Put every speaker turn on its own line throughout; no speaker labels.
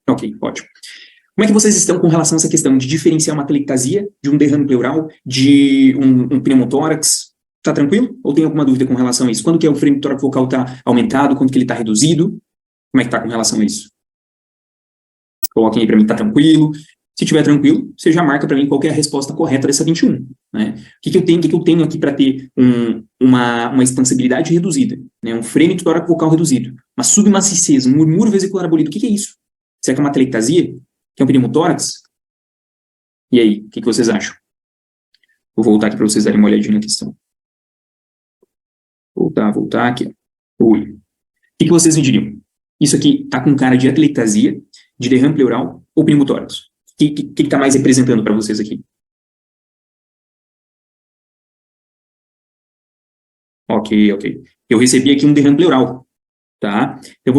Ok, ótimo. Como é que vocês estão com relação a essa questão de diferenciar uma atelectasia de um derrame pleural, de um pneumotórax? Tá tranquilo? Ou tem alguma dúvida com relação a isso? Quando que o frame tórax vocal está aumentado? Quando que ele está reduzido? Como é que está com relação a isso? Coloquem aí para mim, tá tranquilo? Se estiver tranquilo, você já marca para mim qual é a resposta correta dessa 21. Né? O que eu tenho aqui para ter uma expansibilidade reduzida? Né? Um frame tórax vocal reduzido, uma submaciez, um murmúrio vesicular abolido. O que é isso? Será que é uma atelectasia? Que é um pneumotórax? E aí, o que vocês acham? Vou voltar aqui para vocês darem uma olhadinha na questão. Voltar aqui. Oi. O que vocês me diriam? Isso aqui está com cara de atelectasia, de derrame pleural ou pneumotórax? O que está mais representando para vocês aqui? Ok. Eu recebi aqui um derrame pleural, tá? Então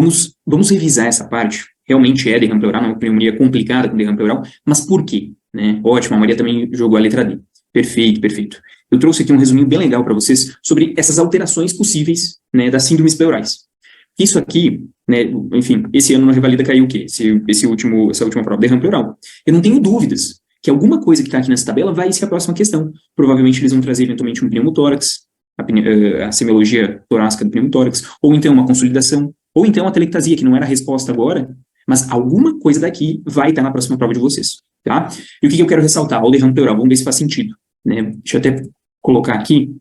vamos revisar essa parte. Realmente é derrame pleural, não é uma pneumonia complicada com derrame pleural, mas por quê? Né? Ótimo, a Maria também jogou a letra D. Perfeito. Eu trouxe aqui um resuminho bem legal para vocês sobre essas alterações possíveis, né, das síndromes pleurais. Isso aqui, né, enfim, esse ano na Revalida caiu o quê? Essa última prova, derrame pleural. Eu não tenho dúvidas que alguma coisa que está aqui nessa tabela vai ser a próxima questão. Provavelmente eles vão trazer eventualmente um pneumotórax, a semiologia torácica do pneumotórax, ou então uma consolidação, ou então a atelectasia, que não era a resposta agora, mas alguma coisa daqui vai estar na próxima prova de vocês, tá? E o que eu quero ressaltar? O derrame pleural, vamos ver se faz sentido, né? Deixa eu até colocar aqui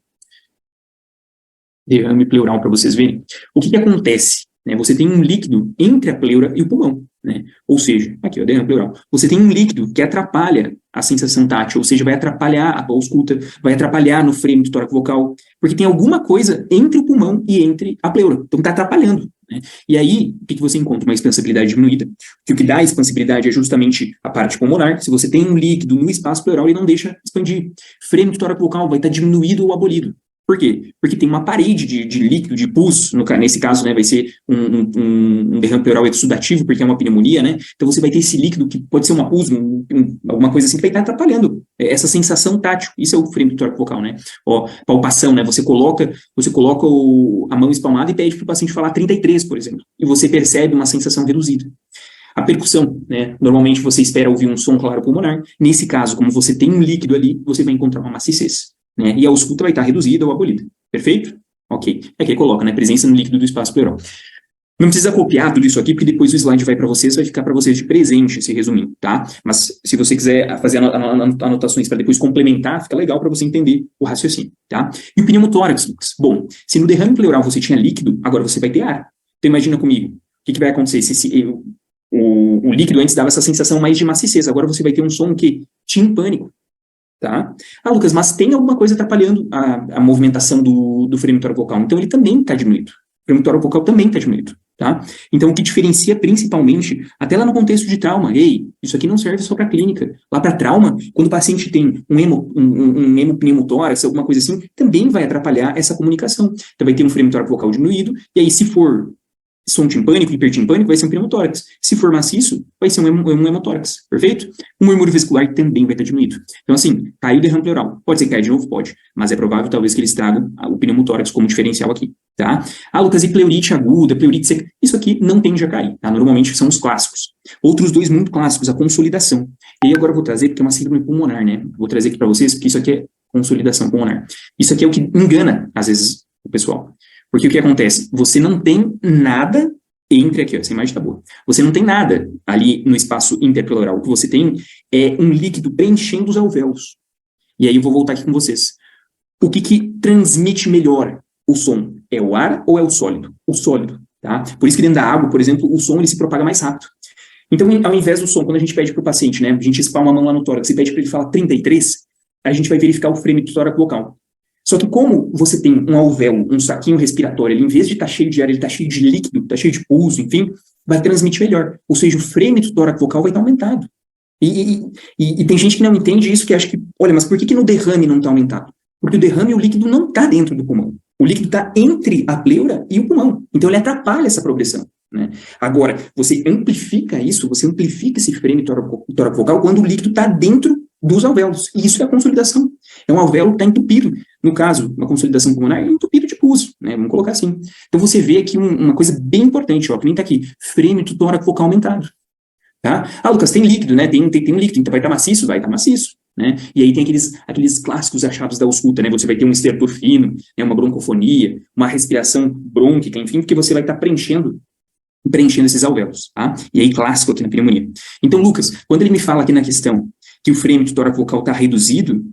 derrame pleural para vocês verem. O que acontece? Né? Você tem um líquido entre a pleura e o pulmão, né? Ou seja, aqui, ó, derrame pleural. Você tem um líquido que atrapalha a sensação tátil, ou seja, vai atrapalhar a ausculta, vai atrapalhar no frame do tórax vocal, porque tem alguma coisa entre o pulmão e entre a pleura. Então está atrapalhando. Né? E aí, o que você encontra? Uma expansibilidade diminuída, que o que dá a expansibilidade é justamente a parte pulmonar. Se você tem um líquido no espaço pleural, ele não deixa expandir. Frame do tórax vocal vai estar diminuído ou abolido. Por quê? Porque tem uma parede de líquido, de pus, nesse caso, né, vai ser um derrame pleural exudativo, porque é uma pneumonia, né? Então você vai ter esse líquido que pode ser uma pus, alguma coisa assim, que vai estar atrapalhando essa sensação tátil. Isso é o frame do tórax vocal, né? Ó, palpação, né? Você coloca a mão espalmada e pede para o paciente falar 33, por exemplo, e você percebe uma sensação reduzida. A percussão, né? Normalmente você espera ouvir um som claro pulmonar. Nesse caso, como você tem um líquido ali, você vai encontrar uma maciez. Né? E a ausculta vai estar reduzida ou abolida. Perfeito? Ok. Aqui coloca, né? Presença no líquido do espaço pleural. Não precisa copiar tudo isso aqui, porque depois o slide vai para vocês, vai ficar para vocês de presente esse resuminho, tá? Mas se você quiser fazer anotações para depois complementar, fica legal para você entender o raciocínio, tá? E o pneumotórax, Lucas? Bom, se no derrame pleural você tinha líquido, agora você vai ter ar. Então imagina comigo, o que vai acontecer? O líquido antes dava essa sensação mais de maciez, agora você vai ter um som que timpânico. Tá? Ah, Lucas, mas tem alguma coisa atrapalhando a movimentação do frame tórax vocal, então ele também está diminuído. O frame tórax vocal também está diminuído, tá? Então o que diferencia principalmente, até lá no contexto de trauma, isso aqui não serve só para clínica, lá para trauma, quando o paciente tem um hemopneumotórax, alguma coisa assim, também vai atrapalhar essa comunicação. Então vai ter um frame tórax vocal diminuído, e aí se for som timpânico, hipertimpânico, vai ser um pneumotórax. Se for maciço, vai ser um hemotórax, perfeito? O murmúrio vesicular também vai estar diminuído. Então, assim, caiu o derrame pleural. Pode ser que caia de novo? Pode. Mas é provável, talvez, que eles tragam o pneumotórax como diferencial aqui, tá? Ah, Lucas, e pleurite aguda, pleurite seca? Isso aqui não tende a cair, tá? Normalmente são os clássicos. Outros dois muito clássicos, a consolidação. E aí agora eu vou trazer, porque é uma síndrome pulmonar, né? Vou trazer aqui para vocês, porque isso aqui é consolidação pulmonar. Isso aqui é o que engana, às vezes, o pessoal. Porque o que acontece? Você não tem nada entre aqui, ó, essa imagem tá boa. Você não tem nada ali no espaço interpleural. O que você tem é um líquido preenchendo os alvéolos. E aí eu vou voltar aqui com vocês. O que transmite melhor o som? É o ar ou é o sólido? O sólido, tá? Por isso que dentro da água, por exemplo, o som ele se propaga mais rápido. Então, ao invés do som, quando a gente pede para o paciente, né, a gente espalma a mão lá no tórax e pede para ele falar 33, a gente vai verificar o frame do tórax vocal. Só que como você tem um alvéolo, um saquinho respiratório, ele, em vez de estar cheio de ar, ele está cheio de líquido, está cheio de pulso, enfim, vai transmitir melhor. Ou seja, o frame do tórax vocal vai estar aumentado. E tem gente que não entende isso, que acha que, olha, mas por que no derrame não está aumentado? Porque o derrame, o líquido não está dentro do pulmão. O líquido está entre a pleura e o pulmão. Então ele atrapalha essa progressão. Né? Agora, você amplifica isso, você amplifica esse frame tórax vocal quando o líquido está dentro dos alvéolos. E isso é a consolidação. É um alvéolo que está entupido. No caso, uma consolidação pulmonar, é entupido de pus, né? Vamos colocar assim. Então você vê aqui uma coisa bem importante, ó, que nem está aqui, frame do tórax vocal aumentado. Tá? Ah, Lucas, tem líquido, né? Tem um líquido, então vai estar maciço? Vai estar maciço. Né? E aí tem aqueles clássicos achados da ausculta, né? Você vai ter um estertor fino, né? Uma broncofonia, uma respiração brônquica, enfim, porque você vai estar preenchendo esses alvéolos, tá? E aí clássico aqui na pneumonia. Então, Lucas, quando ele me fala aqui na questão que o frame de tórax vocal está reduzido,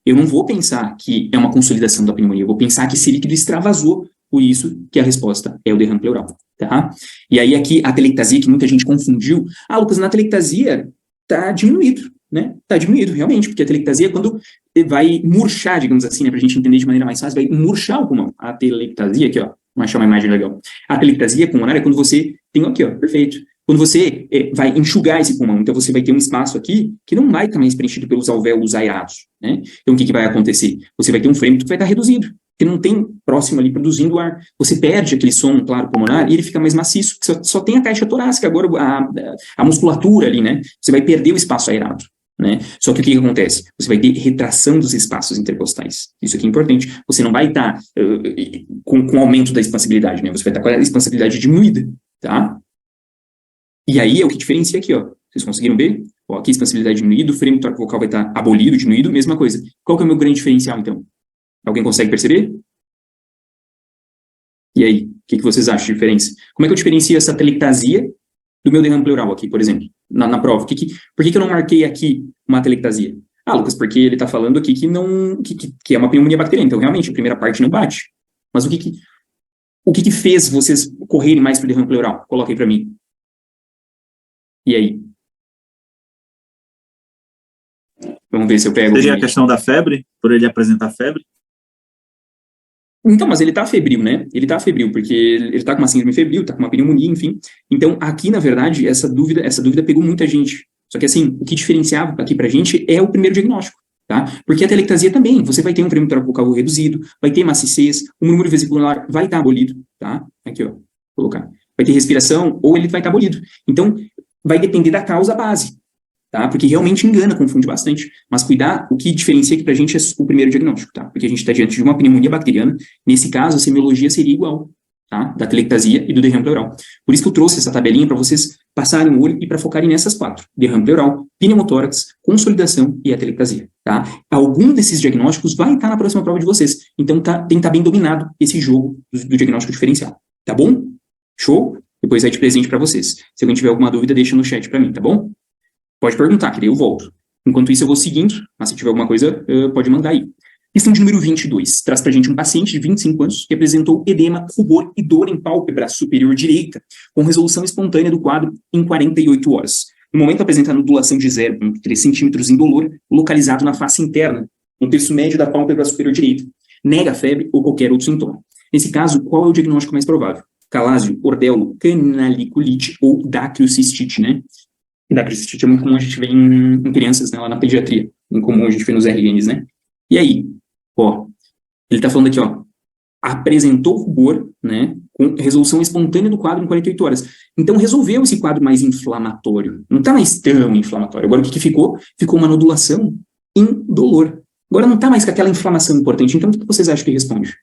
eu não vou pensar que é uma consolidação da pneumonia, eu vou pensar que esse líquido extravasou, por isso que a resposta é o derrame pleural, tá? E aí aqui a telectasia, que muita gente confundiu, Lucas, na telectasia tá diminuído, né? Tá diminuído, realmente, porque a telectasia, quando vai murchar, digamos assim, né, pra gente entender de maneira mais fácil, vai murchar o pulmão. A telectasia, aqui, ó, vamos achar uma imagem legal. A telectasia pulmonar é quando você tem aqui, ó, perfeito. Quando você vai enxugar esse pulmão, então você vai ter um espaço aqui que não vai estar mais preenchido pelos alvéolos aerados, né? Então o que vai acontecer? Você vai ter um frame que vai estar reduzido, que não tem próximo ali produzindo ar. Você perde aquele som, claro, pulmonar, e ele fica mais maciço, só tem a caixa torácica, agora a musculatura ali, né? Você vai perder o espaço aerado. Né? Só que o que acontece? Você vai ter retração dos espaços intercostais. Isso aqui é importante. Você não vai estar com o aumento da expansibilidade, né? Você vai estar com a expansibilidade diminuída, tá? E aí é o que diferencia aqui, ó. Vocês conseguiram ver? Ó, aqui a expansibilidade diminuída, o frame tórax vocal vai estar abolido, diminuído, mesma coisa. Qual que é o meu grande diferencial, então? Alguém consegue perceber? E aí, o que vocês acham de diferença? Como é que eu diferencio essa telectasia do meu derrame pleural aqui, por exemplo, na prova? Por que eu não marquei aqui uma telectasia? Lucas, porque ele está falando aqui que é uma pneumonia bacteriana, então realmente a primeira parte não bate. Mas o que fez vocês correrem mais para o derrame pleural? Coloca aí para mim. E aí? Vamos ver se eu pego...
Seria a questão da febre, por ele apresentar febre?
Então, mas ele tá febril, né? Ele tá febril, porque ele tá com uma síndrome febril, tá com uma pneumonia, enfim. Então, aqui, na verdade, essa dúvida pegou muita gente. Só que, assim, o que diferenciava aqui pra gente é o primeiro diagnóstico, tá? Porque a telectasia também, você vai ter um frame tórax vocal reduzido, vai ter maciez, o murmúrio vesicular vai estar abolido, tá? Aqui, ó, vou colocar. Vai ter respiração, ou ele vai estar abolido. Então, vai depender da causa base, tá? Porque realmente engana, confunde bastante. Mas cuidar, o que diferencia aqui pra gente é o primeiro diagnóstico, tá? Porque a gente está diante de uma pneumonia bacteriana. Nesse caso, a semiologia seria igual, tá? Da telectasia e do derrame pleural. Por isso que eu trouxe essa tabelinha para vocês passarem o olho e para focarem nessas 4. Derrame pleural, pneumotórax, consolidação e a telectasia, tá? Algum desses diagnósticos vai estar na próxima prova de vocês. Então, tem que estar bem dominado esse jogo do diagnóstico diferencial, tá bom? Show? Depois vai de presente para vocês. Se alguém tiver alguma dúvida, deixa no chat para mim, tá bom? Pode perguntar, que daí eu volto. Enquanto isso, eu vou seguindo, mas se tiver alguma coisa, pode mandar aí. Questão de número 22. Traz pra gente um paciente de 25 anos que apresentou edema, rubor e dor em pálpebra superior direita, com resolução espontânea do quadro em 48 horas. No momento, apresenta nodulação de 0,3 centímetros indolor, localizado na face interna, no terço médio da pálpebra superior direita. Nega febre ou qualquer outro sintoma. Nesse caso, qual é o diagnóstico mais provável? Calásio, ordelo, canaliculite ou dacriocistite, né? Dacriocistite é muito comum a gente ver em crianças, né, lá na pediatria. Em comum a gente vê nos RNs, né? E aí, ó, ele tá falando aqui, ó, apresentou rubor, né, com resolução espontânea do quadro em 48 horas. Então, resolveu esse quadro mais inflamatório. Não tá mais tão inflamatório. Agora, o que ficou? Ficou uma nodulação indolor. Agora, não tá mais com aquela inflamação importante. Então, o que vocês acham que responde?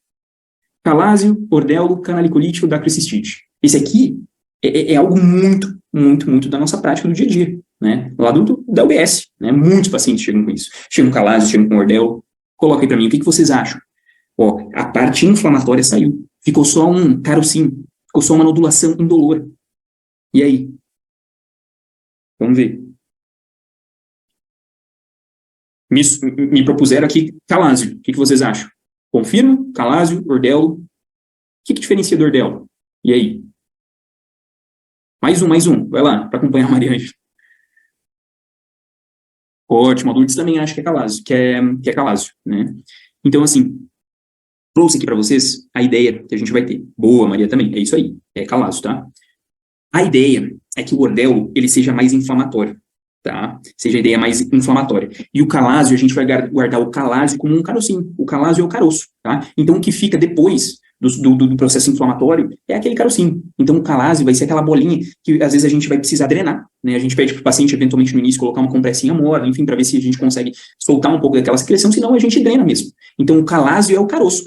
Calásio, ordelo, canaliculite ou dacriocistite. Esse aqui é algo muito, muito, muito da nossa prática do dia a dia, né? Lá da UBS, né? Muitos pacientes chegam com isso. Chegam com calásio, chegam com ordelo. Coloca aí para mim, o que vocês acham? Ó, a parte inflamatória saiu. Ficou só um carocinho. Ficou só uma nodulação indolor. E aí? Vamos ver. Me propuseram aqui calásio. O que vocês acham? Confirma? Calásio, ordelo. O que diferencia do ordelo? E aí? Mais um. Vai lá, para acompanhar a Mariane. Ótimo, a Lourdes também acha que é calásio, que é calásio, né? Então, assim, trouxe aqui para vocês a ideia que a gente vai ter. Boa, Maria também, é isso aí, é calásio, tá? A ideia é que o ordelo, ele seja mais inflamatório, tá? Seja a ideia mais inflamatória. E o calásio, a gente vai guardar o calásio como um carocinho. O calásio é o caroço, tá? Então, o que fica depois do processo inflamatório é aquele carocinho. Então, o calásio vai ser aquela bolinha que, às vezes, a gente vai precisar drenar, né? A gente pede para o paciente, eventualmente, no início, colocar uma compressinha morna, enfim, para ver se a gente consegue soltar um pouco daquela secreção, senão a gente drena mesmo. Então, o calásio é o caroço,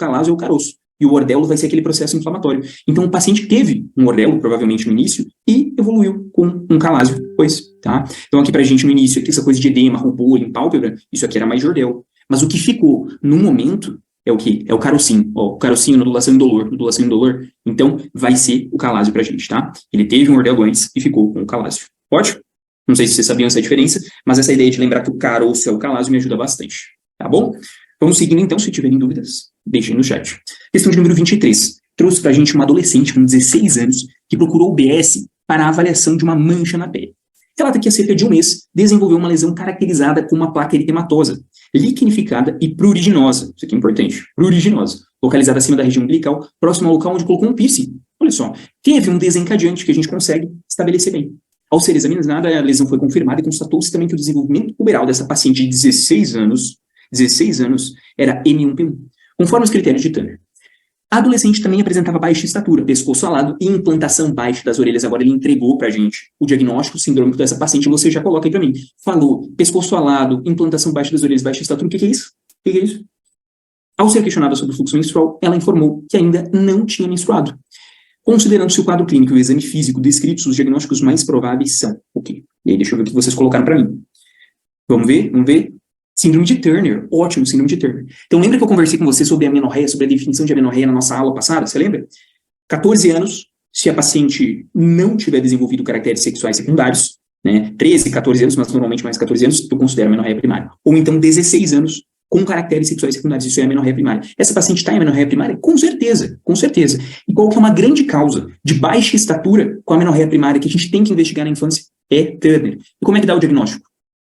e o ordelo vai ser aquele processo inflamatório. Então, o paciente teve um ordelo, provavelmente, no início, e evoluiu com um calásio depois, tá? Então aqui pra gente no início, aqui essa coisa de edema, rubor, em pálpebra, isso aqui era mais Jordel. Mas o que ficou no momento é o quê? É o carocinho. Ó, o carocinho, nodulação indolor, nodulação indolor. Então vai ser o calásio pra gente, tá? Ele teve um Jordel antes e ficou com o calásio. Pode? Não sei se vocês sabiam essa diferença, mas essa ideia de lembrar que o caroço é o calásio me ajuda bastante, tá bom? Vamos seguindo então, se tiverem dúvidas, deixem no chat. Questão de número 23. Trouxe pra gente uma adolescente com 16 anos que procurou o BS para a avaliação de uma mancha na pele. Relata que há cerca de um mês desenvolveu uma lesão caracterizada com uma placa eritematosa, liquenificada e pruriginosa. Isso aqui é importante. Pruriginosa. Localizada acima da região umbilical, próximo ao local onde colocou um piercing. Olha só. Teve um desencadeante que a gente consegue estabelecer bem. Ao ser examinada, a lesão foi confirmada e constatou-se também que o desenvolvimento puberal dessa paciente de 16 anos era M1P1, conforme os critérios de Turner. A adolescente também apresentava baixa estatura, pescoço alado e implantação baixa das orelhas. Agora ele entregou pra gente o diagnóstico sindrômico dessa paciente, você já coloca aí pra mim. Falou, pescoço alado, implantação baixa das orelhas, baixa estatura, o que é isso? O que é isso? Ao ser questionada sobre o fluxo menstrual, ela informou que ainda não tinha menstruado. Considerando-se o quadro clínico e o exame físico descritos, os diagnósticos mais prováveis são o quê? E aí deixa eu ver o que vocês colocaram pra mim. Vamos ver? Síndrome de Turner, ótimo, síndrome de Turner. Então lembra que eu conversei com você sobre a amenorreia, sobre a definição de amenorreia na nossa aula passada, você lembra? 14 anos, se a paciente não tiver desenvolvido caracteres sexuais secundários, né, 13, 14 anos, mas normalmente mais 14 anos, eu considero amenorreia primária. Ou então 16 anos, com caracteres sexuais secundários, isso é amenorreia primária. Essa paciente está em amenorreia primária? Com certeza, com certeza. E qual que é uma grande causa de baixa estatura com a amenorreia primária que a gente tem que investigar na infância? É Turner. E como é que dá o diagnóstico?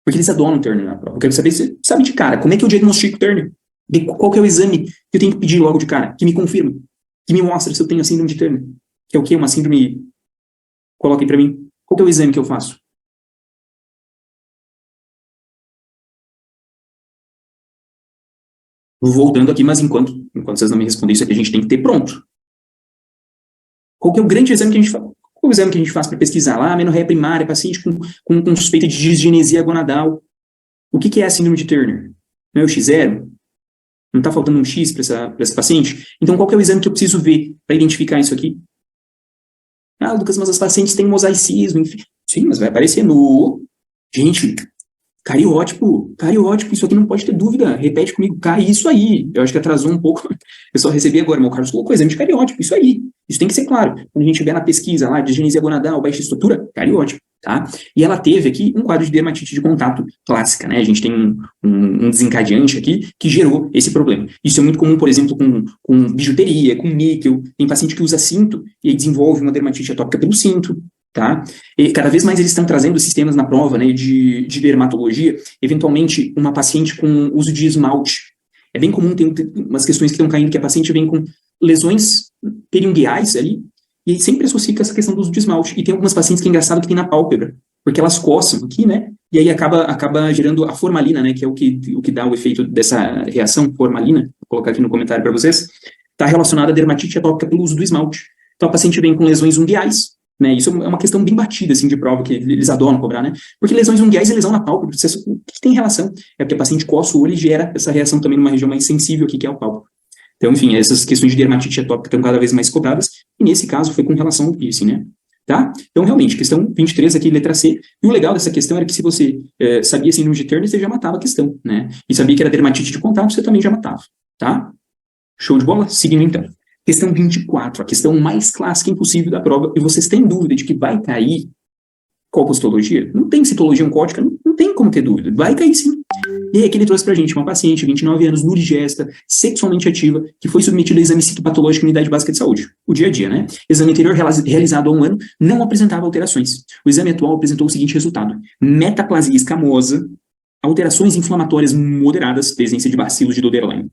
Porque eles adoram Turner na prova. Eu quero saber se sabe de cara, como é que eu diagnostico Turner? Qual que é o exame que eu tenho que pedir logo de cara? Que me confirma, que me mostra se eu tenho a síndrome de Turner. Que é o quê? Uma síndrome... Coloquem pra mim. Qual que é o exame que eu faço? Vou voltando aqui, mas enquanto vocês não me respondem isso aqui, a gente tem que ter pronto. Qual que é o grande exame que a gente faz? Qual é o exame que a gente faz para pesquisar? Lá, amenorreia primária, paciente com suspeita de disgenesia gonadal. O que é a síndrome de Turner? Não é o X0? Não está faltando um X para essa paciente? Então, qual que é o exame que eu preciso ver para identificar isso aqui? Ah, Lucas, mas as pacientes têm mosaicismo, enfim. Sim, mas vai aparecer no... Gente, cariótipo, isso aqui não pode ter dúvida. Repete comigo, isso aí. Eu acho que atrasou um pouco. Eu só recebi agora, mas o Carlos colocou exame de cariótipo, isso aí. Isso tem que ser claro. Quando a gente vê na pesquisa lá, disgenesia gonadal, baixa estrutura, cariótipo, tá? E ela teve aqui um quadro de dermatite de contato clássica, né? A gente tem um desencadeante aqui que gerou esse problema. Isso é muito comum, por exemplo, com bijuteria, com níquel. Tem paciente que usa cinto e aí desenvolve uma dermatite atópica pelo cinto, tá? E cada vez mais eles estão trazendo sistemas na prova, né, de dermatologia, eventualmente uma paciente com uso de esmalte. É bem comum, tem umas questões que estão caindo, que a paciente vem com lesões periungueais ali, e aí sempre associa com essa questão do uso de esmalte. E tem algumas pacientes que é engraçado que tem na pálpebra, porque elas coçam aqui, né, e aí acaba gerando a formalina, né, que é o que dá o efeito dessa reação, formalina, vou colocar aqui no comentário para vocês, está relacionada à dermatite atópica pelo uso do esmalte. Então a paciente vem com lesões unguiais, né, isso é uma questão bem batida, assim, de prova, que eles adoram cobrar, né? Porque lesões unguiais e lesão na pálpebra, o que tem relação? É porque a paciente coça o olho e gera essa reação também numa região mais sensível aqui, que é o pálpebra. Então, enfim, essas questões de dermatite atópica estão cada vez mais cobradas, e nesse caso foi com relação ao piercing, né? Tá? Então, realmente, questão 23 aqui, letra C. E o legal dessa questão era que se você sabia síndrome de Turner, você já matava a questão, né? E sabia que era dermatite de contato, você também já matava, tá? Show de bola? Seguindo então. Questão 24, a questão mais clássica impossível da prova, e vocês têm dúvida de que vai cair qual postologia? Não tem citologia oncótica, não tem como ter dúvida, vai cair sim. E aí que ele trouxe pra gente uma paciente, 29 anos, nurigesta, sexualmente ativa, que foi submetida a exame citopatológico em unidade básica de saúde, o dia a dia, né? Exame anterior realizado há um ano não apresentava alterações. O exame atual apresentou o seguinte resultado: metaplasia escamosa, alterações inflamatórias moderadas, presença de bacilos de Doderlein.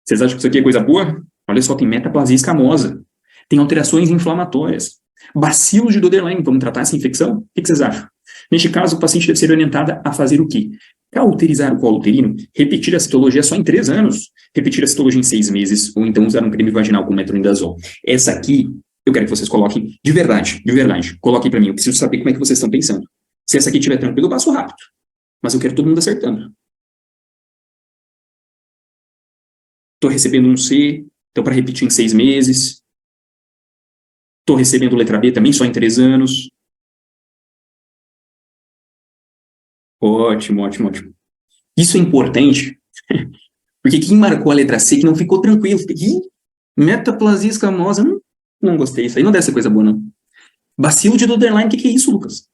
Vocês acham que isso aqui é coisa boa? Olha só, tem metaplasia escamosa, tem alterações inflamatórias, bacilos de Doderlein. Vamos tratar essa infecção? O que vocês acham? Neste caso, o paciente deve ser orientada a fazer o quê? Cauterizar o colo uterino, repetir a citologia só em 3 anos, repetir a citologia em 6 meses, ou então usar um creme vaginal com metronidazol. Essa aqui, eu quero que vocês coloquem de verdade, coloquem para mim, eu preciso saber como é que vocês estão pensando. Se essa aqui estiver tranquila, eu passo rápido, mas eu quero todo mundo acertando. Estou recebendo um C, então para repetir em 6 meses. Estou recebendo letra B também, só em 3 anos. Ótimo, ótimo, ótimo. Isso é importante, porque quem marcou a letra C que não ficou tranquilo. Ih, metaplasia escamosa, não gostei. Isso aí não deve ser coisa boa, não. Bacilo de Doderline, o que é isso, Lucas?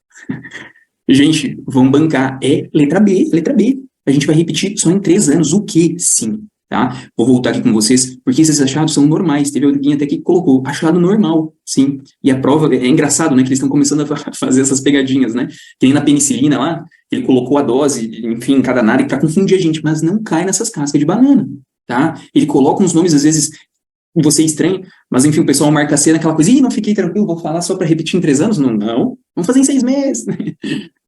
Gente, vamos bancar. É letra B, letra B. A gente vai repetir só em 3 anos. O que? Sim. Tá? Vou voltar aqui com vocês, porque esses achados são normais. Teve alguém até que colocou achado normal, sim. E a prova, é engraçado, né, que eles estão começando a fazer essas pegadinhas, né? Que nem na penicilina lá, ele colocou a dose, enfim, em cada nada para confundir a gente, mas não cai nessas cascas de banana, tá? Ele coloca uns nomes, às vezes, você estranha, mas enfim, o pessoal marca a cena, aquela coisa, não fiquei tranquilo, vou falar só para repetir em 3 anos? Não, vamos fazer em 6 meses.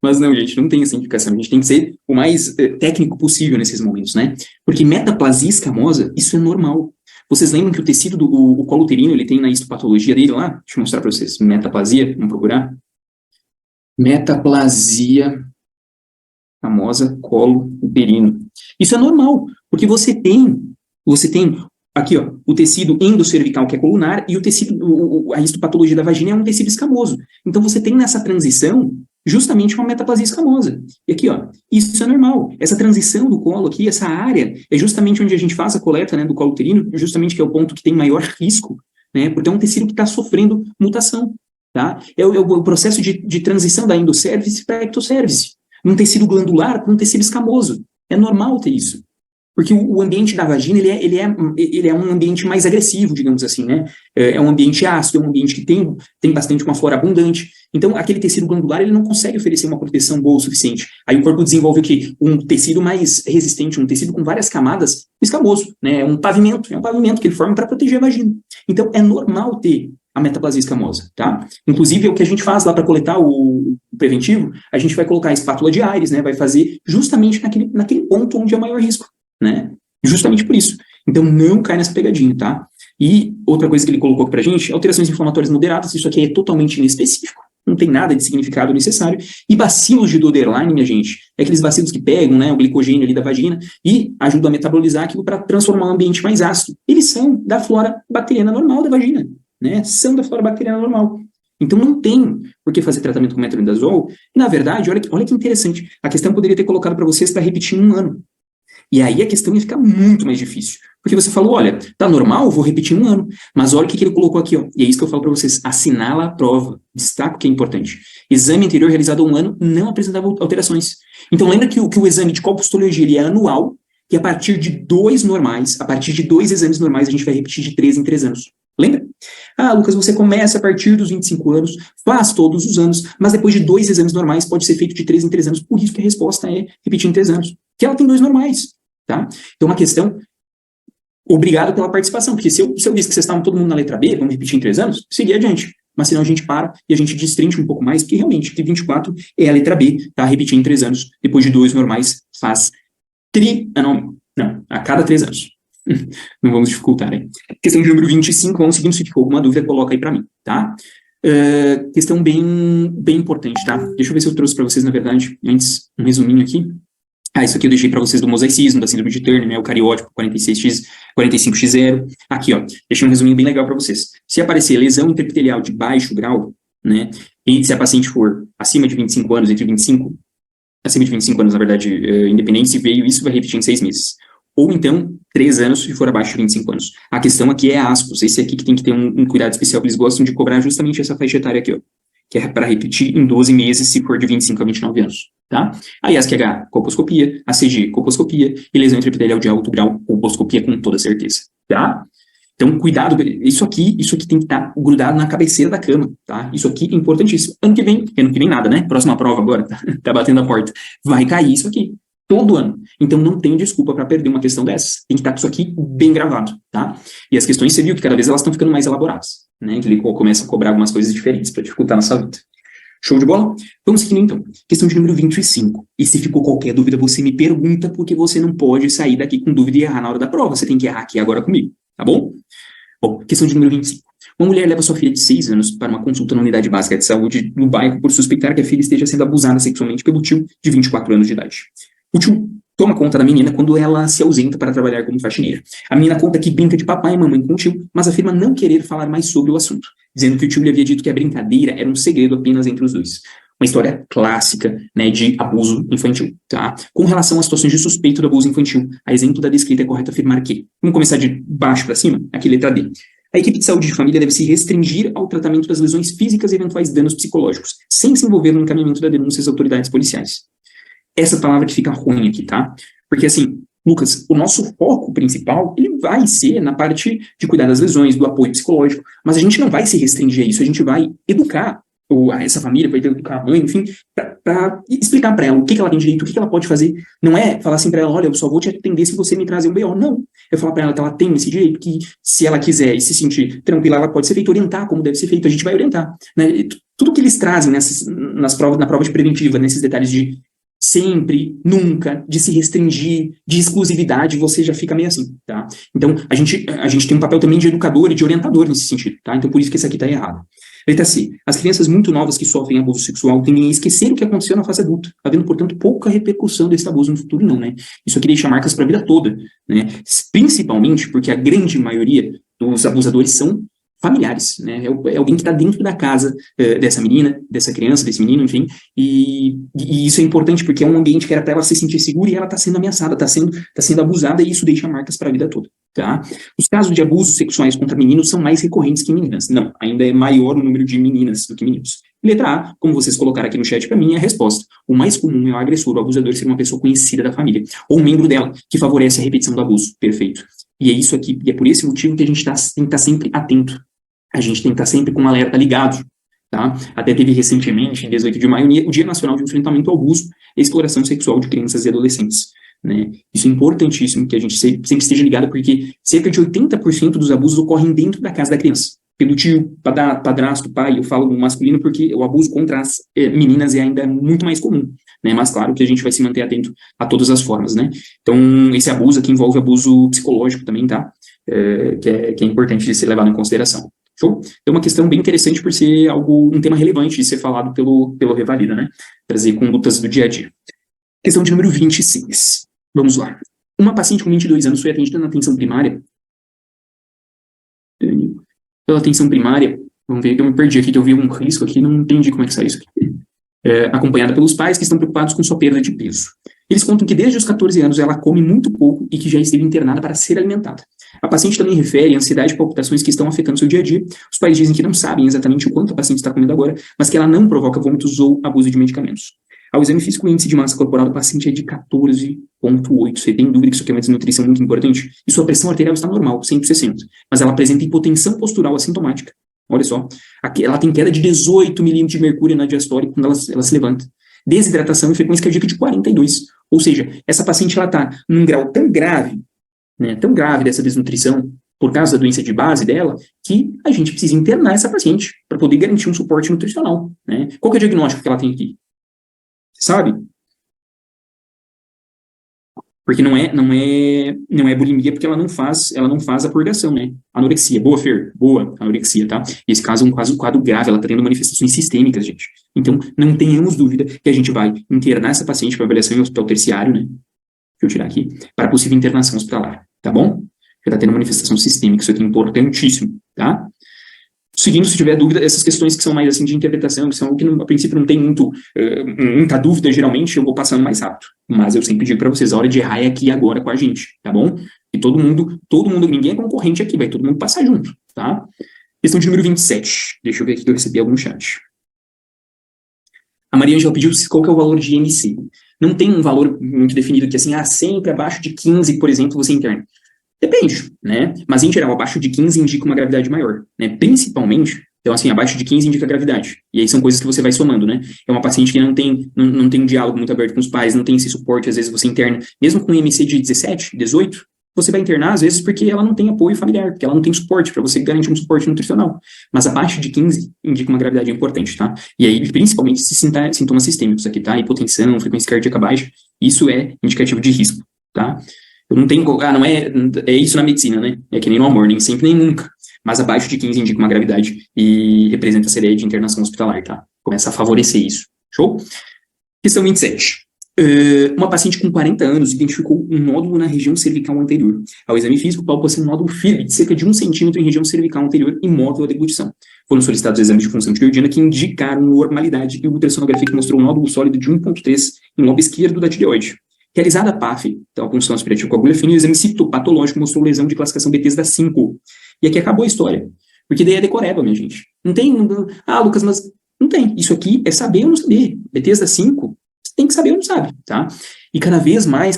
Mas não, gente, não tem essa indicação. A gente tem que ser o mais técnico possível nesses momentos, né? Porque metaplasia escamosa, isso é normal. Vocês lembram que o tecido o colo uterino, ele tem na histopatologia dele lá? Deixa eu mostrar para vocês. Metaplasia, vamos procurar. Metaplasia escamosa, colo uterino. Isso é normal, porque você tem aqui, ó, o tecido endocervical, que é colunar, e o tecido, a histopatologia da vagina é um tecido escamoso. Então, você tem nessa transição justamente uma metaplasia escamosa. E aqui, ó, isso é normal. Essa transição do colo aqui, essa área, é justamente onde a gente faz a coleta, né, do colo uterino, justamente que é o ponto que tem maior risco, né, porque é um tecido que está sofrendo mutação, tá? É o processo de transição da endosservice para a ectosservice, num tecido glandular para um tecido escamoso. É normal ter isso. Porque o ambiente da vagina, ele é um ambiente mais agressivo, digamos assim, né? É um ambiente ácido, é um ambiente que tem bastante uma flora abundante. Então, aquele tecido glandular, ele não consegue oferecer uma proteção boa o suficiente. Aí o corpo desenvolve o quê? Um tecido mais resistente, um tecido com várias camadas, escamoso, né? É um pavimento que ele forma para proteger a vagina. Então, é normal ter a metaplasia escamosa, tá? Inclusive, é o que a gente faz lá para coletar o preventivo, a gente vai colocar a espátula de Aires, né? Vai fazer justamente naquele ponto onde é o maior risco, né? Justamente por isso. Então, não cai nessa pegadinha, tá? E outra coisa que ele colocou aqui pra gente, alterações inflamatórias moderadas, isso aqui é totalmente inespecífico, não tem nada de significado necessário. E bacilos de Doderline, minha gente, é aqueles bacilos que pegam, né, o glicogênio ali da vagina e ajudam a metabolizar aquilo para transformar um ambiente mais ácido. Eles são da flora bacteriana normal da vagina, né? São da flora bacteriana normal. Então, não tem por que fazer tratamento com metronidazol. E, na verdade, olha que interessante, a questão poderia ter colocado para vocês para repetir 1 ano. E aí a questão ia ficar muito mais difícil. Porque você falou, olha, tá normal, vou repetir 1 ano. Mas olha o que ele colocou aqui, ó. E é isso que eu falo para vocês. Assinala a prova. Destaco que é importante. Exame anterior realizado há 1 ano não apresentava alterações. Então lembra que o exame de colpostologia ele é anual e a partir de 2 exames normais, a gente vai repetir de 3 em 3 anos. Lembra? Ah, Lucas, você começa a partir dos 25 anos, faz todos os anos, mas depois de 2 exames normais pode ser feito de 3 em 3 anos. Por isso que a resposta é repetir em 3 anos. Que ela tem 2 normais. Tá? Então, uma questão, obrigado pela participação, porque se eu disse que vocês estavam todo mundo na letra B, vamos repetir em 3 anos, seguir adiante. Mas senão a gente para e a gente destrincha um pouco mais, porque realmente, de 24 é a letra B, tá? Repetir em 3 anos, depois de 2 normais, faz a cada 3 anos. Não vamos dificultar, hein? Questão de número 25, vamos seguindo, se ficou alguma dúvida, coloca aí para mim, tá? Questão bem importante, tá? Deixa eu ver se eu trouxe para vocês, na verdade, antes, um resuminho aqui. Isso aqui eu deixei para vocês do mosaicismo, da síndrome de Turner, né, o cariótipo 45x0. Aqui, ó, deixei um resuminho bem legal para vocês. Se aparecer lesão interepitelial de baixo grau, né, e se a paciente for acima de 25 anos, acima de 25 anos, na verdade, independente se veio, isso vai repetir em 6 meses. Ou então, 3 anos se for abaixo de 25 anos. A questão aqui é aspas, esse aqui que tem que ter um cuidado especial, que eles gostam de cobrar justamente essa faixa etária aqui, ó, que é para repetir em 12 meses se for de 25 a 29 anos, tá? Aí as QH, colposcopia, ACG, colposcopia, e lesão intraepitelial de alto grau, colposcopia com toda certeza, tá? Então, cuidado, isso aqui tem que estar grudado na cabeceira da cama, tá? Isso aqui é importantíssimo. Ano que vem nada, né? Próxima prova agora, tá batendo a porta. Vai cair isso aqui, todo ano. Então, não tem desculpa para perder uma questão dessas. Tem que estar com isso aqui bem gravado, tá? E as questões, você viu que cada vez elas estão ficando mais elaboradas, né? Que ele começa a cobrar algumas coisas diferentes para dificultar a nossa vida. Show de bola? Vamos seguindo então. Questão de número 25. E se ficou qualquer dúvida, você me pergunta, porque você não pode sair daqui com dúvida e errar na hora da prova. Você tem que errar aqui agora comigo, tá bom? Bom, questão de número 25. Uma mulher leva sua filha de 6 anos para uma consulta na unidade básica de saúde no bairro por suspeitar que a filha esteja sendo abusada sexualmente pelo tio de 24 anos de idade. O tio toma conta da menina quando ela se ausenta para trabalhar como faxineira. A menina conta que brinca de papai e mamãe com o tio, mas afirma não querer falar mais sobre o assunto, dizendo que o tio lhe havia dito que a brincadeira era um segredo apenas entre os dois. uma história clássica, né, de abuso infantil, tá? Com relação às situações de suspeito do abuso infantil, a exemplo da descrita é correto afirmar que, vamos começar de baixo para cima, aqui letra D. A equipe de saúde de família deve se restringir ao tratamento das lesões físicas e eventuais danos psicológicos, sem se envolver no encaminhamento da denúncia às autoridades policiais. Essa palavra que fica ruim aqui, tá? Porque, assim, Lucas, o nosso foco principal, ele vai ser na parte de cuidar das lesões, do apoio psicológico, mas a gente não vai se restringir a isso, a gente vai educar essa família, vai educar a mãe, enfim, para explicar para ela o que ela tem direito, o que ela pode fazer. Não é falar assim para ela, olha, eu só vou te atender se você me trazer um BO. Não. É falar para ela que ela tem esse direito, que se ela quiser e se sentir tranquila, ela pode ser feita, orientar como deve ser feito, a gente vai orientar. Né? Tudo que eles trazem na prova de preventiva, nesses detalhes de sempre, nunca, de se restringir, de exclusividade, você já fica meio assim, tá? Então, a gente tem um papel também de educador e de orientador nesse sentido, tá? Então, por isso que esse aqui tá errado. Letra C. As crianças muito novas que sofrem abuso sexual tendem a esquecer o que aconteceu na fase adulta, havendo, portanto, pouca repercussão desse abuso no futuro, não, né? Isso aqui deixa marcas para a vida toda, né? Principalmente porque a grande maioria dos abusadores são familiares, né? É alguém que está dentro da casa dessa menina, dessa criança, desse menino, enfim, e isso é importante porque é um ambiente que era para ela se sentir segura e ela está sendo ameaçada, está sendo abusada, e isso deixa marcas para a vida toda, tá? Os casos de abusos sexuais contra meninos são mais recorrentes que meninas. Não, ainda é maior o número de meninas do que meninos. Letra A, como vocês colocaram aqui no chat para mim, é a resposta. O mais comum é o agressor, o abusador, ser uma pessoa conhecida da família, ou um membro dela, que favorece a repetição do abuso. Perfeito. E é isso aqui, e é por esse motivo que a gente tem que estar sempre atento. A gente tem que estar sempre com um alerta ligado, tá? Até teve recentemente, em 18 de maio, o Dia Nacional de Enfrentamento ao Abuso e Exploração Sexual de Crianças e Adolescentes, né? Isso é importantíssimo, que a gente sempre esteja ligado, porque cerca de 80% dos abusos ocorrem dentro da casa da criança. Pelo tio, padrasto, pai, eu falo no masculino porque o abuso contra as meninas é ainda muito mais comum, né? Mas claro que a gente vai se manter atento a todas as formas, né? Então, esse abuso aqui envolve abuso psicológico também, tá? Que é importante de ser levado em consideração. Show? É uma questão bem interessante por ser um tema relevante de ser falado pelo Revalida, né? Trazer condutas do dia a dia. Questão de número 26. Vamos lá. Uma paciente com 22 anos foi atendida na atenção primária. Pela atenção primária, vamos ver que eu me perdi aqui, que eu vi um risco aqui, não entendi como é que sai isso aqui. Acompanhada pelos pais que estão preocupados com sua perda de peso. Eles contam que desde os 14 anos ela come muito pouco e que já esteve internada para ser alimentada. A paciente também refere ansiedade e palpitações que estão afetando seu dia a dia. Os pais dizem que não sabem exatamente o quanto a paciente está comendo agora, mas que ela não provoca vômitos ou abuso de medicamentos. Ao exame físico, o índice de massa corporal do paciente é de 14,8. Você tem dúvida que isso aqui é uma desnutrição muito importante? E sua pressão arterial está normal, 160. Mas ela apresenta hipotensão postural assintomática. Olha só. Aqui, ela tem queda de 18 milímetros de mercúrio na diastólica quando ela se levanta. Desidratação e frequência cardíaca de 42. Ou seja, essa paciente está num grau tão grave, né, tão grave dessa desnutrição, por causa da doença de base dela, que a gente precisa internar essa paciente para poder garantir um suporte nutricional, né? Qual que é o diagnóstico que ela tem aqui? Você sabe? Porque não é bulimia, porque ela não faz a purgação, né? Anorexia. Boa, Fer? Boa, anorexia, tá? Esse caso é um quadro grave, ela está tendo manifestações sistêmicas, gente. Então, não tenhamos dúvida que a gente vai internar essa paciente para avaliação em hospital terciário, né? Deixa eu tirar aqui, para possível internação hospitalar, tá bom? Já está tendo manifestação sistêmica, isso aqui é importantíssimo, tá? Seguindo, se tiver dúvida, essas questões que são mais assim de interpretação, que são o que a princípio não tem muita dúvida, geralmente eu vou passando mais rápido. Mas eu sempre digo para vocês, a hora de errar é aqui e agora com a gente, tá bom? E todo mundo, ninguém é concorrente aqui, vai todo mundo passar junto, tá? Questão de número 27. Deixa eu ver aqui que eu recebi algum chat. A Maria Angela pediu qual que é o valor de IMC. Não tem um valor muito definido que assim, sempre abaixo de 15, por exemplo, você interna. Depende, né? Mas, em geral, abaixo de 15 indica uma gravidade maior, né? Principalmente, então, assim, abaixo de 15 indica gravidade. E aí são coisas que você vai somando, né? É uma paciente que não tem um diálogo muito aberto com os pais, não tem esse suporte, às vezes você interna, mesmo com um IMC de 17, 18, você vai internar, às vezes, porque ela não tem apoio familiar, porque ela não tem suporte, para você garantir um suporte nutricional. Mas abaixo de 15 indica uma gravidade importante, tá? E aí, principalmente, se sintomas sistêmicos aqui, tá? Hipotensão, frequência cardíaca baixa, isso é indicativo de risco, tá? Eu não tenho, não é isso na medicina, né? É que nem no amor, nem sempre, nem nunca. Mas abaixo de 15 indica uma gravidade e representa a série de internação hospitalar, tá? Começa a favorecer isso. Show? Questão 27. Uma paciente com 40 anos identificou um nódulo na região cervical anterior. Ao exame físico, palpa-se um nódulo firme de cerca de 1 centímetro em região cervical anterior imóvel à deglutição. foram solicitados exames de função tireoidiana que indicaram normalidade e ultrassonografia que mostrou um nódulo sólido de 1,3 em lobo esquerdo da tireoide. Realizada a PAF, então a punção aspirativa com agulha fina, e o exame citopatológico mostrou lesão de classificação Bethesda 5. E aqui acabou a história. Porque daí é decoreba, minha gente. Não tem... Lucas, mas não tem. Isso aqui é saber ou não saber. Bethesda 5, você tem que saber ou não sabe, tá? E cada vez mais,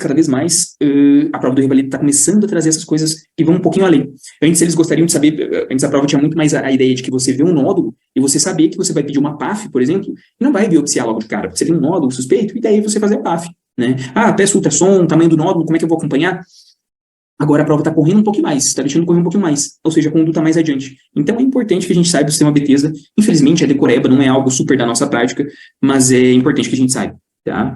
a prova do Revalida está começando a trazer essas coisas que vão um pouquinho além. Antes eles gostariam de saber, antes a prova tinha muito mais a ideia de que você vê um nódulo e você saber que você vai pedir uma PAF, por exemplo, e não vai biopsiar logo de cara. Você tem um nódulo suspeito e daí você fazer a PAF, né? Peço ultrassom, tamanho do nódulo, como é que eu vou acompanhar? Agora a prova está correndo um pouquinho mais, está deixando correr um pouquinho mais, ou seja, a conduta mais adiante. Então é importante que a gente saiba o sistema Bethesda. Infelizmente é decoreba, não é algo super da nossa prática, mas é importante que a gente saiba, tá?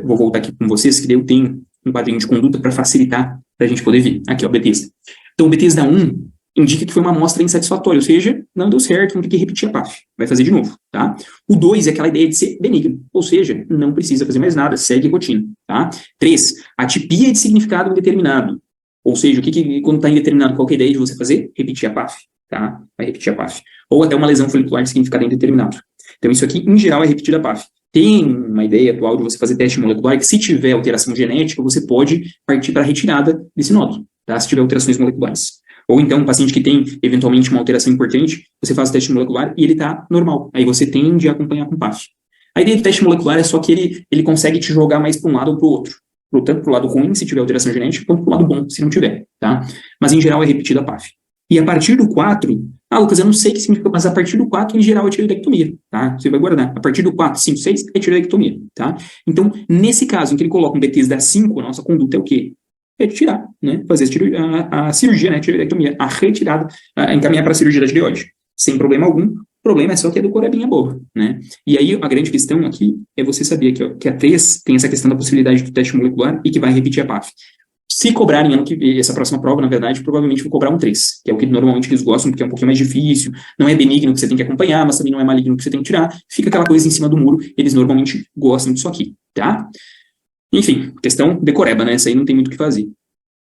Vou voltar aqui com vocês, que daí eu tenho um quadrinho de conduta para facilitar, para a gente poder ver. Aqui, ó, Bethesda. Então, o Bethesda 1 indica que foi uma amostra insatisfatória, ou seja, não deu certo, não tem que repetir a PAF. Vai fazer de novo, tá? O 2 é aquela ideia de ser benigno, ou seja, não precisa fazer mais nada, segue a rotina, tá? 3, atipia de significado indeterminado. Ou seja, quando está indeterminado, qual que é a ideia de você fazer? Repetir a PAF, tá? Vai repetir a PAF. Ou até uma lesão folicular de significado indeterminado. Então, isso aqui, em geral, é repetir a PAF. Tem uma ideia atual de você fazer teste molecular que, se tiver alteração genética, você pode partir para a retirada desse nódulo, tá? Se tiver alterações moleculares. Ou então, um paciente que tem, eventualmente, uma alteração importante, você faz o teste molecular e ele está normal. Aí você tende a acompanhar com PAF. A ideia do teste molecular é só que ele consegue te jogar mais para um lado ou para o outro. Tanto para o lado ruim, se tiver alteração genética, quanto para o lado bom, se não tiver, tá? Mas, em geral, é repetida a PAF. E a partir do 4, Lucas, eu não sei o que significa, mas a partir do 4, em geral, é tireoidectomia, tá? Você vai guardar. A partir do 4, 5, 6, é tireoidectomia, tá? Então, nesse caso, em que ele coloca um Bethesda 5, a nossa conduta é o quê? É tirar, né? Fazer a cirurgia, né? Tireoidectomia, a retirada, encaminhar para a cirurgia da tireoide. Sem problema algum. O problema é só que a decorebinha boa, né? E aí, a grande questão aqui é você saber aqui, ó, que a 3 tem essa questão da possibilidade do teste molecular e que vai repetir a PAF. Se cobrarem essa próxima prova, na verdade, provavelmente vão cobrar um 3, que é o que normalmente eles gostam, porque é um pouquinho mais difícil, não é benigno que você tem que acompanhar, mas também não é maligno que você tem que tirar, fica aquela coisa em cima do muro, eles normalmente gostam disso aqui, tá? Enfim, questão decoreba, né? Essa aí não tem muito o que fazer.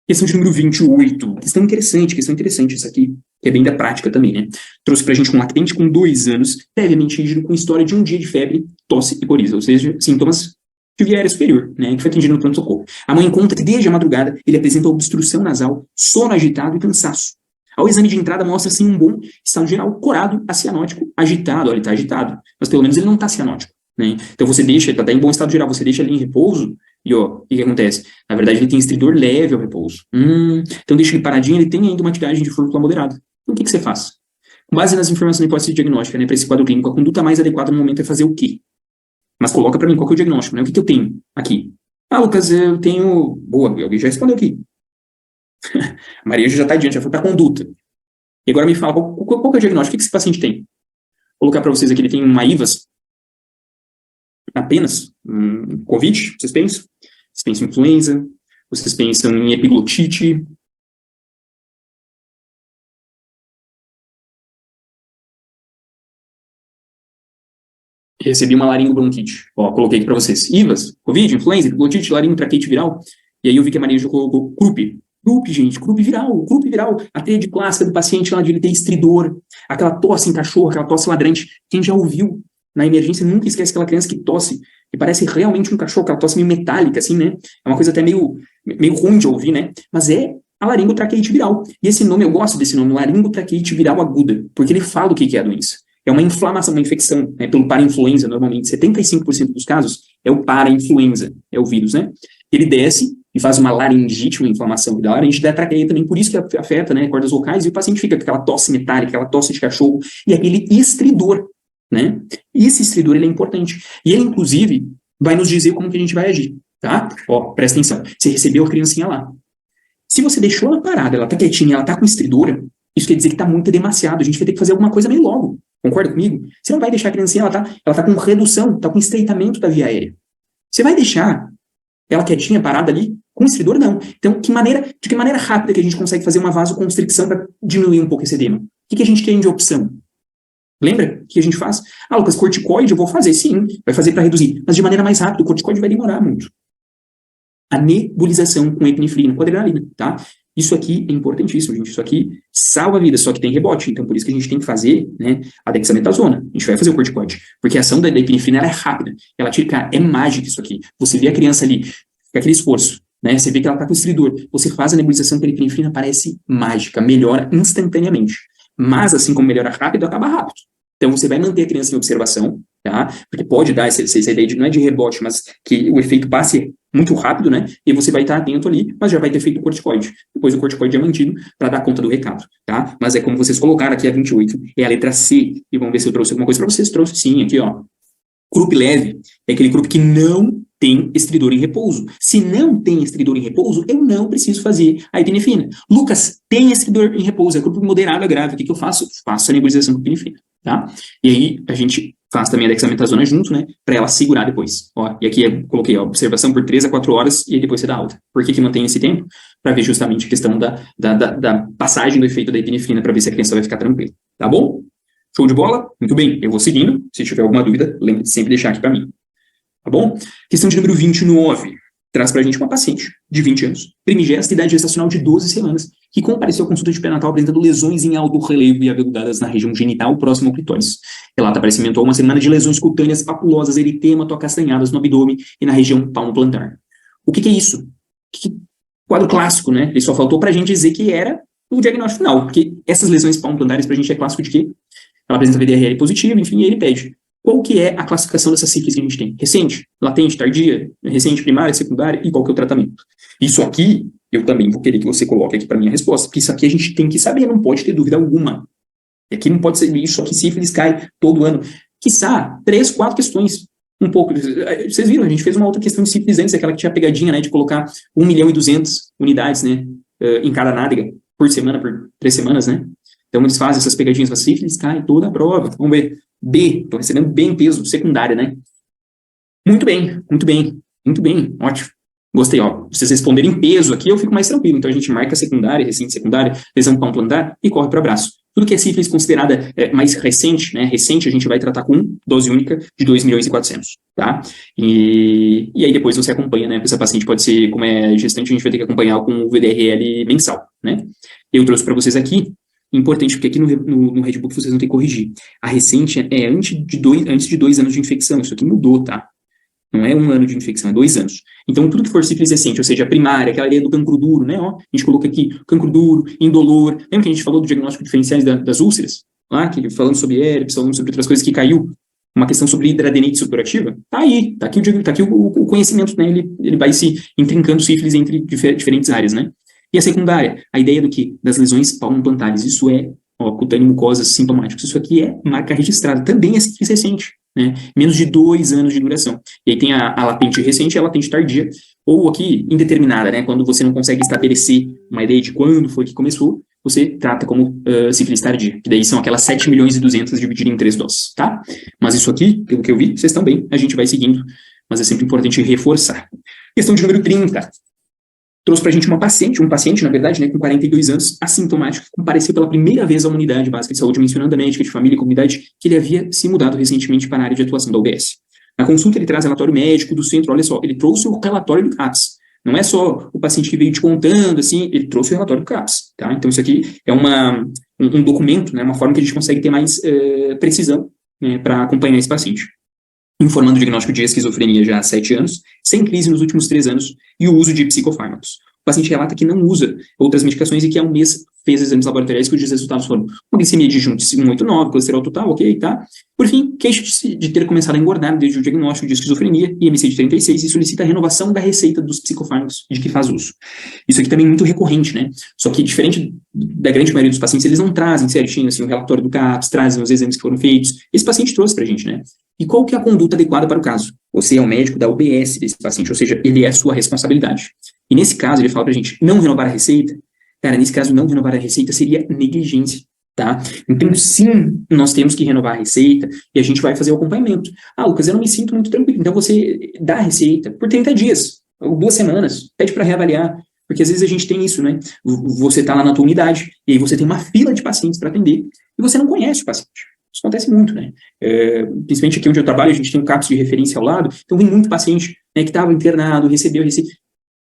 Questão de número 28, questão interessante essa aqui, que é bem da prática também, né? Trouxe pra gente um lactente com 2 anos, previamente rígido, com história de 1 dia de febre, tosse e coriza, ou seja, sintomas de via aérea superior, né, que foi atendido no pronto-socorro. A mãe conta que desde a madrugada ele apresenta obstrução nasal, sono agitado e cansaço. Ao exame de entrada mostra assim um bom estado geral, corado, acianótico, agitado, ele está agitado, mas pelo menos ele não está cianótico, né? Então você deixa, ele está em bom estado geral, você deixa ele em repouso e ó, o que acontece? Na verdade ele tem estridor leve ao repouso. Então deixa ele paradinho, ele tem ainda uma tiragem de fluxo moderado. Então o que você faz? Com base nas informações da hipótese diagnóstica, né, para esse quadro clínico, a conduta mais adequada no momento é fazer o quê? Mas coloca para mim qual que é o diagnóstico, né? O que eu tenho aqui? Lucas, eu tenho... Boa, alguém já respondeu aqui. A Maria já está adiante, já foi para a conduta. E agora me fala, qual que é o diagnóstico? O que esse paciente tem? Vou colocar para vocês aqui, ele tem uma IVAS, apenas, Covid, vocês pensam? Vocês pensam em influenza? Vocês pensam em epiglotite? Recebi uma laringobronquite. Ó, coloquei aqui para vocês. IVAS, Covid, influenza, epiglotite, laringotraqueite viral. E aí eu vi que a Maria já colocou CRUP. CRUP, gente, CRUP viral. A tríade clássica do paciente lá de ele ter estridor, aquela tosse em cachorro, aquela tosse ladrante. Quem já ouviu na emergência nunca esquece aquela criança que tosse, que parece realmente um cachorro, aquela tosse meio metálica, assim, né? É uma coisa até meio ruim de ouvir, né? Mas é a laringotraqueite viral. E esse nome, eu gosto desse nome, laringotraqueite viral aguda, porque ele fala o que é a doença. É uma inflamação, uma infecção, né, pelo parainfluenza, normalmente. 75% dos casos é o parainfluenza, é o vírus, né? Ele desce e faz uma laringite, uma inflamação da laringe da traqueia também, por isso que afeta, né, cordas vocais, e o paciente fica com aquela tosse metálica, aquela tosse de cachorro, e aquele estridor, né? E esse estridor, ele é importante. E ele, inclusive, vai nos dizer como que a gente vai agir, tá? Ó, presta atenção. Você recebeu a criancinha lá. Se você deixou ela parada, ela tá quietinha, ela tá com estridor, isso quer dizer que tá muito demasiado, a gente vai ter que fazer alguma coisa meio logo. Concorda comigo? Você não vai deixar a criancinha, ela tá com redução, tá com estreitamento da via aérea. Você vai deixar ela quietinha, parada ali, com estridor? Não. Então, de que maneira rápida que a gente consegue fazer uma vasoconstricção para diminuir um pouco esse edema? O que a gente tem de opção? Lembra o que a gente faz? Lucas, corticoide eu vou fazer, sim, vai fazer para reduzir, mas de maneira mais rápida, o corticoide vai demorar muito. A nebulização com epinefrina, com adrenalina, tá? Isso aqui é importantíssimo, gente. Isso aqui salva a vida, só que tem rebote. Então, por isso que a gente tem que fazer, né, a dexametasona. A gente vai fazer o corticoide. Porque a ação da epinefrina ela é rápida. Ela tira, cara, é mágica isso aqui. Você vê a criança ali, com aquele esforço, né? Você vê que ela tá com estridor. Você faz a nebulização pela epinefrina, parece mágica, melhora instantaneamente. Mas, assim como melhora rápido, acaba rápido. Então, você vai manter a criança em observação, tá? Porque pode dar essa ideia de, não é de rebote, mas que o efeito passe muito rápido, né? E você vai estar atento ali, mas já vai ter feito o corticoide. Depois o corticoide é mantido para dar conta do recado, tá? Mas é como vocês colocaram aqui a 28, é a letra C. E vamos ver se eu trouxe alguma coisa para vocês. Trouxe sim, aqui, ó. Croup leve é aquele croup que não tem estridor em repouso. Se não tem estridor em repouso, eu não preciso fazer a epinefrina. Lucas, tem estridor em repouso, é croup moderado a grave. O que eu faço? Faço a nebulização com epinefrina, tá? E aí a gente faz também a dexametasona junto, né? Para ela segurar depois. Ó, e aqui eu coloquei, ó, observação por 3 a 4 horas e aí depois você dá alta. Por que mantém esse tempo? Para ver justamente a questão da passagem do efeito da epinefrina, para ver se a criança vai ficar tranquila. Tá bom? Show de bola? Muito bem, eu vou seguindo. Se tiver alguma dúvida, lembre de sempre deixar aqui para mim. Tá bom? Questão de número 29. Traz para a gente uma paciente de 20 anos, primigesta, idade gestacional de 12 semanas, que compareceu à consulta de pré-natal apresentando lesões em alto relevo e aveludadas na região genital próximo ao clitóris. Relata aparecimento há uma semana de lesões cutâneas papulosas, eritema, castanhadas no abdômen e na região palmo-plantar. O que é isso? Quadro clássico, né? Ele só faltou para a gente dizer que era o diagnóstico final, porque essas lesões palmo-plantares para a gente é clássico de quê? Ela apresenta VDRL positivo, enfim, e ele pede. Qual que é a classificação dessa sífilis que a gente tem? Recente, latente, tardia, recente, primária, secundária, e qual que é o tratamento? Isso aqui, eu também vou querer que você coloque aqui para mim a resposta, porque isso aqui a gente tem que saber, não pode ter dúvida alguma. E aqui não pode ser isso, aqui sífilis cai todo ano. Quiçá, 3, 4 questões, um pouco. Vocês viram, a gente fez uma outra questão de sífilis antes, aquela que tinha pegadinha, né, de colocar 1.200.000 unidades, né, em cada nádega, por semana, por 3 semanas, né? Então, eles fazem essas pegadinhas para sífilis, cai toda a prova. Vamos ver. B, estou recebendo bem peso, secundária, né? Muito bem, muito bem, muito bem, ótimo. Gostei, ó. Se vocês responderem em peso aqui, eu fico mais tranquilo. Então, a gente marca secundária, recente secundária, lesão palmo-plantar e corre para o braço. Tudo que é sífilis considerada mais recente, né? Recente, a gente vai tratar com dose única de 2.400.000, tá? E aí depois você acompanha, né? Essa paciente pode ser, como é gestante, a gente vai ter que acompanhar com o VDRL mensal, né? Eu trouxe para vocês aqui. Importante, porque aqui no Redbook vocês vão ter que corrigir. A recente é antes de 2 anos de infecção. Isso aqui mudou, tá? Não é 1 ano de infecção, é 2 anos. Então, tudo que for sífilis recente, ou seja, a primária, aquela ideia do cancro duro, né? Ó, a gente coloca aqui cancro duro, indolor. Lembra que a gente falou do diagnóstico diferenciais das úlceras? Lá, que falando sobre herpes, falando sobre outras coisas que caiu. Uma questão sobre hidradenite supurativa? Tá aí, tá aqui o conhecimento, né? Ele vai se intrincando sífilis entre diferentes áreas, né? E a secundária, a ideia do que? Das lesões palmo-plantares. Isso é, ó, cutâneo mucosas sintomáticas. Isso aqui é marca registrada. Também é sífilis recente, né? Menos de 2 anos de duração. E aí tem a latente recente e a latente tardia. Ou aqui, indeterminada, né? Quando você não consegue estabelecer uma ideia de quando foi que começou, você trata como sífilis tardia. Que daí são aquelas 7.200.000 divididas em 3 doses, tá? Mas isso aqui, pelo que eu vi, vocês também, a gente vai seguindo. Mas é sempre importante reforçar. Questão de número 30. Trouxe para a gente um paciente, na verdade, né, com 42 anos, assintomático, que compareceu pela primeira vez à unidade básica de saúde, mencionando a médica de família e comunidade que ele havia se mudado recentemente para a área de atuação da UBS. Na consulta, ele traz relatório médico do centro, olha só, ele trouxe o relatório do CAPS. Não é só o paciente que veio te contando, assim, ele trouxe o relatório do CAPS, tá? Então, isso aqui é um documento, né, uma forma que a gente consegue ter mais precisão, né, para acompanhar esse paciente. Informando o diagnóstico de esquizofrenia já há 7 anos, sem crise nos últimos 3 anos, e o uso de psicofármacos. O paciente relata que não usa outras medicações e que há um mês fez exames laboratoriais que os resultados foram uma glicemia de junto 189, colesterol total, ok, tá? Por fim, queixa de ter começado a engordar desde o diagnóstico de esquizofrenia, IMC de 36, e solicita a renovação da receita dos psicofármacos de que faz uso. Isso aqui também é muito recorrente, né? Só que, diferente da grande maioria dos pacientes, eles não trazem certinho assim, o relatório do CAPS, trazem os exames que foram feitos. Esse paciente trouxe pra gente, né? E qual que é a conduta adequada para o caso? Você é o médico da UBS desse paciente, ou seja, ele é sua responsabilidade. E nesse caso, ele fala pra gente não renovar a receita. Cara, nesse caso, não renovar a receita seria negligência, tá? Então, sim, nós temos que renovar a receita e a gente vai fazer o acompanhamento. Ah, Lucas, eu não me sinto muito tranquilo. Então, você dá a receita por 30 dias, ou 2 semanas, pede para reavaliar. Porque às vezes a gente tem isso, né? Você tá lá na tua unidade e aí você tem uma fila de pacientes para atender e você não conhece o paciente. Isso acontece muito, né? Principalmente aqui onde eu trabalho, a gente tem um CAPS de referência ao lado, então vem muito paciente, né, que estava internado, recebeu.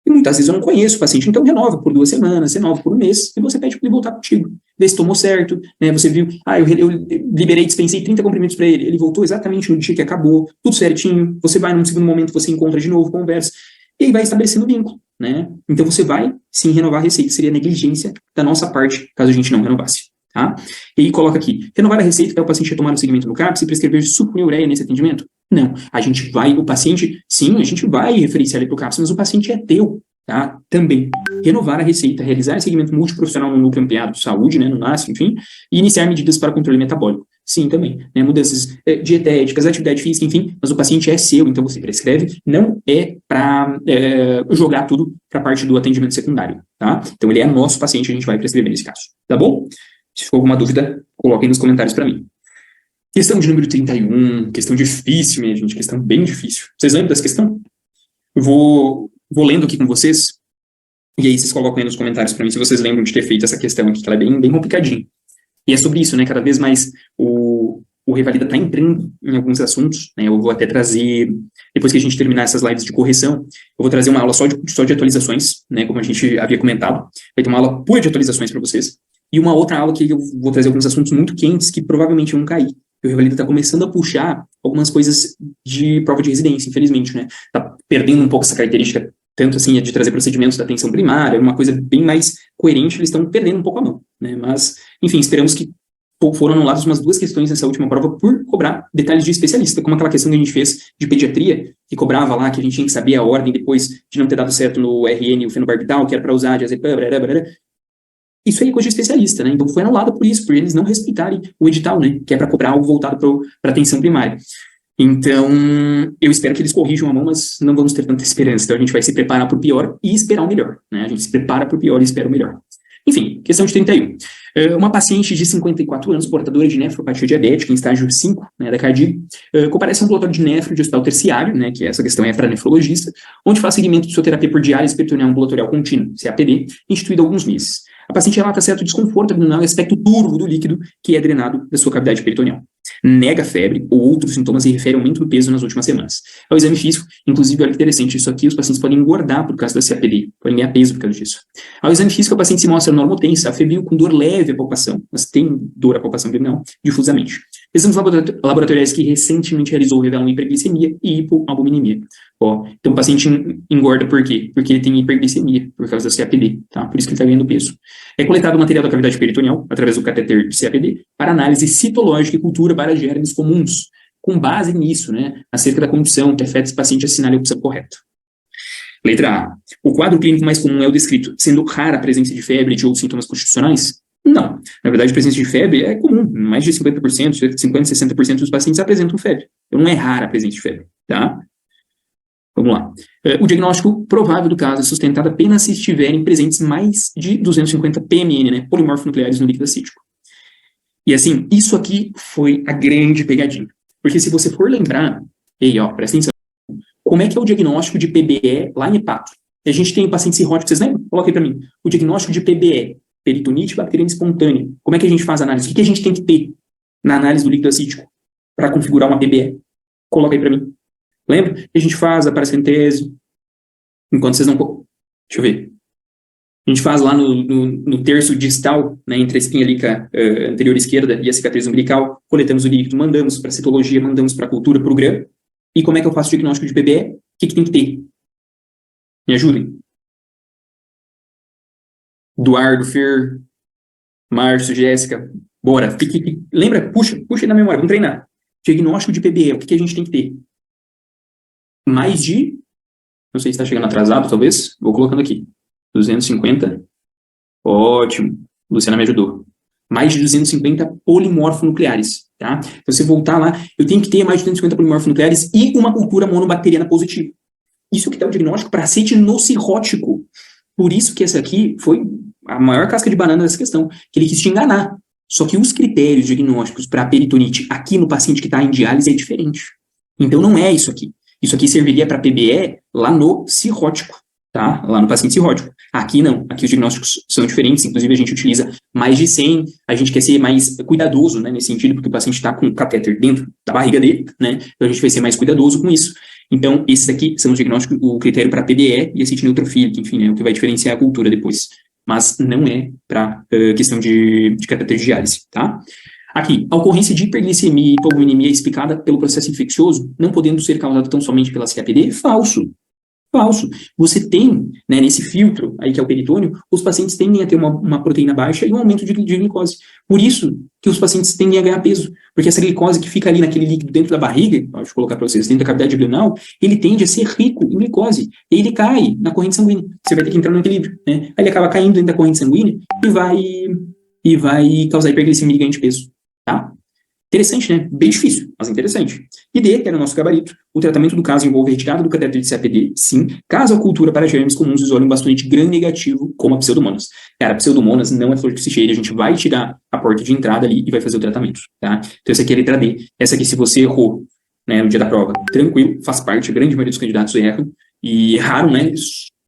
E muitas vezes eu não conheço o paciente, então renova por 2 semanas, renova por 1 mês, e você pede para ele voltar contigo. Vê se tomou certo, né? Você viu, eu liberei, dispensei 30 comprimidos para ele voltou exatamente no dia que acabou, tudo certinho, você vai num segundo momento, você encontra de novo, conversa, e aí vai estabelecendo vínculo, né? Então você vai, sim, renovar a receita, seria negligência da nossa parte, caso a gente não renovasse, tá? E aí coloca aqui, renovar a receita é o paciente retomar o segmento no CAPS e prescrever sulfonilureia nesse atendimento? Não, a gente vai referenciar ele para o CAPS, mas o paciente é teu, tá? Também, renovar a receita, realizar segmento multiprofissional no núcleo ampliado de saúde, né, no NASF, enfim, e iniciar medidas para controle metabólico. Sim, também, né, mudanças dietéticas, atividade física, enfim, mas o paciente é seu, então você prescreve, não é para jogar tudo para a parte do atendimento secundário, tá? Então ele é nosso paciente, a gente vai prescrever nesse caso, tá bom? Se ficou alguma dúvida, coloquem nos comentários para mim. Questão de número 31, questão difícil, minha gente, questão bem difícil. Vocês lembram dessa questão? Eu vou lendo aqui com vocês, e aí vocês colocam aí nos comentários para mim se vocês lembram de ter feito essa questão aqui, que ela é bem, bem complicadinha. E é sobre isso, né, cada vez mais o Revalida está entrando em alguns assuntos, né, eu vou até trazer, depois que a gente terminar essas lives de correção, eu vou trazer uma aula só de atualizações, né, como a gente havia comentado, vai ter uma aula pura de atualizações para vocês, e uma outra aula que eu vou trazer alguns assuntos muito quentes que provavelmente vão cair. O Revalida está começando a puxar algumas coisas de prova de residência, infelizmente, né? Está perdendo um pouco essa característica, tanto assim, de trazer procedimentos da atenção primária, uma coisa bem mais coerente, eles estão perdendo um pouco a mão, né? Mas, enfim, esperamos que foram anuladas umas 2 questões nessa última prova por cobrar detalhes de especialista, como aquela questão que a gente fez de pediatria, que cobrava lá, que a gente tinha que saber a ordem depois de não ter dado certo no RN, o fenobarbital, que era para usar diazepam, isso aí é coisa de especialista, né? Então foi anulado por isso, por eles não respeitarem o edital, né? Que é para cobrar algo voltado para atenção primária. Então, eu espero que eles corrijam a mão, mas não vamos ter tanta esperança. Então a gente vai se preparar para o pior e esperar o melhor, né? A gente se prepara para o pior e espera o melhor. Enfim, questão de 31. Uma paciente de 54 anos, portadora de nefropatia diabética, em estágio 5, né, da CARDIB, comparece a um ambulatório de nefro de hospital terciário, né, que essa questão é para nefrologista, onde faz seguimento de fisioterapia por diálise peritoneal ambulatorial contínua, CAPD, instituído há alguns meses. A paciente relata certo desconforto abdominal e aspecto turvo do líquido que é drenado da sua cavidade peritoneal. Nega febre ou outros sintomas e refere aumento do peso nas últimas semanas. Ao exame físico, inclusive, olha que interessante, isso aqui, os pacientes podem engordar por causa da CAPD, podem ganhar peso por causa disso. Ao exame físico, a paciente se mostra normotensa, febril com dor leve à palpação, mas tem dor à palpação abdominal difusamente. Exames laboratoriais que recentemente realizou revelam hiperglicemia e hipoalbuminemia. Então o paciente engorda por quê? Porque ele tem hiperglicemia, por causa da CAPD, tá? Por isso que ele está ganhando peso. É coletado o material da cavidade peritoneal, através do catéter de CAPD, para análise citológica e cultura para germes comuns, com base nisso, né? Acerca da condição que afeta esse paciente assinale a opção correta. Letra A. O quadro clínico mais comum é o descrito, sendo rara a presença de febre e de outros sintomas constitucionais? Não. Na verdade, a presença de febre é comum. Mais de 50%, 50%, 60% dos pacientes apresentam febre. Então, não é rara a presença de febre, tá? Vamos lá. O diagnóstico provável do caso é sustentado apenas se estiverem presentes mais de 250 PMN, né, polimorfonucleares no líquido acítico. E assim, isso aqui foi a grande pegadinha. Porque se você for lembrar, presta atenção, como é que é o diagnóstico de PBE lá em hepato? A gente tem paciente cirrótico, vocês lembram? Coloca aí para mim. O diagnóstico de PBE, peritonite bacteriana espontânea. Como é que a gente faz a análise? O que a gente tem que ter na análise do líquido acítico para configurar uma PBE? Coloca aí para mim. Lembra? A gente faz a paracentese, enquanto vocês não... Deixa eu ver. A gente faz lá no terço distal, né, entre a espinha líquica anterior esquerda e a cicatriz umbilical, coletamos o líquido, mandamos para a citologia, mandamos para a cultura, para o GRAM. E como é que eu faço o diagnóstico de PBE? O que tem que ter? Me ajudem. Eduardo, Fer, Márcio, Jéssica, bora. Lembra? Puxa aí na memória, vamos treinar. Diagnóstico de PBE, o que a gente tem que ter? Mais de, não sei se está chegando atrasado, talvez, vou colocando aqui, 250, ótimo, Luciana me ajudou. Mais de 250 polimorfonucleares, tá? Então, se voltar lá, eu tenho que ter mais de 250 polimorfonucleares e uma cultura monobacteriana positiva. Isso que dá o diagnóstico para acete nocirrótico. Por isso que essa aqui foi a maior casca de banana dessa questão, que ele quis te enganar. Só que os critérios diagnósticos para peritonite aqui no paciente que está em diálise é diferente. Então, não é isso aqui. Isso aqui serviria para PBE lá no cirrótico, tá? Lá no paciente cirrótico. Aqui não. Aqui os diagnósticos são diferentes. Inclusive, a gente utiliza mais de 100. A gente quer ser mais cuidadoso, né, nesse sentido, porque o paciente está com o catéter dentro da barriga dele, né? Então, a gente vai ser mais cuidadoso com isso. Então, esses aqui são os diagnósticos, o critério para PDE e acete neutrofílica, enfim, é o que vai diferenciar a cultura depois. Mas não é para questão de cateter de diálise, tá? Aqui, a ocorrência de hiperglicemia e hipovolemia explicada pelo processo infeccioso, não podendo ser causada tão somente pela CAPD, falso. Falso. Você tem, né, nesse filtro aí que é o peritônio, os pacientes tendem a ter uma proteína baixa e um aumento de glicose. Por isso que os pacientes tendem a ganhar peso, porque essa glicose que fica ali naquele líquido dentro da barriga, deixa eu colocar para vocês, dentro da cavidade abdominal, ele tende a ser rico em glicose, e ele cai na corrente sanguínea. Você vai ter que entrar no equilíbrio, né? Aí ele acaba caindo dentro da corrente sanguínea e vai causar hiperglicemia e ganho de peso, tá? Interessante, né? Bem difícil, mas interessante. E D, que era o nosso gabarito, o tratamento do caso envolve retirada do catéter de CAPD, sim, caso a cultura para germes comuns isole um bastante gram negativo, como a pseudomonas. Cara, a pseudomonas não é flor de psicheira, a gente vai tirar a porta de entrada ali e vai fazer o tratamento, tá? Então essa aqui é a letra D. Essa aqui, se você errou, né, no dia da prova, tranquilo, faz parte, a grande maioria dos candidatos erram, e erraram, né?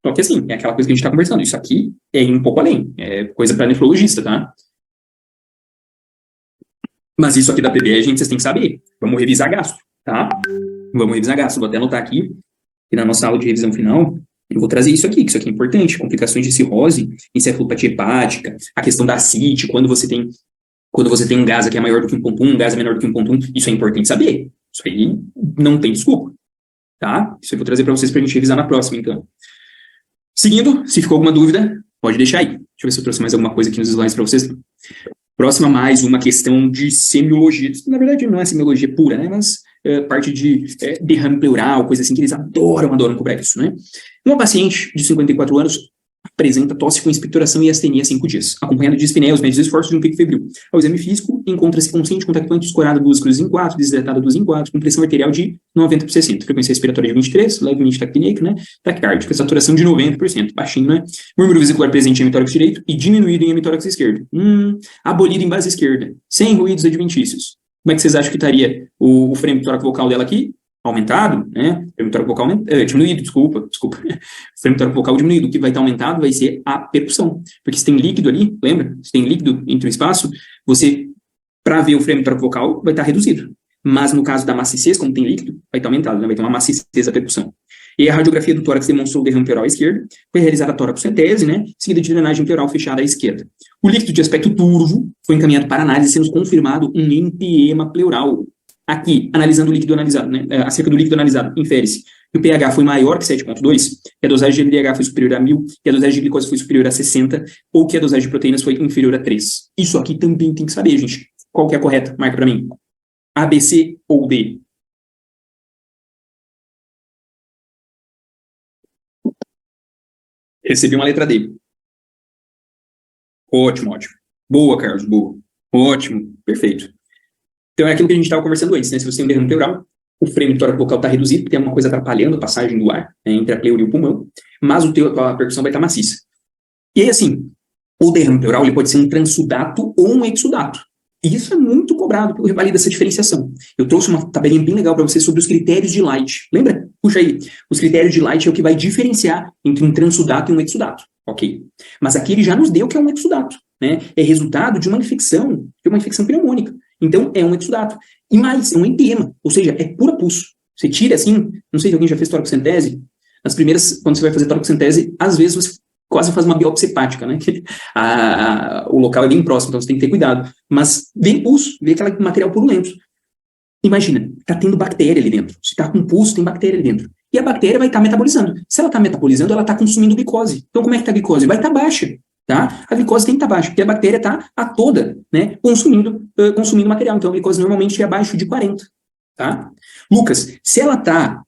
Só que assim, é aquela coisa que a gente está conversando, isso aqui é ir um pouco além, é coisa para nefrologista, tá? Mas isso aqui da PBE, gente, vocês têm que saber. Vamos revisar gasto, tá? Vamos revisar gasto. Vou até anotar aqui, que na nossa aula de revisão final, eu vou trazer isso aqui, que isso aqui é importante. Complicações de cirrose, encefalopatia hepática, a questão da ascite, quando você tem um gás que é maior do que 1,1, um gás é menor do que 1,1, isso é importante saber. Isso aí não tem desculpa, tá? Isso eu vou trazer para vocês para a gente revisar na próxima, então. Seguindo, se ficou alguma dúvida, pode deixar aí. Deixa eu ver se eu trouxe mais alguma coisa aqui nos slides para vocês. Próxima, mais uma questão de semiologia. Na verdade, não é semiologia pura, né? Mas parte de derrame pleural, coisa assim, que eles adoram cobrar isso, né? Uma paciente de 54 anos apresenta tosse com expectoração e astenia há 5 dias, acompanhada de espinéia, os médios esforços de um pico febril. Ao exame físico, encontra-se consciente, contactante, escorada 2 cruzes em 4, desidratada 2 em 4, com pressão arterial de 90/60, frequência respiratória de 23, levemente taquipneico, né? Taquicárdica, saturação de 90%, baixinho, né? Murmúrio vesicular presente em hemitórax direito e diminuído em hemitórax esquerdo. Abolido em base esquerda, sem ruídos adventícios. Como é que vocês acham que estaria o frame tórax vocal dela aqui? Aumentado, né? Frame tórax vocal diminuído, desculpa. Frame tórax vocal diminuído. O que vai estar aumentado vai ser a percussão. Porque se tem líquido ali, lembra? Se tem líquido entre o espaço, você, para ver o frame tórax vocal, vai estar reduzido. Mas no caso da maciez, como tem líquido, vai estar aumentado, né? Vai ter uma maciez da percussão. E a radiografia do tórax demonstrou o derrame pleural à esquerda, foi realizada a toracocentese, né? Seguida de drenagem pleural fechada à esquerda. O líquido de aspecto turvo foi encaminhado para análise, sendo confirmado um empiema pleural. Aqui, analisando o líquido analisado, né, acerca do líquido analisado, infere-se que o pH foi maior que 7,2, que a dosagem de LDH foi superior a 1.000, que a dosagem de glicose foi superior a 60, ou que a dosagem de proteínas foi inferior a 3. Isso aqui também tem que saber, gente. Qual que é a correta? Marca para mim. A, B, C ou D? Recebi uma letra D. Ótimo. Boa, Carlos, boa. Ótimo, perfeito. Então é aquilo que a gente estava conversando antes, né? Se você tem um derrame pleural, o frame tórax vocal está reduzido, porque tem uma coisa atrapalhando a passagem do ar, né, entre a pleura e o pulmão, mas a percussão vai estar maciça. E aí, assim, o derrame pleural ele pode ser um transudato ou um exudato. E isso é muito cobrado pelo Revalida dessa diferenciação. Eu trouxe uma tabelinha bem legal para vocês sobre os critérios de Light. Lembra? Puxa aí. Os critérios de Light é o que vai diferenciar entre um transudato e um exudato. Ok. Mas aqui ele já nos deu que é um exudato, né? É resultado de uma infecção pneumônica. Então, é um exudato. E mais, é um empiema, ou seja, é pura pus. Você tira assim, não sei se alguém já fez toracocentese, nas primeiras, quando você vai fazer toracocentese, às vezes você quase faz uma biópsia hepática, né? O local é bem próximo, então você tem que ter cuidado. Mas vem pus, vem aquele material purulento. Imagina, tá tendo bactéria ali dentro. Se tá com pus, tem bactéria ali dentro. E a bactéria vai estar metabolizando. Se ela está metabolizando, ela está consumindo glicose. Então, como é que está a glicose? Vai estar baixa. Tá? A glicose tem que estar baixa, porque a bactéria está a toda, né, consumindo material. Então, a glicose normalmente é abaixo de 40. Tá? Lucas, se ela está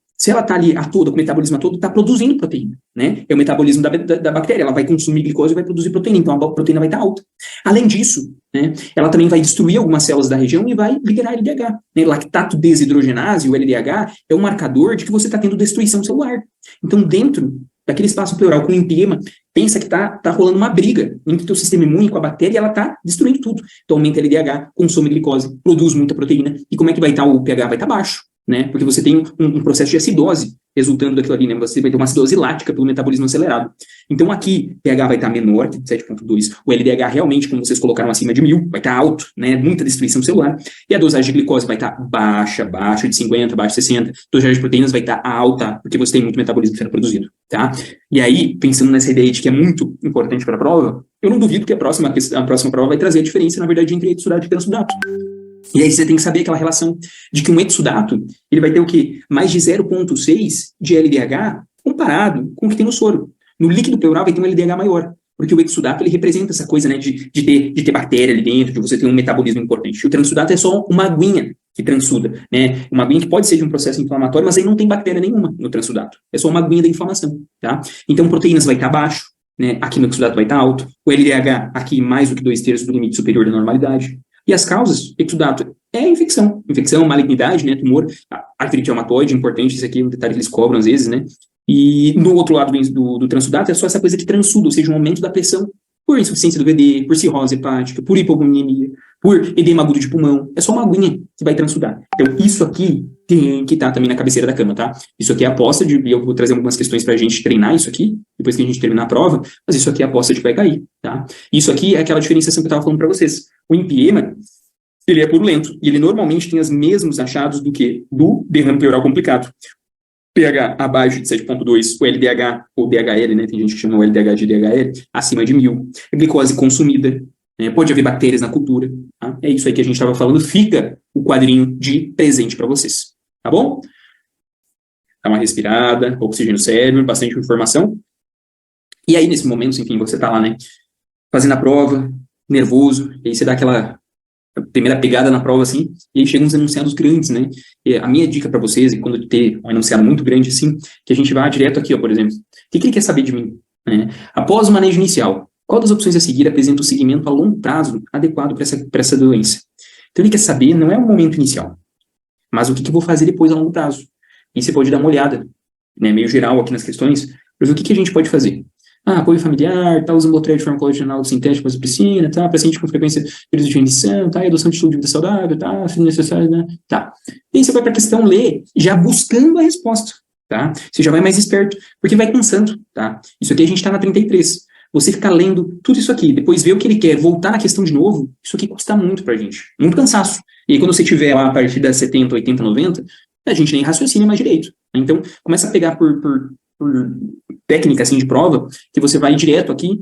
ali a toda, com o metabolismo a todo, está produzindo proteína. Né? É o metabolismo da bactéria. Ela vai consumir glicose e vai produzir proteína. Então, a proteína vai estar alta. Além disso, né, ela também vai destruir algumas células da região e vai liberar LDH. Né? Lactato desidrogenase, o LDH, é um marcador de que você está tendo destruição celular. Então, dentro daquele espaço pleural com empiema, pensa que tá rolando uma briga entre o teu sistema imune com a bactéria e ela tá destruindo tudo. Então aumenta LDH, consome glicose, produz muita proteína. E como é que vai estar o pH? Vai estar baixo, né? Porque você tem um processo de acidose resultando daquilo ali, né? Você vai ter uma acidose lática pelo metabolismo acelerado. Então, aqui, pH vai estar menor que 7,2. O LDH realmente, como vocês colocaram acima de 1000, vai estar alto, né? Muita destruição celular. E a dosagem de glicose vai estar baixa de 50, baixa de 60. A dosagem de proteínas vai estar alta, porque você tem muito metabolismo sendo produzido, tá? E aí, pensando nessa ideia de que é muito importante para a prova, eu não duvido que a próxima prova vai trazer a diferença, na verdade, entre exudato e transudato. E aí você tem que saber aquela relação de que um exudato, ele vai ter o quê? Mais de 0,6 de LDH comparado com o que tem no soro. No líquido pleural vai ter um LDH maior, porque o exudato, ele representa essa coisa, né, de ter bactéria ali dentro, de você ter um metabolismo importante. O transudato é só uma aguinha que transuda, né? Uma aguinha que pode ser de um processo inflamatório, mas aí não tem bactéria nenhuma no transudato. É só uma aguinha da inflamação, tá? Então, proteínas vai estar baixo, né? Aqui no exudato vai estar alto. O LDH, aqui mais do que 2/3 do limite superior da normalidade. E as causas, exudato, é infecção, malignidade, né, tumor, artrite reumatoide, importante, isso aqui é um detalhe que eles cobram às vezes, né, e no outro lado do transudato é só essa coisa que transuda, ou seja, um aumento da pressão por insuficiência do VD, por cirrose hepática, por hipovolemia, por edema agudo de pulmão, é só uma aguinha que vai transudar. Então, isso aqui tem que estar também na cabeceira da cama, tá? Isso aqui é a aposta e eu vou trazer algumas questões pra gente treinar isso aqui, depois que a gente terminar a prova, mas isso aqui é a aposta de que vai cair, tá? Isso aqui é aquela diferenciação que eu estava falando para vocês. O empiema, ele é purulento, e ele normalmente tem os mesmos achados do que? Do derrame pleural complicado. pH abaixo de 7,2, o LDH, ou DHL, né, tem gente que chama o LDH de DHL, acima de 1000. A glicose consumida, né, pode haver bactérias na cultura, tá? É isso aí que a gente estava falando, fica o quadrinho de presente para vocês, tá bom? Dá uma respirada, oxigênio no cérebro, bastante informação. E aí, nesse momento, enfim, você tá lá, né, fazendo a prova, nervoso, e aí você dá aquela primeira pegada na prova, assim, e aí chegam uns enunciados grandes, né? E a minha dica para vocês, é quando ter um enunciado muito grande, assim, que a gente vá direto aqui, ó, por exemplo. O que ele quer saber de mim? Né? Após o manejo inicial, qual das opções a seguir apresenta o segmento a longo prazo adequado para essa doença? Então ele quer saber, não é o momento inicial, mas o que eu vou fazer depois a longo prazo. E você pode dar uma olhada, né, meio geral aqui nas questões, para ver o que a gente pode fazer. Apoio familiar, uso ambulatorial de farmacologia anal sintética para piscina, paciente com frequência de período de remissão, adoção de estilo de vida saudável, se necessário, né, E aí você vai para a questão ler, já buscando a resposta, tá? Você já vai mais esperto, porque vai cansando, tá? Isso aqui a gente está na 33. Você ficar lendo tudo isso aqui, depois ver o que ele quer, voltar na questão de novo, isso aqui custa muito pra gente, muito cansaço. E aí quando você tiver lá a partir das 70, 80, 90, a gente nem raciocina mais direito. Então, começa a pegar por técnica, assim, de prova, que você vai direto aqui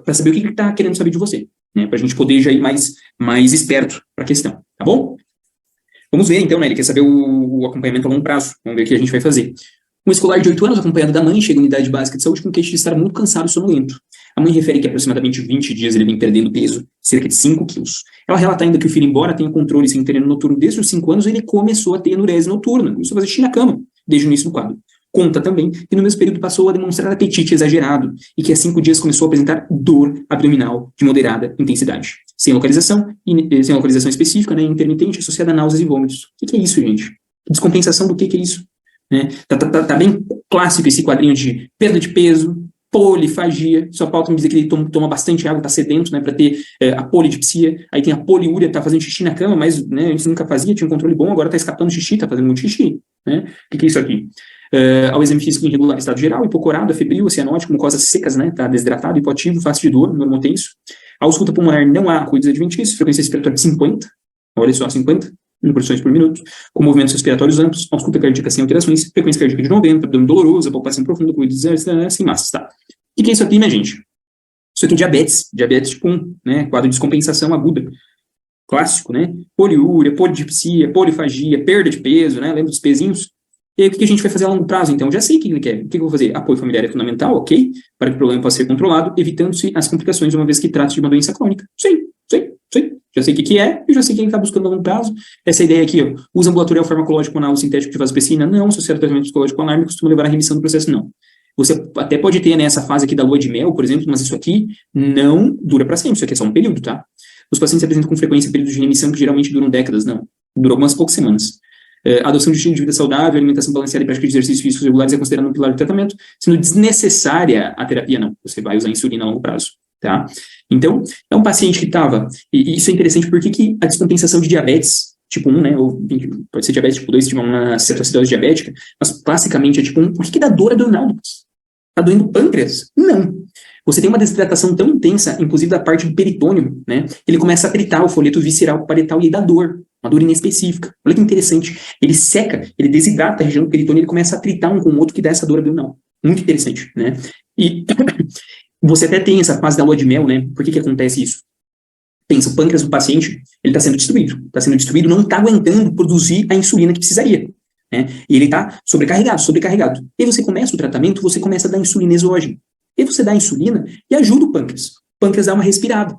para saber o que ele está querendo saber de você, né? Para a gente poder já ir mais esperto para a questão, tá bom? Vamos ver, então, né? Ele quer saber o acompanhamento a longo prazo. Vamos ver o que a gente vai fazer. Um escolar de 8 anos, acompanhado da mãe, chega à unidade básica de saúde com queixa de estar muito cansado e sonolento. A mãe refere que aproximadamente 20 dias ele vem perdendo peso, cerca de 5 quilos. Ela relata ainda que o filho, embora tenha controle sem treino noturno desde os 5 anos, ele começou a ter enurese noturna, começou a fazer xixi na cama, desde o início do quadro. Conta também que no mesmo período passou a demonstrar apetite exagerado e que há 5 dias começou a apresentar dor abdominal de moderada intensidade, sem localização específica, né, intermitente, associada a náuseas e vômitos. O que é isso, gente? Descompensação do que é isso? Né? Tá bem clássico esse quadrinho de perda de peso, polifagia, sua pauta me diz que ele toma bastante água, tá sedento, né, para ter a polidipsia, aí tem a poliúria, tá fazendo xixi na cama, mas, né, antes nunca fazia, tinha um controle bom, agora tá escapando xixi, tá fazendo muito xixi, né? O que é isso aqui? Ao exame físico irregular, estado geral, hipocorado, febril, cianótico, mucosas secas, né, tá desidratado, hipoativo, face de dor, normotenso. A ausculta pulmonar não há ruídos adventícios, frequência respiratória de 50, olha só, 50 incursões por minuto, com movimentos respiratórios amplos, ausculta cardíaca sem alterações, frequência cardíaca de 90, abdômen doloroso, palpação profunda, ruídos sem massas, tá? O que é isso aqui, minha gente? Isso aqui é diabetes tipo 1, né, quadro de descompensação aguda, clássico, né, poliúria, polidipsia, polifagia, perda de peso, né, lembra dos pezinhos? E aí, o que a gente vai fazer a longo prazo, então? Já sei o que ele quer. O que eu vou fazer? Apoio familiar é fundamental, ok? Para que o problema possa ser controlado, evitando-se as complicações, uma vez que trata de uma doença crônica. Sim. Já sei o que é, e já sei quem está buscando a longo prazo. Essa ideia aqui, ó, uso ambulatorial farmacológico anal sintético de vasopressina? Não. Associado ao tratamento psicológico alarme costuma levar à remissão do processo? Não. Você até pode ter, né, essa fase aqui da lua de mel, por exemplo, mas isso aqui não dura para sempre. Isso aqui é só um período, tá? Os pacientes apresentam com frequência períodos de remissão que geralmente duram décadas. Não. Duram algumas poucas semanas. Adoção de estilo de vida saudável, alimentação balanceada e prática de exercícios físicos regulares é considerado um pilar do tratamento, sendo desnecessária a terapia, não. Você vai usar insulina a longo prazo, tá? Então, é um paciente que estava, e isso é interessante porque que a descompensação de diabetes tipo 1, né, ou pode ser diabetes tipo 2 se tiver uma cetoacidose diabética, mas classicamente é tipo 1. Por que dá dor abdominal? Tá doendo o pâncreas? Não. Você tem uma desidratação tão intensa, inclusive da parte do peritônio, né? Ele começa a tritar o folheto visceral parietal e aí dá dor, uma dor inespecífica. Olha que interessante. Ele seca, ele desidrata a região do peritônio e ele começa a tritar um com o outro que dá essa dor abdominal. Muito interessante, né? E você até tem essa fase da lua de mel, né? Por que acontece isso? Pensa, o pâncreas do paciente, ele está sendo destruído, não está aguentando produzir a insulina que precisaria, né? E ele está sobrecarregado. E aí você começa o tratamento, você começa a dar insulina exógena. E aí você dá a insulina e ajuda o pâncreas. O pâncreas dá uma respirada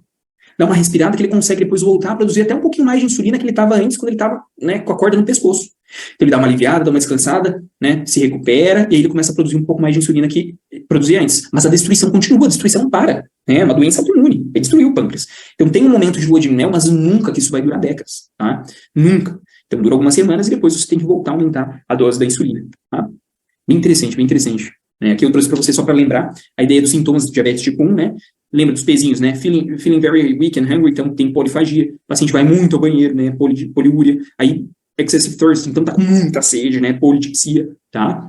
que ele consegue depois voltar a produzir até um pouquinho mais de insulina que ele estava antes, quando ele estava, né, com a corda no pescoço. Então ele dá uma aliviada, dá uma descansada, né, se recupera, e aí ele começa a produzir um pouco mais de insulina que produzia antes. Mas a destruição continua, a destruição não para. É uma doença autoimune, ele destruiu o pâncreas. Então tem um momento de lua de mel, mas nunca que isso vai durar décadas, tá? Nunca. Então dura algumas semanas e depois você tem que voltar a aumentar a dose da insulina, tá? Bem interessante, bem interessante. Aqui eu trouxe para você só para lembrar a ideia dos sintomas de diabetes tipo 1, né? Lembra dos pezinhos, né? Feeling very weak and hungry, então tem polifagia. O paciente vai muito ao banheiro, né? Poliúria. Aí, excessive thirst, então tá com muita sede, né? Polidipsia, tá?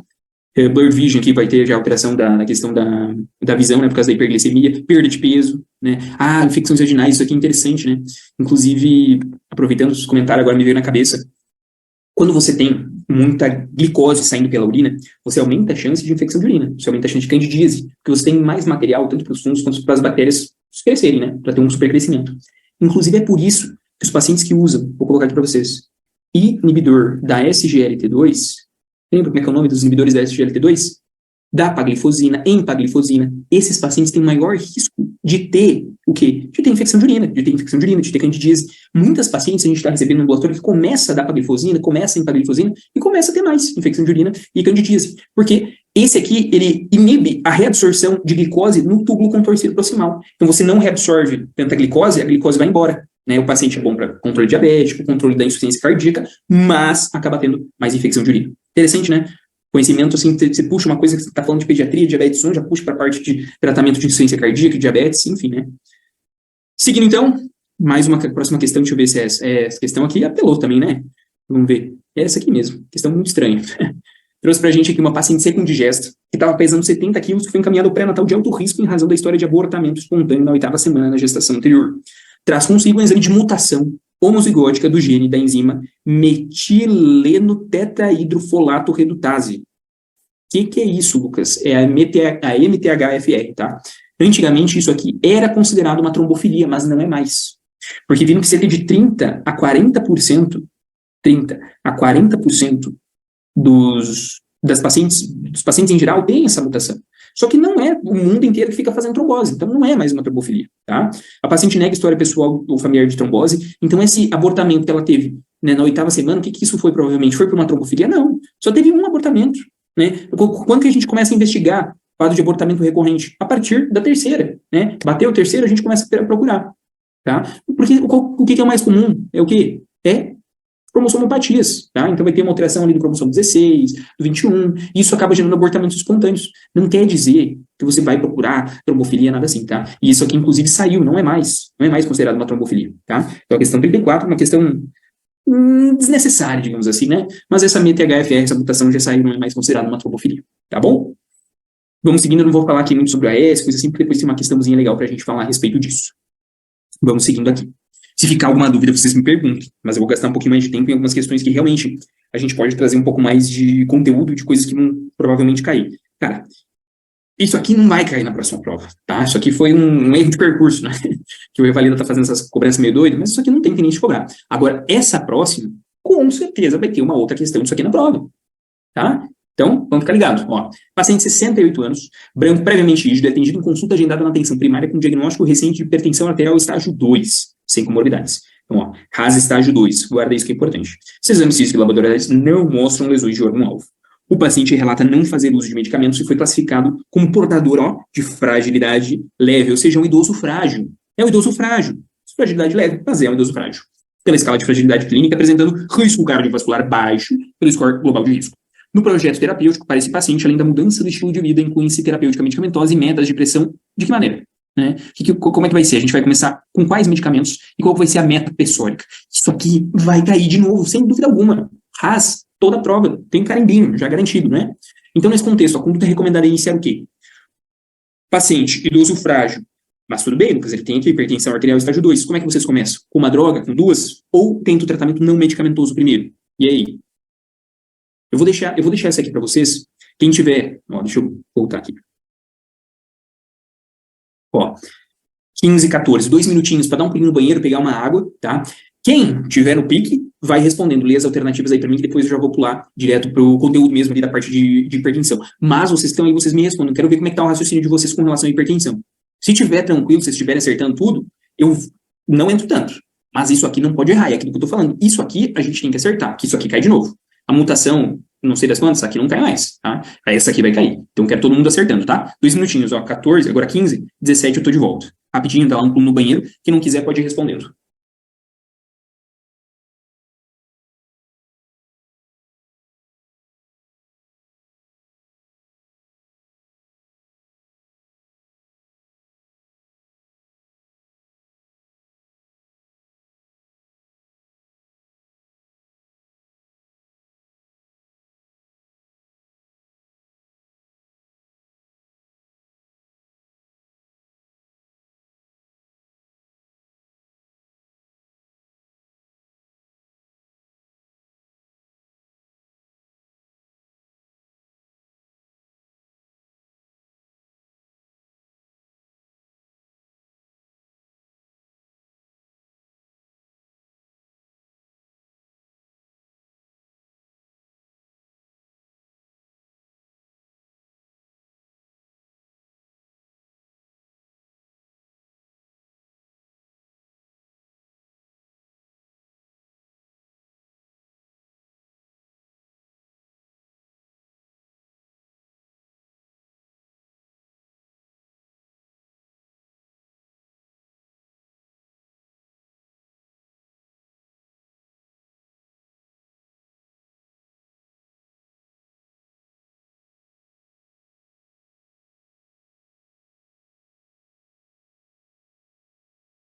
Blurred vision, que vai ter já alteração na questão da visão, né? Por causa da hiperglicemia, perda de peso, né? Infecções vaginais, isso aqui é interessante, né? Inclusive, aproveitando os comentários, agora me veio na cabeça. Quando você tem muita glicose saindo pela urina, você aumenta a chance de infecção de urina, você aumenta a chance de candidíase, porque você tem mais material, tanto para os fungos quanto para as bactérias crescerem, né, para ter um supercrescimento. Inclusive, é por isso que os pacientes que usam, vou colocar aqui para vocês, inibidor da SGLT2, lembra como é que é o nome dos inibidores da SGLT2? Da paglifosina, empaglifosina, esses pacientes têm maior risco de ter o quê? De ter infecção de urina, de ter candidíase. Muitas pacientes a gente está recebendo no ambulatório que começa a dar paglifosina, começa a empaglifosina e começa a ter mais infecção de urina e candidíase. Porque esse aqui, ele inibe a reabsorção de glicose no túbulo contorcido proximal. Então você não reabsorve tanta glicose, a glicose vai embora. Né? O paciente é bom para controle diabético, controle da insuficiência cardíaca, mas acaba tendo mais infecção de urina. Interessante, né? Conhecimento, assim, você puxa uma coisa que você está falando de pediatria, diabetes 1, já puxa para a parte de tratamento de insuficiência cardíaca, diabetes, enfim, né? Seguindo, então, mais uma próxima questão, deixa eu ver se essa questão aqui apelou também, né? Vamos ver. É essa aqui mesmo, questão muito estranha. Trouxe pra gente aqui uma paciente seco-indigesta, que estava pesando 70 quilos, que foi encaminhada ao pré-natal de alto risco em razão da história de abortamento espontâneo na 8ª semana da gestação anterior. Traz consigo um exame de mutação homozigótica do gene da enzima metilenotetrahidrofolato redutase. O que é isso, Lucas? É a MTHFR, tá? Antigamente, isso aqui era considerado uma trombofilia, mas não é mais. Porque viram que cerca de 30 a 40% dos pacientes em geral têm essa mutação. Só que não é o mundo inteiro que fica fazendo trombose, então não é mais uma trombofilia, tá? A paciente nega história pessoal ou familiar de trombose, então esse abortamento que ela teve, né, na 8ª semana, o que isso foi provavelmente? Foi por uma trombofilia? Não, só teve um abortamento, né? Quando que a gente começa a investigar quadro de abortamento recorrente? A partir da 3ª, né? Bateu a 3ª, a gente começa a procurar, tá? Porque o que é mais comum? É o quê? É cromossomopatias, tá? Então vai ter uma alteração ali do cromossomo 16, do 21, e isso acaba gerando abortamentos espontâneos. Não quer dizer que você vai procurar trombofilia, nada assim, tá? E isso aqui, inclusive, saiu, não é mais considerado uma trombofilia, tá? Então a questão 34 é uma questão desnecessária, digamos assim, né? Mas essa MTHFR, essa mutação já saiu, não é mais considerada uma trombofilia, tá bom? Vamos seguindo, eu não vou falar aqui muito sobre a AS, coisa assim, porque depois tem uma questãozinha legal pra gente falar a respeito disso. Vamos seguindo aqui. Se ficar alguma dúvida, vocês me perguntem, mas eu vou gastar um pouquinho mais de tempo em algumas questões que realmente a gente pode trazer um pouco mais de conteúdo, de coisas que vão provavelmente cair. Cara, isso aqui não vai cair na próxima prova, tá? Isso aqui foi um erro de percurso, né? Que o Evalida tá fazendo essas cobranças meio doidas, mas isso aqui não tem nem de cobrar. Agora, essa próxima, com certeza vai ter uma outra questão disso aqui na prova, tá? Então, vamos ficar ligados. Ó, paciente de 68 anos, branco, previamente rígido, atendido em consulta agendada na atenção primária com diagnóstico recente de hipertensão arterial estágio 2, sem comorbidades. Então, ó, RAS estágio 2, guarda isso que é importante. Os exames físicos e laboratoriais não mostram lesões de órgão-alvo. O paciente relata não fazer uso de medicamentos e foi classificado como portador, ó, de fragilidade leve, ou seja, um idoso frágil. É um idoso frágil. Fragilidade leve, mas é um idoso frágil. Pela escala de fragilidade clínica, apresentando risco cardiovascular baixo pelo score global de risco. No projeto terapêutico, para esse paciente, além da mudança do estilo de vida, inclui-se terapêutica medicamentosa e metas de pressão. De que maneira? né? Como é que vai ser? A gente vai começar com quais medicamentos e qual vai ser a meta pressórica? Isso aqui vai cair de novo, sem dúvida alguma. RAS, toda a prova, tem carimbinho, já garantido, né? Então, nesse contexto, a conduta recomendada é iniciar o quê? Paciente idoso frágil. Mas tudo bem, Lucas, ele tem aqui hipertensão arterial estágio 2. Como é que vocês começam? Com uma droga, com duas? Ou tenta o tratamento não medicamentoso primeiro? E aí? Eu vou deixar essa aqui para vocês. Quem tiver... deixa eu voltar aqui. 15, 14, 2 minutinhos para dar um pulinho no banheiro, pegar uma água, tá? Quem tiver no pique, vai respondendo. Lê as alternativas aí para mim, que depois eu já vou pular direto para o conteúdo mesmo ali da parte de hipertensão. Mas vocês estão aí, vocês me respondem. Eu quero ver como é que tá o raciocínio de vocês com relação à hipertensão. Se tiver tranquilo, se vocês estiverem acertando tudo, eu não entro tanto. Mas isso aqui não pode errar, é aquilo que eu tô falando. Isso aqui a gente tem que acertar, que isso aqui cai de novo. A mutação, não sei das quantas, essa aqui não cai mais, tá? Essa aqui vai cair. Então quero todo mundo acertando, tá? 2 minutinhos, 14, agora 15, 17 eu tô de volta. Rapidinho, dá um pulo no banheiro. Quem não quiser pode ir respondendo.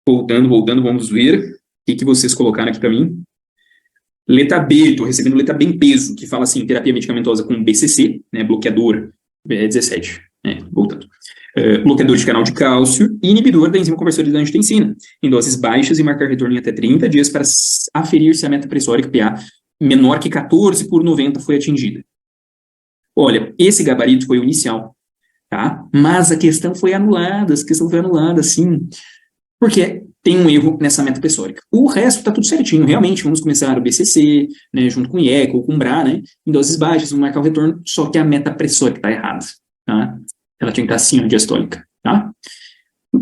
Voltando, vamos ver. O que vocês colocaram aqui para mim? Letra B, estou recebendo letra B em peso, que fala assim, terapia medicamentosa com BCC, né, bloqueador, 17, voltando. Bloqueador de canal de cálcio e inibidor da enzima conversora de angiotensina, em doses baixas e marcar retorno em até 30 dias para aferir se a meta pressórica PA menor que 14/90 foi atingida. Olha, esse gabarito foi o inicial, tá? Mas a questão foi anulada, sim, porque tem um erro nessa meta pressórica. O resto está tudo certinho, realmente, vamos começar o BCC, né, junto com o IECA ou com o BRA, né, em doses baixas, vamos marcar o retorno, só que a meta pressórica está errada, tá? Ela tinha que estar acima de diastólica, tá?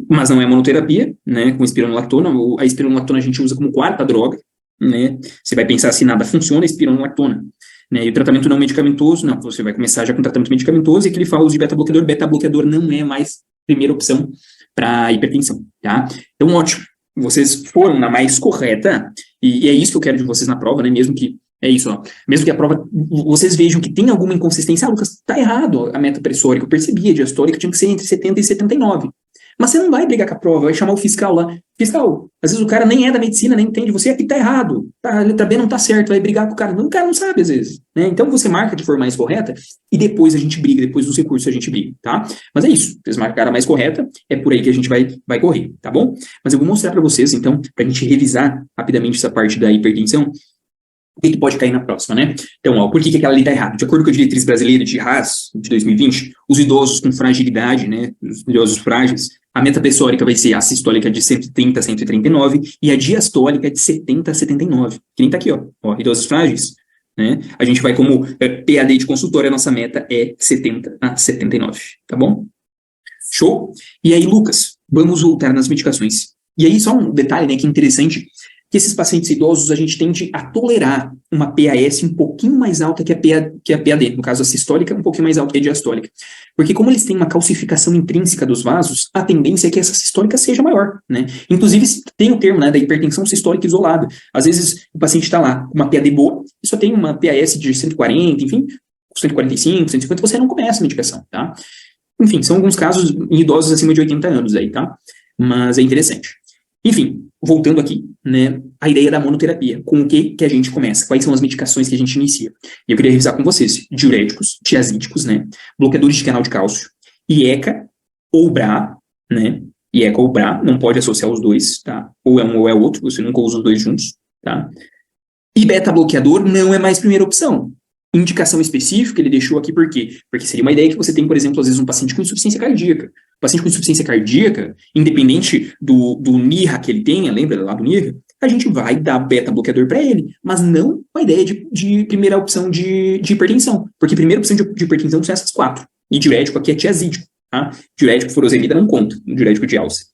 Mas não é monoterapia, né, com espironolactona, a espironolactona a gente usa como quarta droga, né, você vai pensar se nada funciona, espironolactona, né, e o tratamento não medicamentoso, não, você vai começar já com tratamento medicamentoso, e que ele fala de beta-bloqueador não é mais primeira opção para hipertensão, tá? Então, ótimo, vocês foram na mais correta, e é isso que eu quero de vocês na prova, né, mesmo que, é isso, ó, mesmo que a prova, vocês vejam que tem alguma inconsistência, Lucas, tá errado a meta pressórica, eu percebi, a diastólica tinha que ser entre 70 e 79, mas você não vai brigar com a prova, vai chamar o fiscal lá, fiscal, às vezes o cara nem é da medicina, nem entende, você aqui tá errado, a letra B não tá certo, vai brigar com o cara não sabe às vezes, né, então você marca de forma mais correta, e depois a gente briga, depois dos recursos a gente briga, tá? Mas é isso, vocês marcaram a mais correta, é por aí que a gente vai correr, tá bom? Mas eu vou mostrar para vocês, então, pra gente revisar rapidamente essa parte da hipertensão, o que pode cair na próxima, né? Então, ó, por que aquela ali está errada? De acordo com a diretriz brasileira de RAS, de 2020, os idosos com fragilidade, né, os idosos frágeis, a meta pressórica vai ser a sistólica de 130 a 139 e a diastólica de 70 a 79. Que nem tá aqui, ó, idosos frágeis, né? A gente vai como PAD de consultório, a nossa meta é 70 a 79, tá bom? Show? E aí, Lucas, vamos voltar nas medicações. E aí, só um detalhe, né, que é interessante, que esses pacientes idosos, a gente tende a tolerar uma PAS um pouquinho mais alta que a PAD, no caso a sistólica, um pouquinho mais alta que a diastólica. Porque como eles têm uma calcificação intrínseca dos vasos, a tendência é que essa sistólica seja maior, né? Inclusive, tem o termo, né, da hipertensão sistólica isolada. Às vezes, o paciente está lá com uma PAD boa, e só tem uma PAS de 140, enfim, 145, 150, você não começa a medicação, tá? Enfim, são alguns casos em idosos acima de 80 anos aí, tá? Mas é interessante. Enfim, voltando aqui, né, a ideia da monoterapia. Com o que a gente começa? Quais são as medicações que a gente inicia? E eu queria revisar com vocês. Diuréticos, tiazídicos, né, bloqueadores de canal de cálcio, IECA ou BRA, né, IECA ou BRA, não pode associar os dois, tá? Ou é um ou é outro, você nunca usa os dois juntos, tá? E beta-bloqueador não é mais primeira opção. Indicação específica, ele deixou aqui por quê? Porque seria uma ideia que você tem, por exemplo, às vezes um paciente com insuficiência cardíaca. O paciente com insuficiência cardíaca, independente do NIRA que ele tenha, lembra lá do NIRA? A gente vai dar beta-bloqueador para ele, mas não com a ideia de primeira opção de hipertensão. Porque primeira opção de hipertensão são essas 4. E diurético aqui é tiazídico, tá? Diurético furosemida não conta, no diurético de alça.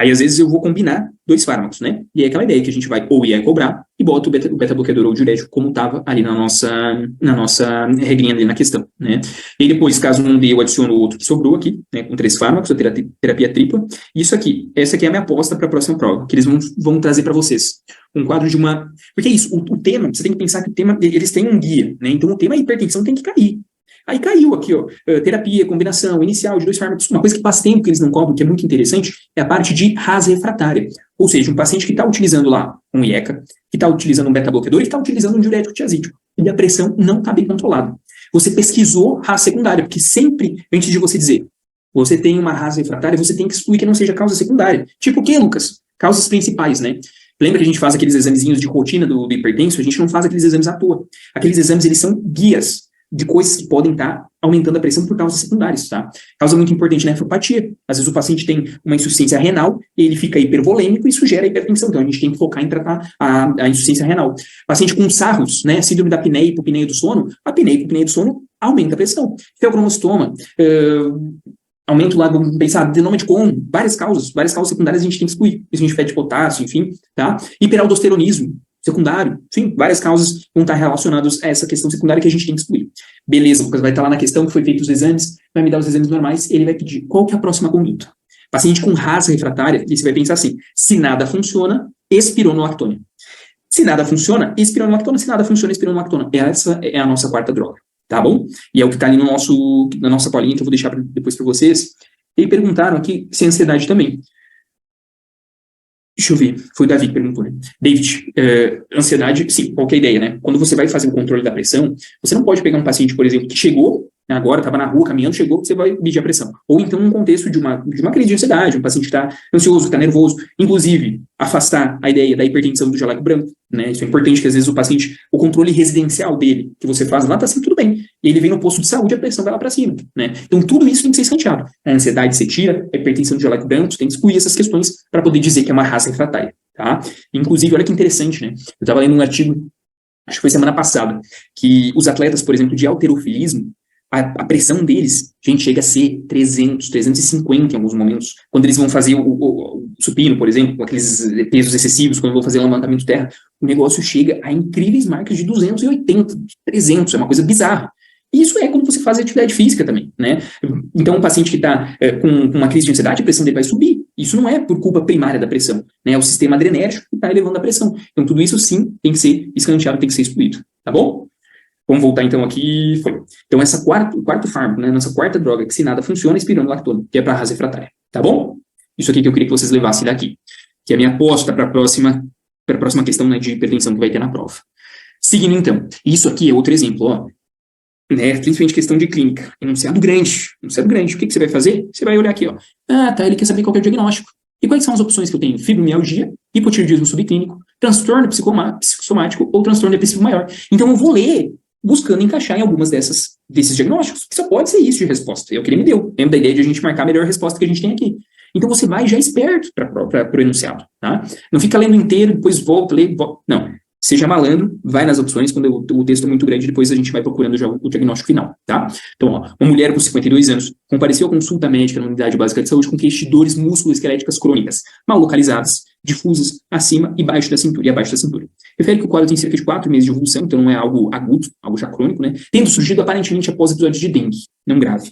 Aí, às vezes, eu vou combinar 2 fármacos, né? E é aquela ideia que a gente vai ou ia cobrar e bota o beta-bloqueador ou o diurético como estava ali na nossa regrinha ali na questão, né? E depois, caso não dê, eu adiciono o outro que sobrou aqui, né? Com 3 fármacos, a terapia tripla. Isso aqui, essa aqui é a minha aposta para a próxima prova, que eles vão trazer para vocês. Um quadro de uma... Porque é isso, o tema, você tem que pensar que o tema, eles têm um guia, né? Então, o tema hipertensão tem que cair. Aí caiu aqui, ó, terapia, combinação, inicial de 2 fármacos. Uma coisa que faz tempo que eles não cobram, que é muito interessante, é a parte de rasa refratária. Ou seja, um paciente que está utilizando lá um IECA, que está utilizando um beta-bloqueador e está utilizando um diurético tiazídico. E a pressão não está bem controlada. Você pesquisou rasa secundária, porque sempre, antes de você dizer, você tem uma rasa refratária, você tem que excluir que não seja causa secundária. Tipo o quê, Lucas? Causas principais, né? Lembra que a gente faz aqueles examezinhos de rotina do hipertenso? A gente não faz aqueles exames à toa. Aqueles exames, eles são guias de coisas que podem estar aumentando a pressão por causas secundárias, tá? Causa muito importante, nefropatia. Às vezes o paciente tem uma insuficiência renal, ele fica hipervolêmico e isso gera hipertensão. Então a gente tem que focar em tratar a insuficiência renal. Paciente com sarros, né? Síndrome da apneia e hipopneia do sono, a apneia e hipopneia do sono aumenta a pressão. Feocromostoma, aumento lá, vamos pensar, adenoma de Cohn, várias causas secundárias a gente tem que excluir. Isso a gente pede potássio, enfim, tá? Hiperaldosteronismo secundário, enfim, várias causas vão estar relacionadas a essa questão secundária que a gente tem que excluir. Beleza, Lucas, vai estar lá na questão que foi feito os exames, vai me dar os exames normais, ele vai pedir qual que é a próxima conduta. Paciente com rasa refratária, e você vai pensar assim, se nada funciona, espironolactona. Se nada funciona, espironolactona, se nada funciona, espironolactona. Essa é a nossa 4ª droga, tá bom? E é o que está ali na nossa colinha, que eu vou deixar depois para vocês. E perguntaram aqui se é ansiedade também. Deixa eu ver, foi o Davi que perguntou, né? David, ansiedade, sim, qual que é a ideia, né? Quando você vai fazer o controle da pressão, você não pode pegar um paciente, por exemplo, que chegou, né, agora estava na rua caminhando, chegou, você vai medir a pressão. Ou então num contexto de uma crise de ansiedade, um paciente que está ansioso, que está nervoso, inclusive afastar a ideia da hipertensão do jaleco branco, né? Isso é importante que às vezes o paciente, o controle residencial dele, que você faz lá, está sempre tudo bem. E ele vem no posto de saúde, a pressão vai lá para cima, né? Então tudo isso tem que ser escanteado. A ansiedade você tira, a hipertensão do jaleco branco, você tem que excluir essas questões para poder dizer que é uma rasa refratária, tá? Inclusive, olha que interessante, né? Eu estava lendo um artigo, acho que foi semana passada, que os atletas, por exemplo, de halterofilismo, a pressão deles, gente, chega a ser 300, 350 em alguns momentos. Quando eles vão fazer o supino, por exemplo, com aqueles pesos excessivos, quando vão fazer o levantamento terra, o negócio chega a incríveis marcas de 280, 300, é uma coisa bizarra. Isso é quando você faz atividade física também, né? Então, um paciente que está com uma crise de ansiedade, a pressão dele vai subir. Isso não é por culpa primária da pressão, né? É o sistema adrenérgico que está elevando a pressão. Então, tudo isso, sim, tem que ser escanteado, tem que ser excluído, tá bom? Vamos voltar, então, aqui. Foi. Então, o quarto fármaco, né? Nossa 4ª droga, que se nada funciona, é espironolactona, que é para a rasa refratária, tá bom? Isso aqui que eu queria que vocês levassem daqui, que é a minha aposta para a próxima questão, né, de hipertensão que vai ter na prova. Seguindo, então, isso aqui é outro exemplo, ó. Né, principalmente questão de clínica, enunciado grande, o que você vai fazer? Você vai olhar aqui, ó, tá, ele quer saber qual que é o diagnóstico, e quais são as opções que eu tenho? Fibromialgia, hipotireoidismo subclínico, transtorno psicossomático ou transtorno depressivo maior. Então eu vou ler, buscando encaixar em algumas desses diagnósticos, que só pode ser isso de resposta, é o que ele me deu, lembra da ideia de a gente marcar a melhor resposta que a gente tem aqui. Então você vai já esperto para o enunciado, tá? Não fica lendo inteiro, depois volta, lê, volta, não. Seja malandro, vai nas opções, quando o texto é muito grande, depois a gente vai procurando já o diagnóstico final, tá? Então, ó, uma mulher com 52 anos compareceu à consulta médica na unidade básica de saúde com queixas de dores musculoesqueléticas crônicas, mal localizadas, difusas, acima e abaixo da cintura. Refere que o quadro tem cerca de 4 meses de evolução, então não é algo agudo, algo já crônico, né? Tendo surgido aparentemente após episódios de dengue, não grave.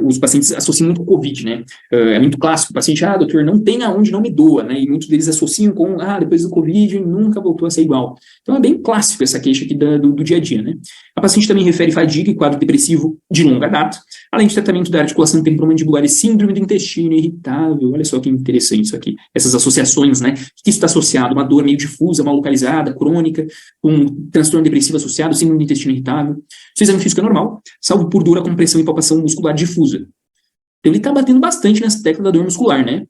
Os pacientes associam muito com o Covid, né? É muito clássico, o paciente, doutor, não tem aonde não me doa, né? E muitos deles associam com, depois do Covid nunca voltou a ser igual. Então é bem clássico essa queixa aqui do dia a dia, né? A paciente também refere fadiga e quadro depressivo de longa data, além de tratamento da articulação temporomandibular e síndrome do intestino irritável. Olha só que interessante isso aqui, essas associações, né? O que isso está associado? Uma dor meio difusa, mal localizada, crônica, um transtorno depressivo associado, síndrome do intestino irritável. Seu exame físico é normal, salvo por dor, compressão e palpação muscular difusa. Então ele está batendo bastante nessa tecla da dor muscular, né?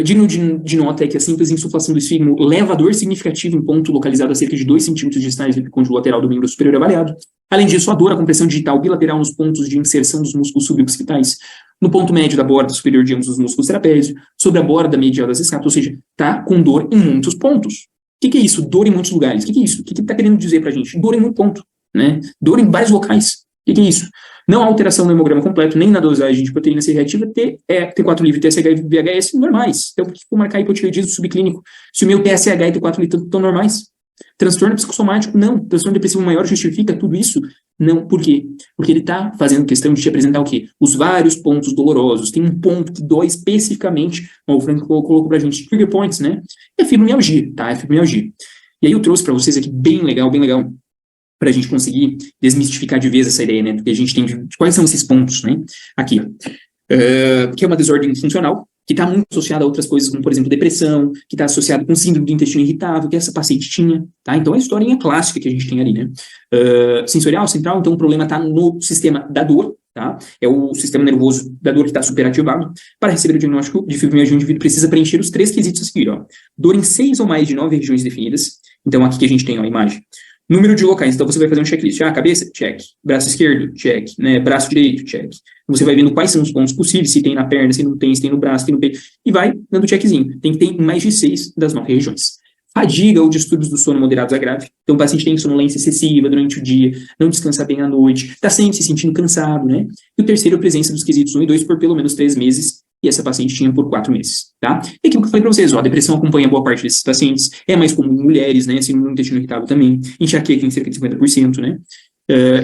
Digno de nota é que a simples insuflação do esfígmo leva a dor significativa em ponto localizado a cerca de 2 centímetros distais do epicôndilo lateral do membro superior avaliado. Além disso, a dor, a compressão digital bilateral nos pontos de inserção dos músculos suboccipitais, no ponto médio da borda superior de ambos os músculos trapézios, sobre a borda medial das escápulas, ou seja, está com dor em muitos pontos. O que é isso? Dor em muitos lugares. O que é isso? O que está querendo dizer para a gente? Dor em muito ponto, né? Dor em vários locais. O que é isso? Não há alteração no hemograma completo, nem na dosagem de proteína C reativa, T4 livre, TSH e VHS normais. Então, por que vou marcar hipotireoidismo subclínico? Se o meu TSH e T4 livre estão normais. Transtorno psicossomático, não. Transtorno depressivo maior justifica tudo isso? Não. Por quê? Porque ele está fazendo questão de te apresentar o quê? Os vários pontos dolorosos. Tem um ponto que dói especificamente, o Frank colocou pra gente, trigger points, né? É fibromialgia, tá? É fibromialgia. E aí eu trouxe para vocês aqui, bem legal, para a gente conseguir desmistificar de vez essa ideia, né, do que a gente tem de quais são esses pontos, né, aqui, que é uma desordem funcional, que está muito associada a outras coisas, como, por exemplo, depressão, que está associada com síndrome do intestino irritável, que essa paciente tinha, tá, então é a historinha clássica que a gente tem ali, né, sensorial, central, então o problema está no sistema da dor, tá, é o sistema nervoso da dor que está superativado. Para receber o diagnóstico de fibromialgia, o indivíduo precisa preencher os 3 quesitos a seguir, ó, dor em 6 ou mais de 9 regiões definidas, então aqui que a gente tem, ó, a imagem, número de locais, então você vai fazer um checklist. Cabeça, check. Braço esquerdo, check. Né? Braço direito, check. Você vai vendo quais são os pontos possíveis, se tem na perna, se não tem, se tem no braço, se tem no peito, e vai dando checkzinho. Tem que ter em mais de 6 das 9 regiões. Fadiga ou distúrbios do sono moderados a grave. Então o paciente tem sonolência excessiva durante o dia, não descansa bem à noite, está sempre se sentindo cansado, né? E o terceiro, a presença dos quesitos 1 e 2 por pelo menos 3 meses, e essa paciente tinha por 4 meses, tá? E aquilo que eu falei para vocês, ó, a depressão acompanha boa parte desses pacientes, é mais comum em mulheres, né, assim, no intestino irritável também, enxaqueca em cerca de 50%, né?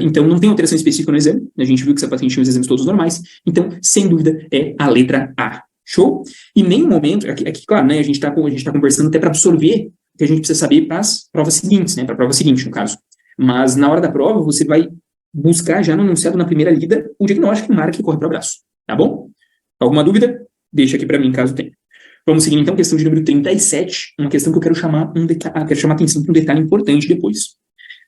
Então, não tem alteração específica no exame, a gente viu que essa paciente tinha os exames todos normais, então, sem dúvida, é a letra A. Show? E nem momento, aqui claro, né, a gente tá conversando até para absorver o que a gente precisa saber para as provas seguintes, né, para a prova seguinte, no caso. Mas, na hora da prova, você vai buscar já no enunciado, na primeira lida, o diagnóstico e marca que corre para o braço, tá bom? Alguma dúvida? Deixa aqui para mim, caso tenha. Vamos seguir, então, questão de número 37, uma questão que eu quero chamar atenção para um detalhe importante depois.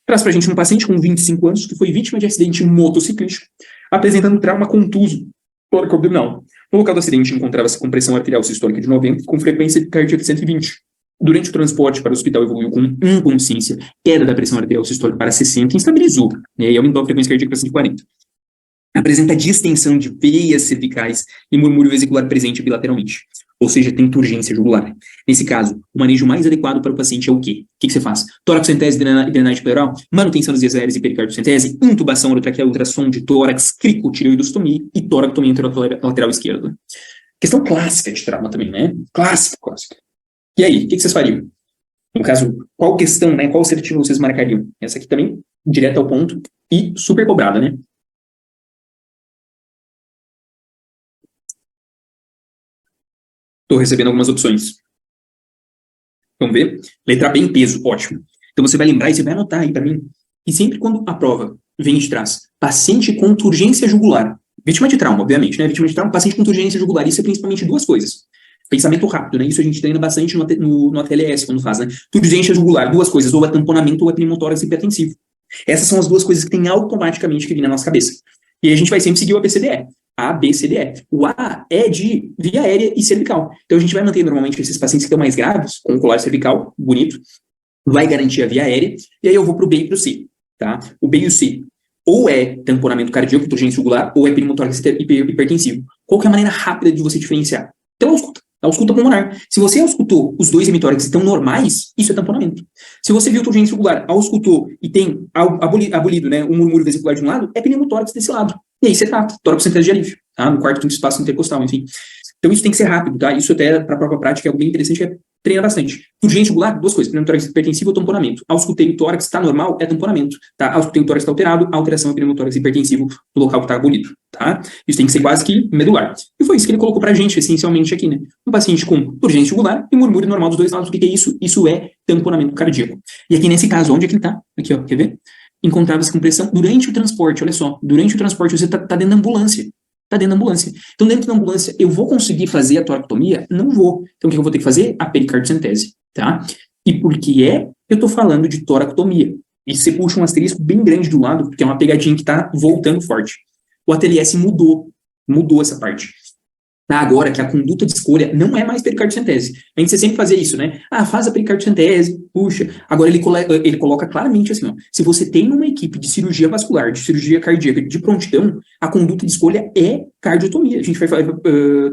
Traz para a gente um paciente com 25 anos que foi vítima de acidente motociclístico, apresentando trauma contuso tóraco-abdominal. No local do acidente encontrava-se com pressão arterial sistólica de 90, com frequência cardíaca de 120. Durante o transporte para o hospital evoluiu com inconsciência, queda da pressão arterial sistólica para 60 e estabilizou, né, e aumentou a frequência cardíaca para 140. Apresenta distensão de veias cervicais e murmúrio vesicular presente bilateralmente. Ou seja, tem turgência jugular. Nesse caso, o manejo mais adequado para o paciente é o quê? O que você faz? Tórax-centese e drenagem pleural, manutenção das vias aéreas e pericardiocentese, intubação orotraqueal, ultrassom de tórax, cricotireoidostomia e toracotomia lateral esquerda. Questão clássica de trauma também, né? Clássica. E aí, o que vocês fariam? No caso, qual questão, né? Qual assertivo vocês marcariam? Essa aqui também, direto ao ponto e super cobrada, né? Estou recebendo algumas opções. Vamos ver? Letra B em peso, ótimo. Então você vai lembrar e você vai anotar aí para mim. E sempre quando a prova vem de trás, paciente com turgência jugular, vítima de trauma, obviamente, né? Vítima de trauma, paciente com turgência jugular, isso é principalmente 2 coisas. Pensamento rápido, né? Isso a gente treina bastante no ATLS quando faz, né? Turgência jugular, 2 coisas, ou é tamponamento ou é pneumotórax hipertensivo. Essas são as 2 coisas que tem automaticamente que vir na nossa cabeça. E aí a gente vai sempre seguir o ABCDE. A, B, C, D, E. O A é de via aérea e cervical. Então a gente vai manter normalmente esses pacientes que estão mais graves, com o colar cervical, bonito, vai garantir a via aérea, e aí eu vou para o B e para o C, tá? O B e o C, ou é tamponamento cardíaco, turgência jugular, ou é pneumotórax hipertensivo. Qual que é a maneira rápida de você diferenciar? Então, ausculta pulmonar. Se você auscultou os 2 hemitórax estão normais, isso é tamponamento. Se você viu turgência jugular, auscultou e tem abolido, né, um murmúrio vesicular de um lado, é pneumotórax desse lado. E aí você trata, tórax-centese de alívio, tá? No quarto, quinto espaço intercostal, enfim. Então isso tem que ser rápido, tá? Isso até para a prova prática é algo bem interessante, que é treinar bastante. Turgência jugular, 2 coisas, pneumotórax hipertensivo ou tamponamento. Auscultei o tórax está normal, é tamponamento, tá? Auscultei o tórax está alterado, a alteração é pneumotórax hipertensivo no local que está abolido, tá? Isso tem que ser quase que medular. E foi isso que ele colocou pra gente, essencialmente aqui, né? Um paciente com turgência jugular e murmúrio normal dos 2 lados. O que é isso? Isso é tamponamento cardíaco. E aqui nesse caso, onde é que ele tá? Aqui, ó, quer ver? encontrava-se com pressão durante o transporte, olha só, durante o transporte você está dentro da ambulância. Está dentro da ambulância. Então, dentro da ambulância, eu vou conseguir fazer a toracotomia? Não vou. Então, o que eu vou ter que fazer? A pericardiocentese, tá? E por que eu estou falando de toracotomia? E você puxa um asterisco bem grande do lado, porque é uma pegadinha que está voltando forte. O ATLS mudou essa parte. Agora que a conduta de escolha não é mais pericardiocentese. A gente sempre fazia isso, né? Faz a pericardiocentese, puxa. Agora ele coloca claramente assim, ó, se você tem uma equipe de cirurgia vascular, de cirurgia cardíaca, de prontidão, a conduta de escolha é cardiotomia. A gente vai fazer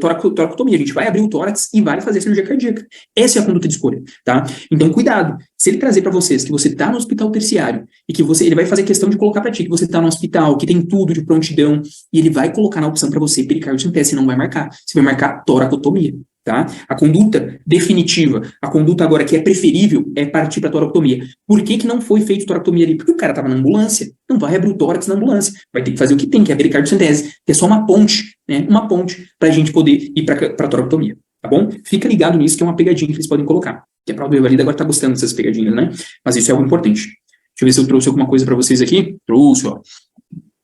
toracotomia, a gente vai abrir o tórax e vai fazer cirurgia cardíaca. Essa é a conduta de escolha, tá? Então, cuidado. Se ele trazer para vocês que você está no hospital terciário e que ele vai fazer questão de colocar para ti que você está no hospital, que tem tudo de prontidão, e ele vai colocar na opção para você pericardiocentese, não vai marcar. Você vai marcar toracotomia, tá? A conduta definitiva, a conduta agora que é preferível é partir para toracotomia. Por que não foi feito toracotomia ali? Porque o cara estava na ambulância, não vai abrir o tórax na ambulância, vai ter que fazer o que tem, que é a pericardiocentese, que é só uma ponte, né? Uma ponte para a gente poder ir para toracotomia, tá bom? Fica ligado nisso, que é uma pegadinha que eles podem colocar. Que a prova do Evalida agora tá gostando dessas pegadinhas, né? Mas isso é algo importante. Deixa eu ver se eu trouxe alguma coisa para vocês aqui. Trouxe, ó.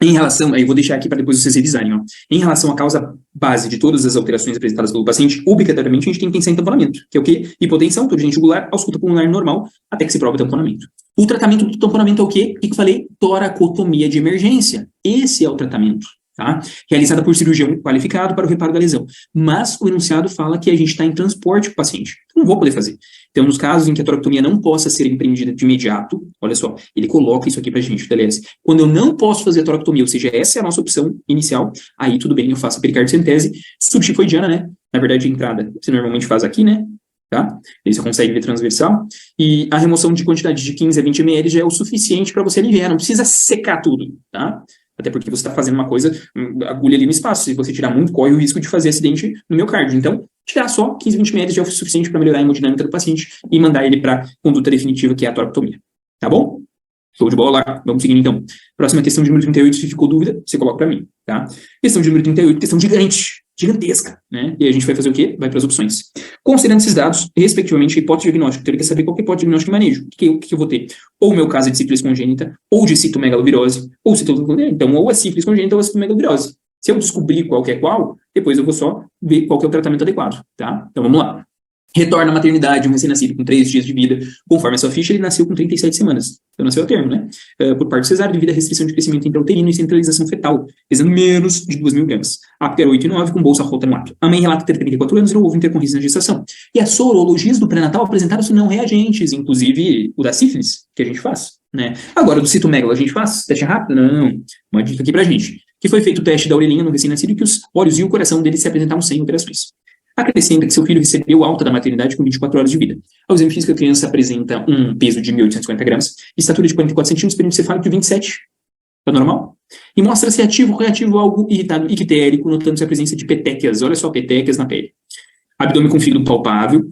Em relação, aí vou deixar aqui para depois vocês revisarem, ó. Em relação à causa base de todas as alterações apresentadas pelo paciente, obrigatoriamente a gente tem que pensar em tamponamento, que é o quê? Hipotensão, turgente jugular, ausculta pulmonar normal, até que se prove tamponamento. O tratamento do tamponamento é o quê? O que eu falei? Toracotomia de emergência. Esse é o tratamento, tá? Realizada por cirurgião qualificado para o reparo da lesão. Mas o enunciado fala que a gente está em transporte com o paciente. Não vou poder fazer. Então, nos casos em que a toracotomia não possa ser empreendida de imediato, olha só, ele coloca isso aqui pra gente, beleza? Quando eu não posso fazer a toracotomia, ou seja, essa é a nossa opção inicial, aí tudo bem, eu faço a pericardiocentese subtifoidiana, né? Na verdade, a entrada você normalmente faz aqui, né? Tá? Aí você consegue ver transversal. E a remoção de quantidade de 15 a 20 ml já é o suficiente para você aliviar, não precisa secar tudo, tá? Até porque você está fazendo uma coisa, agulha ali no espaço. Se você tirar muito, corre o risco de fazer acidente no miocárdio. Então, tirar só 15, 20 ml já é o suficiente para melhorar a hemodinâmica do paciente e mandar ele para a conduta definitiva, que é a toracotomia. Tá bom? Show de bola. Vamos seguir, então. Próxima questão de número 38, se ficou dúvida, você coloca para mim, tá? Questão de número 38, questão gigantesca, né? E a gente vai fazer o quê? Vai para as opções. Considerando esses dados, respectivamente, a hipótese diagnóstica, então ele quer saber qual que é a hipótese diagnóstica e manejo. O que eu vou ter? Ou o meu caso é de sífilis congênita, ou de citomegalovirose, ou então, ou a sífilis congênita ou a citomegalovirose. Se eu descobrir qual que é qual, depois eu vou só ver qual que é o tratamento adequado, tá? Então, vamos lá. Retorna à maternidade, um recém-nascido com 3 dias de vida. Conforme a sua ficha, ele nasceu com 37 semanas. Então, nasceu a termo, né? Por parto cesárea, devido à restrição de crescimento intrauterino e centralização fetal, pesando menos de 2.000 gramas. Apto era 8,9, com bolsa rota no ato. A mãe relata ter 34 anos e não houve intercorrência na gestação. E as sorologias do pré-natal apresentaram-se não reagentes, inclusive o da sífilis, que a gente faz, né? Agora, do citomegalo, a gente faz? Teste rápido? Não. Uma dica aqui pra gente. Que foi feito o teste da orelhinha no recém-nascido e que os olhos e o coração dele se apresentavam sem alterações. Acrescenta que seu filho recebeu alta da maternidade com 24 horas de vida. Ao exame físico, a criança apresenta um peso de 1.850 gramas, estatura de 44 centímetros, período cefálico de 27. Tá normal? E mostra-se ativo, reativo, algo irritado, ictérico, notando-se a presença de petequias. Olha só, petequias na pele. Abdômen com fígado palpável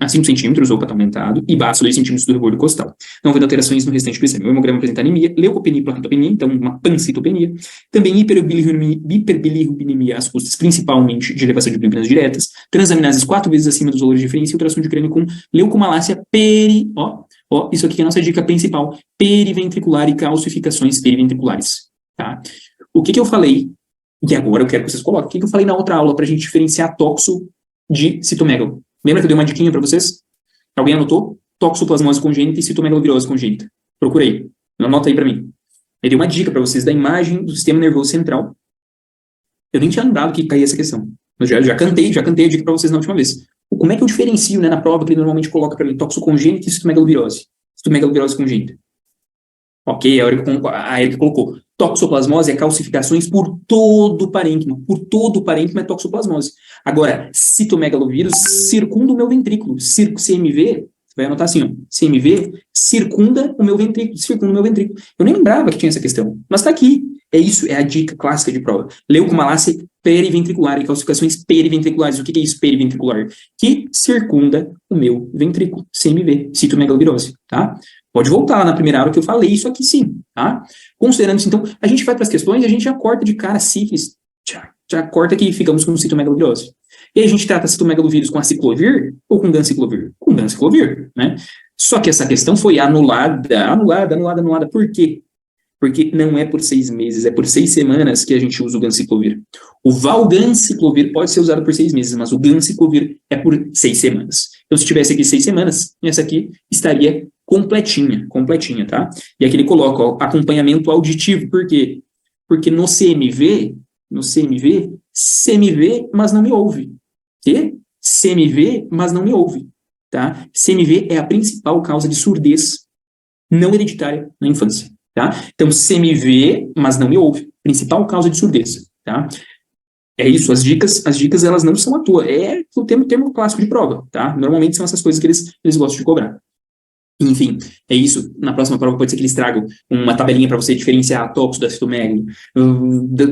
a 5 centímetros ou aumentado e baço 2 centímetros do rebordo costal. Não havendo alterações no restante do exame. O hemograma apresenta anemia, leucopenia e plaquetopenia, então uma pancitopenia. Também hiperbilirrubinemia às custas, principalmente de elevação de bilirubinas diretas. Transaminases 4 vezes acima dos valores de referência e ultrassom de crânio com leucomalácia isso aqui é a nossa dica principal. Periventricular e calcificações periventriculares. Tá? O que eu falei, e agora eu quero que vocês coloquem, o que eu falei na outra aula para a gente diferenciar toxo de citomegalo? Lembra que eu dei uma diquinha para vocês? Alguém anotou? Toxoplasmose congênita e citomegalovirose congênita. Procurei. Anota aí para mim. Eu dei uma dica para vocês da imagem do sistema nervoso central. Eu nem tinha lembrado que caía essa questão. Eu já cantei a dica para vocês na última vez. Como é que eu diferencio, né, na prova que ele normalmente coloca para mim toxocongênita e citomegalovirose? Citomegalovirose congênita. Ok, a Erika colocou. Toxoplasmose é calcificações por todo o parênquima. Por todo o parênquima é toxoplasmose. Agora, citomegalovírus circunda o meu ventrículo. CMV, você vai anotar assim, ó. CMV circunda o meu ventrículo. Eu nem lembrava que tinha essa questão, mas está aqui. É isso, é a dica clássica de prova. Leucomalácia periventricular e calcificações periventriculares. O que é isso, periventricular? Que circunda o meu ventrículo. CMV, citomegalovirose, tá? Pode voltar lá na primeira aula que eu falei isso aqui sim, tá? Considerando isso, então, a gente vai para as questões e a gente já corta de cara sífilis, já corta que ficamos com citomegalovirose. E aí a gente trata citomegalovírus com aciclovir ou com ganciclovir? Com ganciclovir, né? Só que essa questão foi anulada. Por quê? Porque não é por 6 meses, é por 6 semanas que a gente usa o ganciclovir. O valganciclovir pode ser usado por 6 meses, mas o ganciclovir é por 6 semanas. Então, se tivesse aqui 6 semanas, essa aqui estaria completinha, tá? E aqui ele coloca, ó, acompanhamento auditivo. Por quê? Porque no CMV, você me vê, mas não me ouve. Quê? Você me vê, mas não me ouve, tá? CMV é a principal causa de surdez não hereditária na infância, tá? Então, você me vê, mas não me ouve. Principal causa de surdez, tá? É isso, as dicas elas não são à toa. É o termo clássico de prova, tá? Normalmente são essas coisas que eles gostam de cobrar. Enfim, é isso. Na próxima prova pode ser que eles tragam uma tabelinha para você diferenciar a toxo da citomegalo,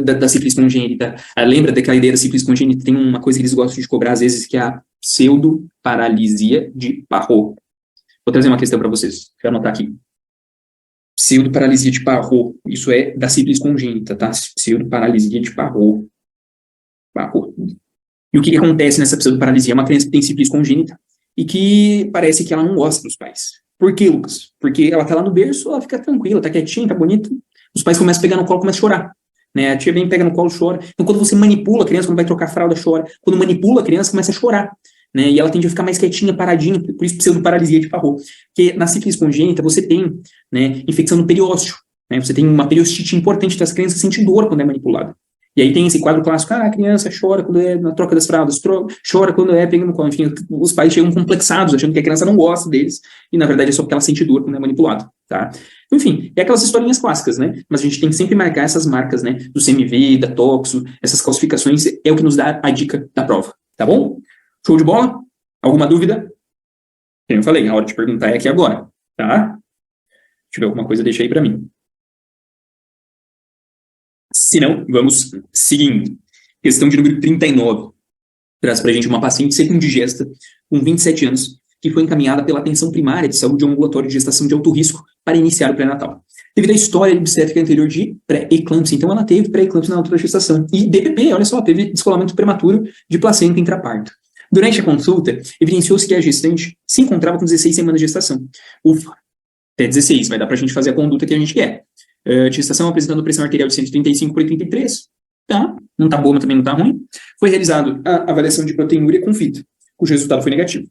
da sífilis congênita. Lembra daquela ideia da sífilis congênita? Tem uma coisa que eles gostam de cobrar às vezes, que é a pseudoparalisia de Parrot. Vou trazer uma questão para vocês. Deixa eu anotar aqui. Pseudoparalisia de Parrot. Isso é da sífilis congênita, tá? Pseudoparalisia de Parrot. E o que acontece nessa pseudoparalisia? É uma criança que tem sífilis congênita e que parece que ela não gosta dos pais. Por quê, Lucas? Porque ela tá lá no berço, ela fica tranquila, tá quietinha, tá bonita. Os pais começam a pegar no colo, começam a chorar. Né? A tia vem, pega no colo, chora. Então, quando você manipula a criança, quando vai trocar a fralda, chora. Quando manipula a criança, começa a chorar. Né? E ela tende a ficar mais quietinha, paradinha, por isso pseudoparalisia de Parrot. Porque na sífilis congênita você tem, né, infecção no periósteo. Né? Você tem uma periostite importante das crianças que sente dor quando é manipulada. E aí tem esse quadro clássico, a criança chora quando é na troca das fraldas, chora quando é pegando no colo. Enfim, os pais chegam complexados, achando que a criança não gosta deles, e na verdade é só porque ela sente dor quando é manipulada, tá? Enfim, é aquelas historinhas clássicas, né? Mas a gente tem que sempre marcar essas marcas, né? Do CMV, da toxo, essas calcificações, é o que nos dá a dica da prova, tá bom? Show de bola? Alguma dúvida? Como eu falei, a hora de perguntar é aqui agora, tá? Se tiver alguma coisa, deixa aí pra mim. Se não, vamos seguindo. Questão de número 39. Traz para a gente uma paciente secundigesta, com 27 anos, que foi encaminhada pela atenção primária de saúde ambulatória de gestação de alto risco para iniciar o pré-natal. Devido à história obstétrica anterior de pré-eclâmpsia, então ela teve pré-eclâmpsia na altura da gestação. E DPP, olha só, teve descolamento prematuro de placenta intraparto. Durante a consulta, evidenciou-se que a gestante se encontrava com 16 semanas de gestação. Ufa, até 16, vai dar para a gente fazer a conduta que a gente quer. Gestação apresentando pressão arterial de 135 por 83, tá? Não tá boa, mas também não tá ruim. Foi realizado a avaliação de proteinúria com fita, cujo resultado foi negativo.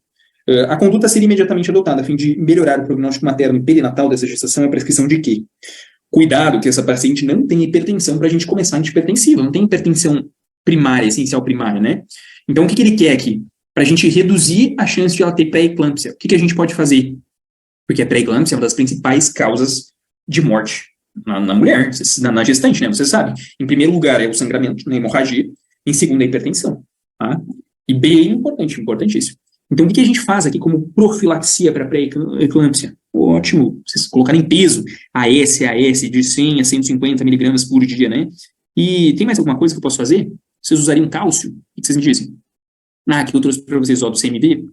A conduta seria imediatamente adotada a fim de melhorar o prognóstico materno e perinatal dessa gestação, a prescrição de quê? Cuidado que essa paciente não tem hipertensão para a gente começar antihipertensiva, não tem hipertensão primária, essencial primária, né? Então, o que ele quer aqui? Para a gente reduzir a chance de ela ter pré-eclâmpsia, o que a gente pode fazer? Porque a pré-eclâmpsia é uma das principais causas de morte na mulher, na gestante, né? Você sabe. Em primeiro lugar é o sangramento, a hemorragia. Em segundo é a hipertensão. Tá? E bem importante, importantíssimo. Então, o que a gente faz aqui como profilaxia para pré-eclâmpsia? Ótimo. Vocês colocarem peso, AS de 100 a 150 miligramas por dia, né? E tem mais alguma coisa que eu posso fazer? Vocês usariam cálcio? O que vocês me dizem? Aqui eu trouxe para vocês, ó, do CMV.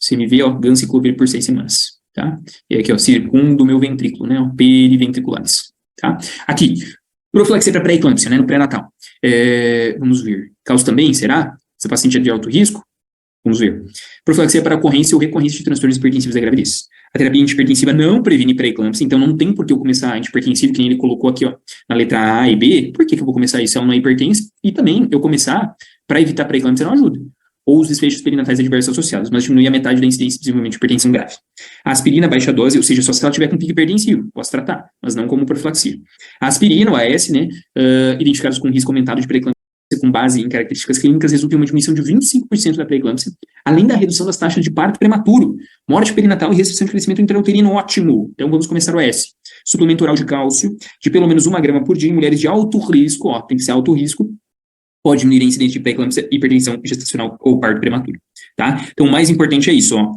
CMV, ó, ganciclovir por 6 semanas. Tá? E aqui, ó, circundo meu ventrículo, né? O periventriculares. Tá? Aqui, profilaxia para pré-eclâmpsia, né? No pré-natal. Vamos ver. Cálcio também, será? Essa paciente é de alto risco? Vamos ver. Profilaxia para ocorrência ou recorrência de transtornos hipertensivos da gravidez. A terapia antihipertensiva não previne pré-eclâmpsia, então não tem por que eu começar antihipertensivo, que nem ele colocou aqui, ó, na letra A e B. Por que eu vou começar isso? Ela não é hipertensa. E também eu começar para evitar pré-eclâmpsia não ajuda. Ou os desfechos perinatais adversos associados, mas diminui a metade da incidência de desenvolvimento de hipertensão grave. A aspirina, baixa dose, ou seja, só se ela tiver com pico hipertensivo, posso tratar, mas não como profilaxia. A aspirina, o AS, né, identificados com risco aumentado de pré-eclâmpsia com base em características clínicas, resulta em uma diminuição de 25% da pré-eclâmpsia, além da redução das taxas de parto prematuro, morte perinatal e restrição de crescimento intrauterino ótimo. Então vamos começar o AS. Suplemento oral de cálcio, de pelo menos 1 grama por dia em mulheres de alto risco, ó, tem que ser alto risco, pode diminuir a incidência de pré-eclâmpsia, hipertensão gestacional ou parto prematuro, tá? Então, o mais importante é isso, ó.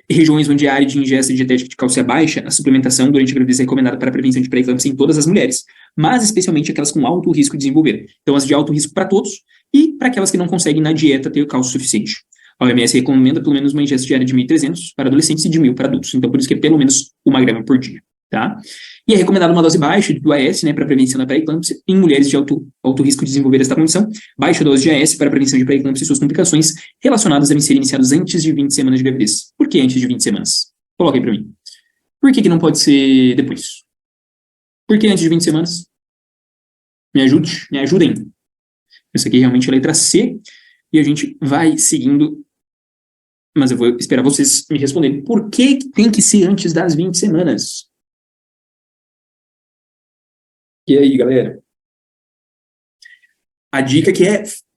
Regiões onde a área de ingesta dietética de cálcio é baixa, a suplementação durante a gravidez é recomendada para a prevenção de pré-eclâmpsia em todas as mulheres, mas especialmente aquelas com alto risco de desenvolver. Então, as de alto risco para todos e para aquelas que não conseguem na dieta ter cálcio suficiente. A OMS recomenda pelo menos uma ingesta diária de 1.300 para adolescentes e de 1.000 para adultos. Então, por isso que é pelo menos 1 grama por dia, tá? E é recomendada uma dose baixa do AS, né, para prevenção da pré-eclâmpsia em mulheres de alto risco de desenvolver esta condição. Baixa dose de AS para prevenção de pré-eclâmpsia e suas complicações relacionadas devem ser iniciadas antes de 20 semanas de gravidez. Por que antes de 20 semanas? Coloca aí para mim. Por que não pode ser depois? Por que antes de 20 semanas? Me ajudem. Essa aqui realmente é a letra C, e a gente vai seguindo, mas eu vou esperar vocês me responderem. Por que tem que ser antes das 20 semanas? E aí, galera? A dica que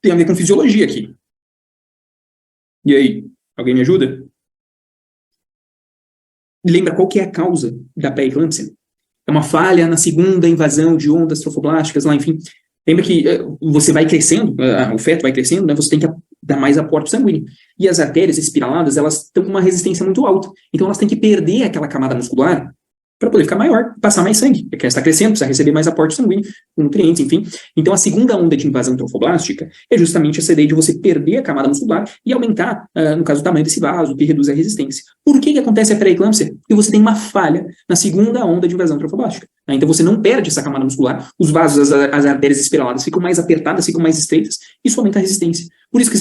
tem a ver com fisiologia aqui. E aí, alguém me ajuda? Lembra qual que é a causa da pré-eclâmpsia? É uma falha na segunda invasão de ondas trofoblásticas, lá, enfim. Lembra que você vai crescendo, o feto vai crescendo, né? Você tem que dar mais aporte sanguíneo. E as artérias espiraladas, elas estão com uma resistência muito alta. Então, elas têm que perder aquela camada muscular para poder ficar maior, passar mais sangue. Porque ela está crescendo, precisa receber mais aporte sanguíneo, nutrientes, enfim. Então, a segunda onda de invasão trofoblástica é justamente essa ideia de você perder a camada muscular e aumentar, no caso, o tamanho desse vaso, que reduz a resistência. Por que acontece a pré-eclâmpsia? Porque você tem uma falha na segunda onda de invasão trofoblástica. Né? Então, você não perde essa camada muscular, os vasos, as artérias espiraladas ficam mais apertadas, ficam mais estreitas, isso aumenta a resistência. Por isso que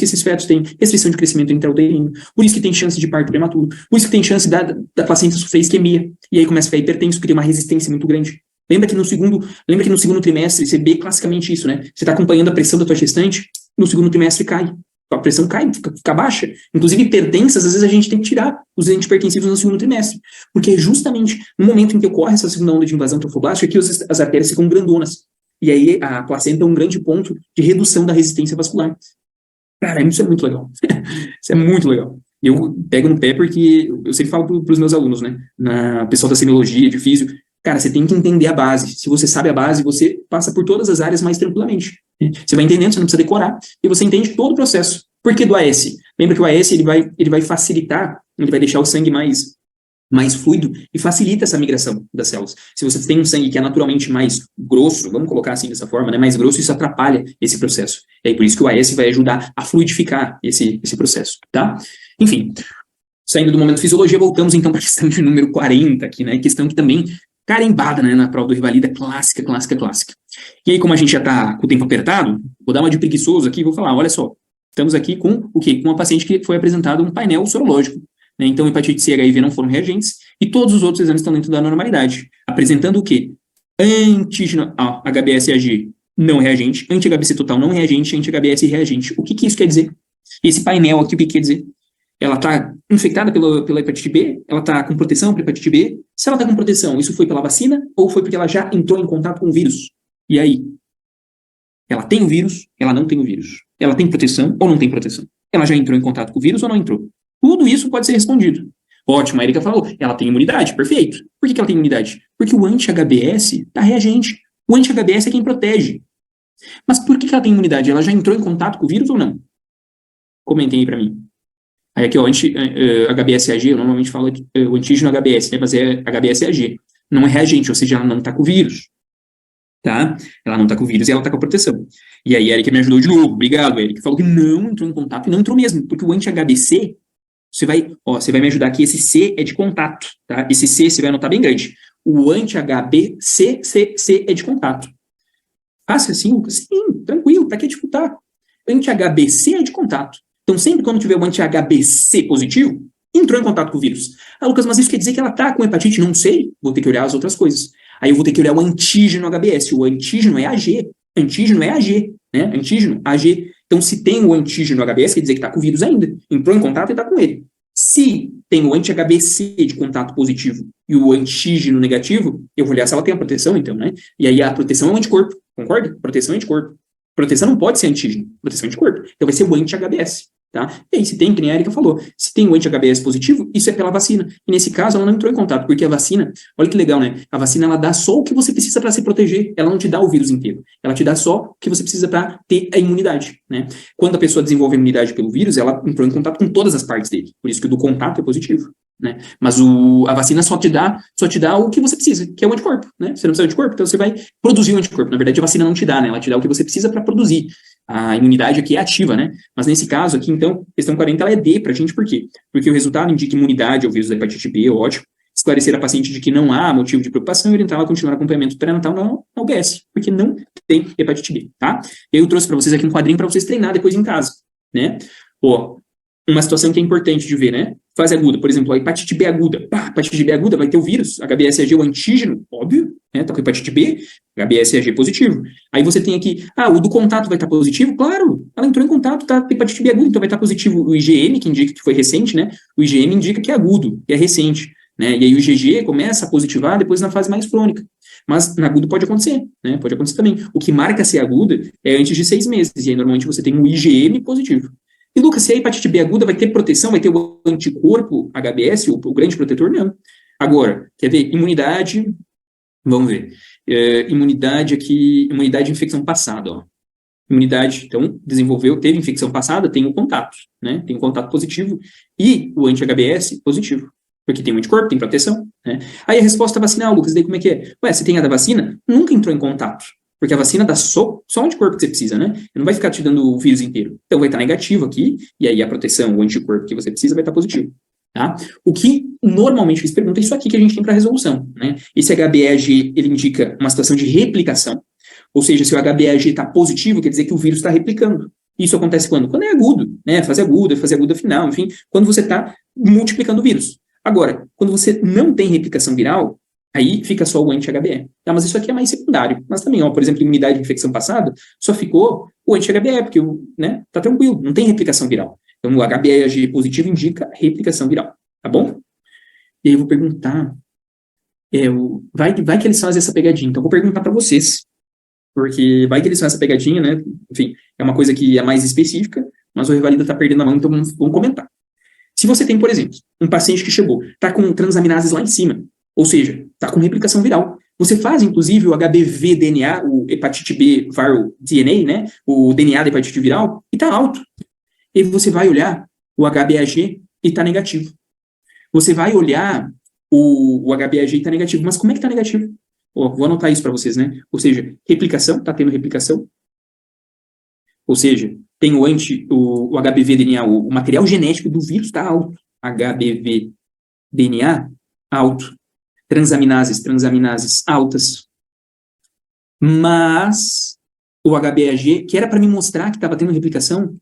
esses fetos têm restrição de crescimento intrauterino, por isso que tem chance de parto prematuro, por isso que tem chance da placenta sofrer isquemia, e aí começa a ficar hipertenso, porque tem uma resistência muito grande. Lembra que no segundo trimestre você vê classicamente isso, né? Você está acompanhando a pressão da tua gestante, no segundo trimestre cai. A pressão cai, fica baixa. Inclusive, hipertensas, às vezes a gente tem que tirar os antihipertensivos no segundo trimestre. Porque é justamente no momento em que ocorre essa segunda onda de invasão trofoblástica que as artérias ficam grandonas. E aí a placenta é um grande ponto de redução da resistência vascular. Cara, isso é muito legal. Isso é muito legal. Eu pego no pé porque eu sempre falo para os meus alunos, né? Na pessoal da semiologia, de físio, cara, você tem que entender a base. Se você sabe a base, você passa por todas as áreas mais tranquilamente. Você vai entendendo, você não precisa decorar, e você entende todo o processo. Por que do AS? Lembra que o AS ele vai facilitar, ele vai deixar o sangue mais fluido e facilita essa migração das células. Se você tem um sangue que é naturalmente mais grosso, vamos colocar assim dessa forma, né, mais grosso, isso atrapalha esse processo. E aí por isso que o AS vai ajudar a fluidificar esse processo, tá? Enfim, saindo do momento de fisiologia, voltamos então para a questão de número 40 aqui, né? Questão que também carimbada, né, na prova do Rivalida, clássica. E aí, como a gente já está com o tempo apertado, vou dar uma de preguiçoso aqui e vou falar, olha só, estamos aqui com o quê? Com uma paciente que foi apresentado um painel sorológico. Né? Então, hepatite C e HIV não foram reagentes e todos os outros exames estão dentro da normalidade. Apresentando o quê? Antígeno HBsAg não reagente, anti-HBC total não reagente, anti-HBs reagente. O que isso quer dizer? Esse painel aqui, o que quer dizer? Ela está infectada pela hepatite B, ela está com proteção para hepatite B. Se ela está com proteção, isso foi pela vacina ou foi porque ela já entrou em contato com o vírus? E aí? Ela tem o vírus, ela não tem o vírus. Ela tem proteção ou não tem proteção? Ela já entrou em contato com o vírus ou não entrou? Tudo isso pode ser respondido. Ótimo, a Erika falou, ela tem imunidade, perfeito. Por que ela tem imunidade? Porque o anti-HBs está reagente. O anti-HBs é quem protege. Mas por que ela tem imunidade? Ela já entrou em contato com o vírus ou não? Comentem aí para mim. Aí aqui, ó, HBsAg, eu normalmente falo o antígeno HBs, né, mas é HBsAg. Não é reagente, ou seja, ela não está com o vírus. Tá? Ela não está com o vírus e ela está com a proteção. E aí a Erika me ajudou de novo. Obrigado, Erika. Falou que não entrou em contato e não entrou mesmo, porque o anti-HBc, você vai me ajudar aqui, esse C é de contato, tá? Esse C você vai anotar bem grande. O anti-HBc, C é de contato. Fácil assim, Lucas? Sim, tranquilo, para que disputar? Anti-HBc é de contato. Então, sempre quando tiver o anti-HBc positivo, entrou em contato com o vírus. Ah, Lucas, mas isso quer dizer que ela está com hepatite? Não sei. Vou ter que olhar as outras coisas. Aí eu vou ter que olhar o antígeno HBs. O antígeno é AG. Antígeno é AG, né? Antígeno, AG. Então, se tem o antígeno HBs, quer dizer que está com o vírus ainda. Entrou em contato e está com ele. Se tem o anti-HBc de contato positivo e o antígeno negativo, eu vou olhar se ela tem a proteção, então, né? E aí a proteção é o anticorpo, concorda? Proteção é anticorpo. Proteção não pode ser antígeno, proteção é anticorpo. Então vai ser o anti-HBs, tá? E aí, se tem, que nem a Erika falou, se tem o anti-HBs positivo, isso é pela vacina. E nesse caso, ela não entrou em contato, porque a vacina, olha que legal, né? A vacina, ela dá só o que você precisa para se proteger, ela não te dá o vírus inteiro. Ela te dá só o que você precisa para ter a imunidade, né? Quando a pessoa desenvolve a imunidade pelo vírus, ela entrou em contato com todas as partes dele. Por isso que o do contato é positivo, né? Mas a vacina só te dá o que você precisa, que é o anticorpo, né? Você não precisa de anticorpo, então você vai produzir o anticorpo. Na verdade, a vacina não te dá, né? Ela te dá o que você precisa para produzir. A imunidade aqui é ativa, né? Mas nesse caso aqui, então, questão 40, ela é D pra gente, por quê? Porque o resultado indica imunidade ao vírus da hepatite B, ótimo. Esclarecer a paciente de que não há motivo de preocupação e orientá-la a continuar acompanhamento pré-natal na UBS, porque não tem hepatite B, tá? Eu trouxe para vocês aqui um quadrinho para vocês treinar depois em casa, né? Ó, uma situação que é importante de ver, né? fase aguda, por exemplo, a hepatite B aguda. Pá, hepatite B aguda vai ter o vírus, HBsAg, o antígeno, óbvio, né? Tá com hepatite B, HBsAg positivo. Aí você tem aqui, o do contato vai estar positivo? Claro, ela entrou em contato, tá com hepatite B aguda, então vai estar positivo o IgM, que indica que foi recente, né? O IgM indica que é agudo, que é recente, né? E aí o IgG começa a positivar depois na fase mais crônica. Mas na agudo pode acontecer, né? Pode acontecer também. O que marca ser aguda é antes de 6 meses, e aí normalmente você tem um IgM positivo. E, Lucas, se a hepatite B aguda vai ter proteção, vai ter o anticorpo HBS, o grande protetor? Não. Agora, quer ver? Imunidade, vamos ver. Imunidade aqui, imunidade de infecção passada, ó. Imunidade, então, teve infecção passada, tem o contato, né? Tem o contato positivo e o anti-HBS positivo. Porque tem um anticorpo, tem proteção, né? Aí a resposta vacinal, Lucas, daí como é que é? Ué, você tem a da vacina? Nunca entrou em contato. Porque a vacina dá só o anticorpo que você precisa, né? Não vai ficar te dando o vírus inteiro. Então vai estar negativo aqui, e aí a proteção, o anticorpo que você precisa vai estar positivo. Tá? O que normalmente eles perguntam é isso aqui que a gente tem para resolução, né? Esse HBeAg, ele indica uma situação de replicação, ou seja, se o HBeAg está positivo, quer dizer que o vírus está replicando. Isso acontece quando? Quando é agudo, né? Fase aguda final, enfim, quando você está multiplicando o vírus. Agora, quando você não tem replicação viral, aí fica só o anti-HBe. Tá, mas isso aqui é mais secundário. Mas também, ó, por exemplo, imunidade de infecção passada, só ficou o anti-HBe, porque né, tá tranquilo, não tem replicação viral. Então, o HBeAg positivo indica replicação viral, tá bom? E aí eu vou perguntar, vai que eles fazem essa pegadinha, então eu vou perguntar para vocês, porque vai que eles fazem essa pegadinha, né? Enfim, é uma coisa que é mais específica, mas o Revalida tá perdendo a mão, então vamos comentar. Se você tem, por exemplo, um paciente que chegou, tá com transaminases lá em cima, ou seja, está com replicação viral. Você faz, inclusive, o HBV-DNA, o hepatite B viral DNA, né? O DNA da hepatite viral, e está alto. E você vai olhar o HBeAg e está negativo. Você vai olhar o HBeAg e está negativo. Mas como é que está negativo? Vou anotar isso para vocês, né? Ou seja, replicação, está tendo replicação. Ou seja, tem o HBV-DNA, o material genético do vírus está alto. HBV-DNA alto. Transaminases altas. Mas o HBeAg, que era para me mostrar que estava tendo replicação,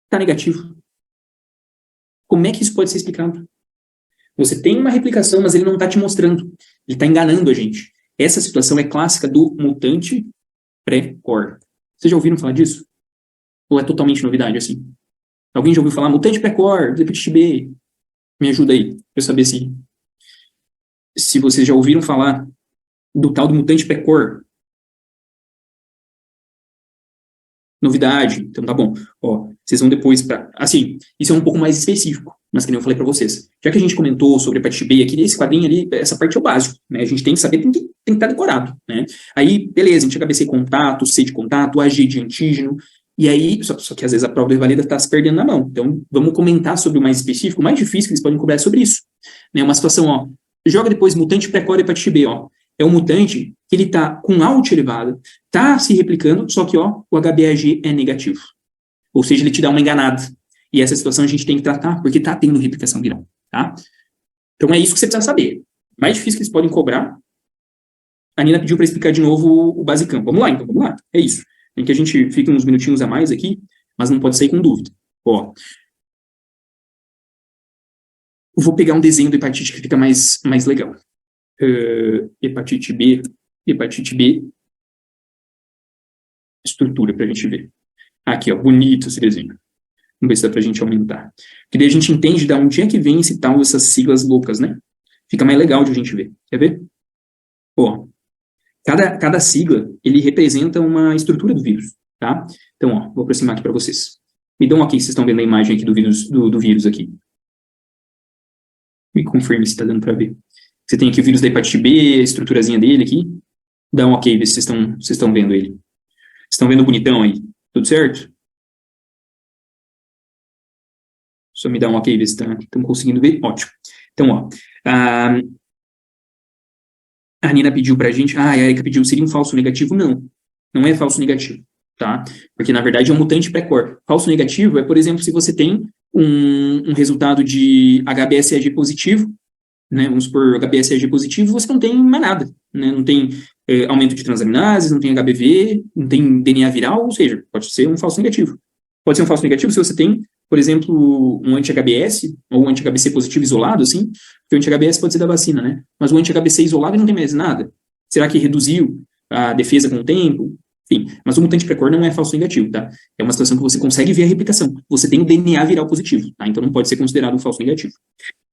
está negativo. Como é que isso pode ser explicado? Você tem uma replicação, mas ele não está te mostrando. Ele está enganando a gente. Essa situação é clássica do mutante pré-core. Vocês já ouviram falar disso? Ou é totalmente novidade assim? Alguém já ouviu falar mutante pré-core, hepatite B? Me ajuda aí, para eu saber se vocês já ouviram falar do tal do mutante pré-core. Novidade, então tá bom. Vocês vão depois para... Assim, isso é um pouco mais específico, mas que nem eu falei para vocês. Já que a gente comentou sobre hepatite B aqui, esse quadrinho ali, essa parte é o básico, né? A gente tem que saber, tem que estar decorado, né? Aí, beleza, a gente HBC contato, C de contato, AG de antígeno, e aí, só que às vezes a prova de valida está se perdendo na mão. Então, vamos comentar sobre o mais específico, o mais difícil que eles podem cobrar é sobre isso. Né? Uma situação, joga depois mutante pré-core hepatite B, é um mutante que ele está com AUT elevada, está se replicando, só que o HBeAg é negativo. Ou seja, ele te dá uma enganada. E essa situação a gente tem que tratar, porque está tendo replicação viral. Tá? Então é isso que você precisa saber. Mais difícil que eles podem cobrar. A Nina pediu para explicar de novo o basicão. Vamos lá, então, vamos lá. É isso. Tem que a gente fique uns minutinhos a mais aqui, mas não pode sair com dúvida. Eu vou pegar um desenho do hepatite que fica mais legal. Hepatite B, estrutura para a gente ver. Aqui, bonito esse desenho. Vamos ver se dá para a gente aumentar. Porque daí a gente entende de onde é que vem esse tal, essas siglas loucas, né? Fica mais legal de a gente ver. Quer ver? Cada sigla, ele representa uma estrutura do vírus, tá? Então, vou aproximar aqui para vocês. Me dão um ok, vocês estão vendo a imagem aqui do vírus aqui. Me confirme se está dando para ver. Você tem aqui o vírus da hepatite B, a estruturazinha dele aqui. Dá um ok, vê se vocês estão vendo ele. Vocês estão vendo bonitão aí? Tudo certo? Só me dá um ok, ver se estão conseguindo ver. Ótimo. Então, a Nina pediu pra gente, a Erika pediu, seria um falso negativo? Não é falso negativo, tá? Porque, na verdade, é um mutante pré-core. Falso negativo é, por exemplo, se você tem um resultado de HBsAg positivo, né? Vamos supor, HBsAg positivo, você não tem mais nada, né? Não tem aumento de transaminases, não tem HBV, não tem DNA viral, ou seja, pode ser um falso negativo. Pode ser um falso negativo se você tem por exemplo, um anti-HBS, ou um anti-HBC positivo isolado, assim, porque o anti-HBS pode ser da vacina, né? Mas o anti-HBC isolado não tem mais nada. Será que reduziu a defesa com o tempo? Enfim, mas o mutante precoce não é falso negativo, tá? É uma situação que você consegue ver a replicação. Você tem o DNA viral positivo, tá? Então não pode ser considerado um falso negativo.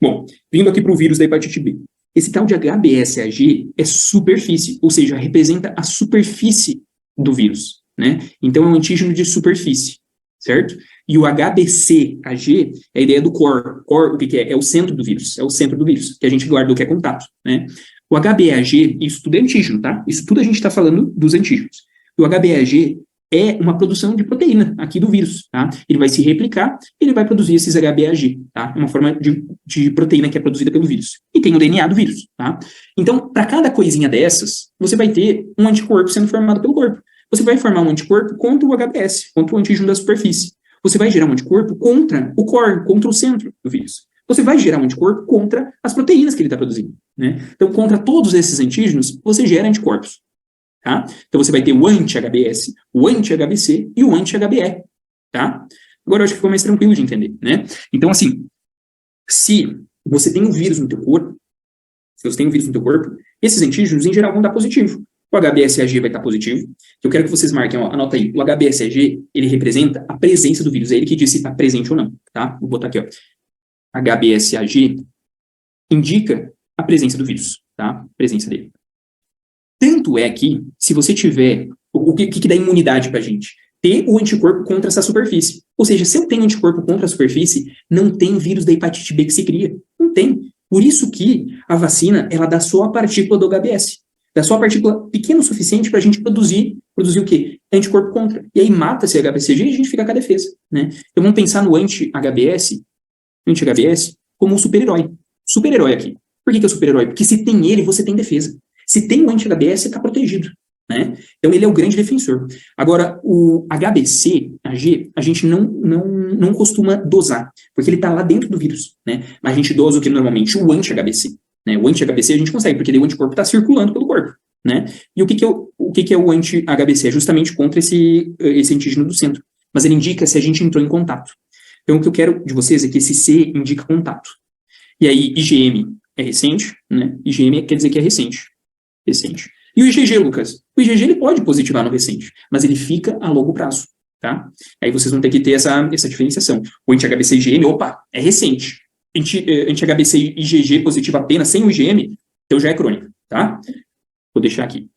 Bom, vindo aqui para o vírus da hepatite B. Esse tal de HBsAg é superfície, ou seja, representa a superfície do vírus, né? Então é um antígeno de superfície, certo? E o HBcAg é a ideia do core. Core, o que é? É o centro do vírus. É o centro do vírus, que a gente guardou que é contato, né? O HBAg, isso tudo é antígeno, tá? Isso tudo a gente está falando dos antígenos. E o HBAg é uma produção de proteína aqui do vírus, tá? Ele vai se replicar, ele vai produzir esses HBAg, tá? É uma forma de proteína que é produzida pelo vírus. E tem o DNA do vírus, tá? Então, para cada coisinha dessas, você vai ter um anticorpo sendo formado pelo corpo. Você vai formar um anticorpo contra o HBs, contra o antígeno da superfície. Você vai gerar um anticorpo contra o core, contra o centro do vírus. Você vai gerar um anticorpo contra as proteínas que ele está produzindo, né? Então, contra todos esses antígenos, você gera anticorpos. Tá? Então, você vai ter o anti-HBs, o anti-HBC e o anti-HBe, tá? Agora, eu acho que ficou mais tranquilo de entender, né? Então, assim, se você tem um vírus no teu corpo, esses antígenos, em geral, vão dar positivo. O HBsAg vai estar positivo. Eu quero que vocês marquem, ó, anota aí, o HBsAg, ele representa a presença do vírus, é ele que diz se está presente ou não, tá? Vou botar aqui, ó. HBsAg indica a presença do vírus, tá? Presença dele. Tanto é que, se você tiver, o que dá imunidade pra gente? Ter o anticorpo contra essa superfície. Ou seja, se eu tenho anticorpo contra a superfície, não tem vírus da hepatite B que se cria. Não tem. Por isso que a vacina, ela dá só a partícula do HBs. Dá só a partícula pequena o suficiente pra gente produzir o quê? Anticorpo contra. E aí mata esse HBsAg e a gente fica com a defesa, né? Então vamos pensar no anti-HBs como um super-herói. Super-herói aqui. Por que é super-herói? Porque se tem ele, você tem defesa. Se tem o anti-HBs, você está protegido, né? Então, ele é o grande defensor. Agora, o HBcAg, a gente não costuma dosar, porque ele está lá dentro do vírus, né? Mas a gente dosa o que normalmente? O anti-HBc, né? O anti-HBc a gente consegue, porque daí o anticorpo está circulando pelo corpo, né? E o que é o anti-HBc? É justamente contra esse antígeno do centro. Mas ele indica se a gente entrou em contato. Então, o que eu quero de vocês é que esse C indica contato. E aí, IgM é recente, né? IgM quer dizer que é recente. E o IgG, Lucas? O IgG ele pode positivar no recente, mas ele fica a longo prazo, tá? Aí vocês vão ter que ter essa diferenciação. O anti-HBc IgM, opa, é recente. Anti-HBc IgG positivo apenas sem o IgM, então já é crônico, tá? Vou deixar aqui.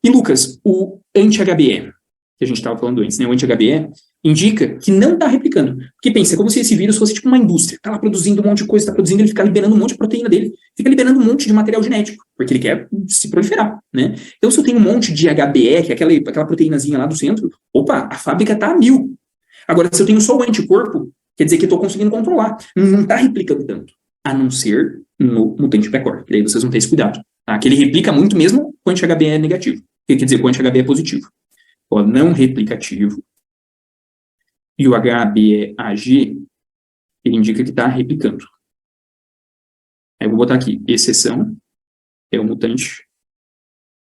E, Lucas, o anti-HBe, que a gente estava falando antes, né? O anti-HBe indica que não está replicando. Porque pensa, é como se esse vírus fosse tipo uma indústria. Está lá produzindo um monte de coisa, está produzindo, ele fica liberando um monte de proteína dele. Fica liberando um monte de material genético, porque ele quer se proliferar, né? Então, se eu tenho um monte de HBe, que é aquela proteínazinha lá do centro, opa, a fábrica está a 1000. Agora, se eu tenho só o anticorpo, quer dizer que eu estou conseguindo controlar. Não está replicando tanto. A não ser no mutante precoce. E daí vocês vão ter esse cuidado. Tá? Que ele replica muito mesmo com anti-HBe negativo. O que quer dizer com anti-HBe positivo? Ó, não replicativo. E o HBeAg, ele indica que está replicando. Aí eu vou botar aqui, exceção, é o mutante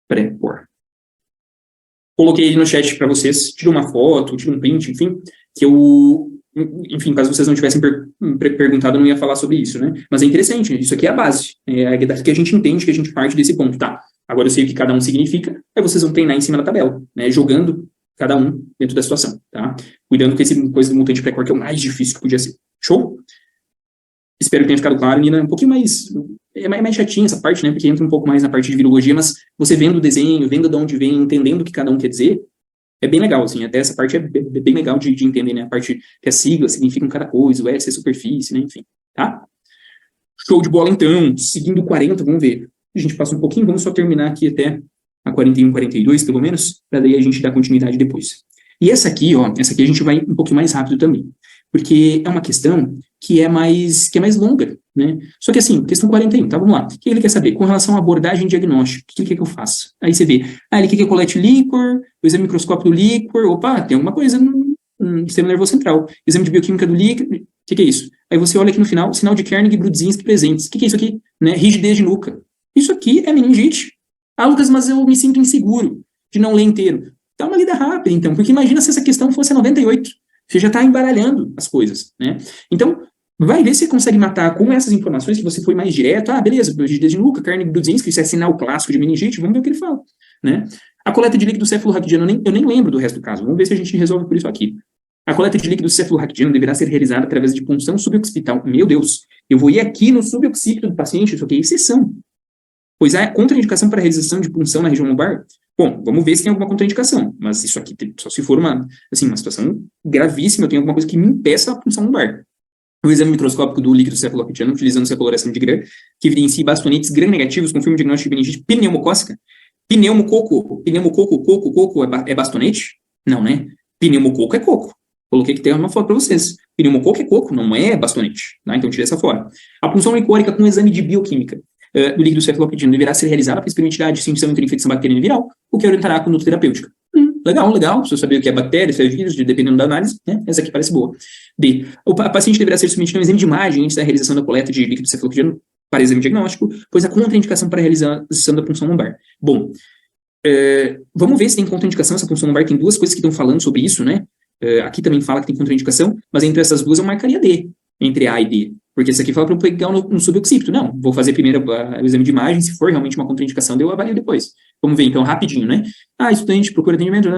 pré-core. Coloquei ele no chat para vocês, tira uma foto, tira um print, enfim, que enfim, caso vocês não tivessem perguntado, eu não ia falar sobre isso, né? Mas é interessante, isso aqui é a base, é daqui que a gente entende, que a gente parte desse ponto, tá? Agora eu sei o que cada um significa, aí vocês vão treinar em cima da tabela, né? Jogando cada um dentro da situação, tá? Cuidando com esse coisa do mutante precoce, que é o mais difícil que podia ser. Show? Espero que tenha ficado claro, Nina. Um pouquinho mais... É mais chatinha essa parte, né? Porque entra um pouco mais na parte de virologia, mas você vendo o desenho, vendo de onde vem, entendendo o que cada um quer dizer, é bem legal, assim. Até essa parte é bem legal de entender, né? A parte que a sigla significa cada coisa, o S é superfície, né? Enfim, tá? Show de bola, então. Seguindo 40, vamos ver. A gente passa um pouquinho, vamos só terminar aqui até a 41, 42, pelo menos, para daí a gente dar continuidade depois. E essa aqui a gente vai um pouquinho mais rápido também, porque é uma questão que é mais longa, né? Só que assim, questão 41, tá? Vamos lá. O que ele quer saber? Com relação à abordagem diagnóstica, o que ele quer que eu faça? Aí você vê, ele quer que eu colete líquor, o exame microscópio do líquor, opa, tem alguma coisa no sistema nervoso central. Exame de bioquímica do líquor, o que é isso? Aí você olha aqui no final, sinal de Kernig e Brudzinski presentes. O que é isso aqui? Né? Rigidez de nuca. Isso aqui é meningite. Ah, Lucas, mas eu me sinto inseguro de não ler inteiro. Dá uma lida rápida, então, porque imagina se essa questão fosse a 98. Você já está embaralhando as coisas, né? Então, vai ver se você consegue matar com essas informações que você foi mais direto. Ah, beleza, rigidez de nuca, carne Grudzinski, isso é sinal clássico de meningite, vamos ver o que ele fala, né? A coleta de líquido cefalorraquidiano, eu nem lembro do resto do caso, vamos ver se a gente resolve por isso aqui. A coleta de líquido cefalorraquidiano deverá ser realizada através de punção suboccipital. Meu Deus, eu vou ir aqui no suboccipito do paciente, isso aqui é exceção. Pois há contraindicação para a realização de punção na região lombar? Bom, vamos ver se tem alguma contraindicação, mas isso aqui, só se for uma situação gravíssima, eu tenho alguma coisa que me impeça a punção lombar. O exame microscópico do líquido cefalorraquidiano, utilizando cefaloração de Gram, que evidencia bastonites gram-negativos, confirma o diagnóstico de meningite pneumocócica. Pneumococo é bastonete? Não, né? Pneumococo é coco. Coloquei que tem uma foto para vocês. Pneumococo é coco, não é bastonete. Tá? Então, tirei essa fora. A punção licórica com exame de bioquímica do líquido cefalorraquidiano deverá ser realizada para experimentar a distinção entre infecção bacteriana e viral, o que orientará a conduta terapêutica. Legal. Se eu saber o que é bactéria, se é vírus, dependendo da análise, né? Essa aqui parece boa. D. A paciente deverá ser submetida a um exame de imagem antes da realização da coleta de líquido cefalorraquidiano para exame diagnóstico, pois há contraindicação para a realização da punção lombar. Bom, vamos ver se tem contraindicação. Essa punção lombar tem duas coisas que estão falando sobre isso, né? Aqui também fala que tem contraindicação, mas entre essas duas eu marcaria D, entre A e D. Porque esse aqui fala para eu pegar no suboccipito. Não, vou fazer primeiro o exame de imagem, se for realmente uma contraindicação, daí eu avalio depois. Vamos ver, então, rapidinho, né? Estudante, procura atendimento,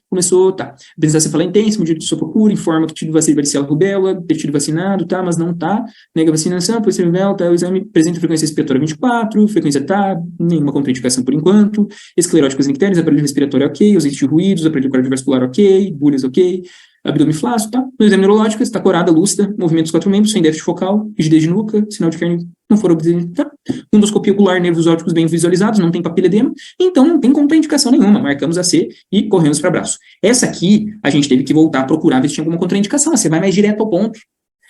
começou, tá. Presença cefaleia intensa, medida de sua procura, informa que tive vacina varicela rubéola, ter tido vacinado, tá, mas não tá. Nega vacinação, pois rubéola, tá, o exame apresenta frequência respiratória 24, frequência tá, nenhuma contraindicação por enquanto, escleróticas ictérias, aparelho respiratório ok, ausência de ruídos, aparelho cardiovascular ok, bolhas ok, abdômen flácido, tá? No exame neurológico, está corada, lúcida, movimento dos 4 membros, sem déficit focal, rigidez de nuca, sinal de carne não for obtenido, tá? Endoscopia ocular, nervos ópticos bem visualizados, não tem papiledema, então não tem contraindicação nenhuma, marcamos a C e corremos para abraço. Essa aqui, a gente teve que voltar a procurar ver se tinha alguma contraindicação, você vai mais direto ao ponto.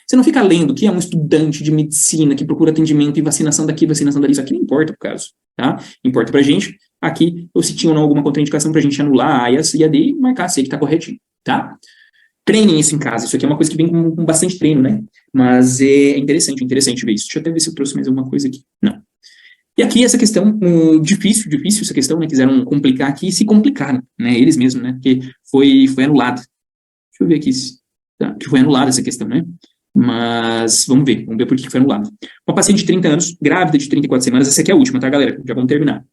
Você não fica lendo que é um estudante de medicina que procura atendimento e vacinação daqui, vacinação dali, isso aqui não importa pro caso, tá? Importa pra gente, aqui, ou se tinha ou não alguma contraindicação pra gente anular a e a D e marcar a C que tá corretinho, tá? Treinem isso em casa, isso aqui é uma coisa que vem com bastante treino, né? Mas é interessante ver isso. Deixa eu até ver se eu trouxe mais alguma coisa aqui. Não. E aqui essa questão, difícil essa questão, né? Quiseram complicar aqui e se complicaram, né? Eles mesmos, né? Porque foi anulado. Deixa eu ver aqui, tá? Que foi anulada essa questão, né? Mas vamos ver por que foi anulado. Uma paciente de 30 anos, grávida de 34 semanas, essa aqui é a última, tá, galera? Já vamos terminar.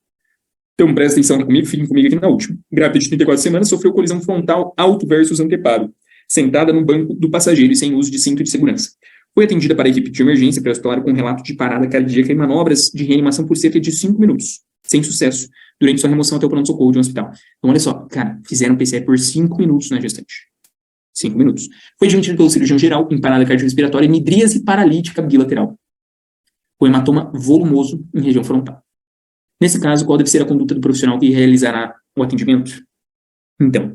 Então, presta atenção comigo, fiquem comigo aqui na última. Grávida de 34 semanas, sofreu colisão frontal alto versus anteparo, sentada no banco do passageiro e sem uso de cinto de segurança. Foi atendida para a equipe de emergência pré-hospitalar com relato de parada cardíaca e manobras de reanimação por cerca de 5 minutos, sem sucesso, durante sua remoção até o pronto-socorro de um hospital. Então, olha só, cara, fizeram PCR por 5 minutos na gestante. 5 minutos. Foi admitido pelo cirurgião geral em parada cardiorrespiratória e midríase paralítica bilateral. Com hematoma volumoso em região frontal. Nesse caso, qual deve ser a conduta do profissional que realizará o atendimento? Então,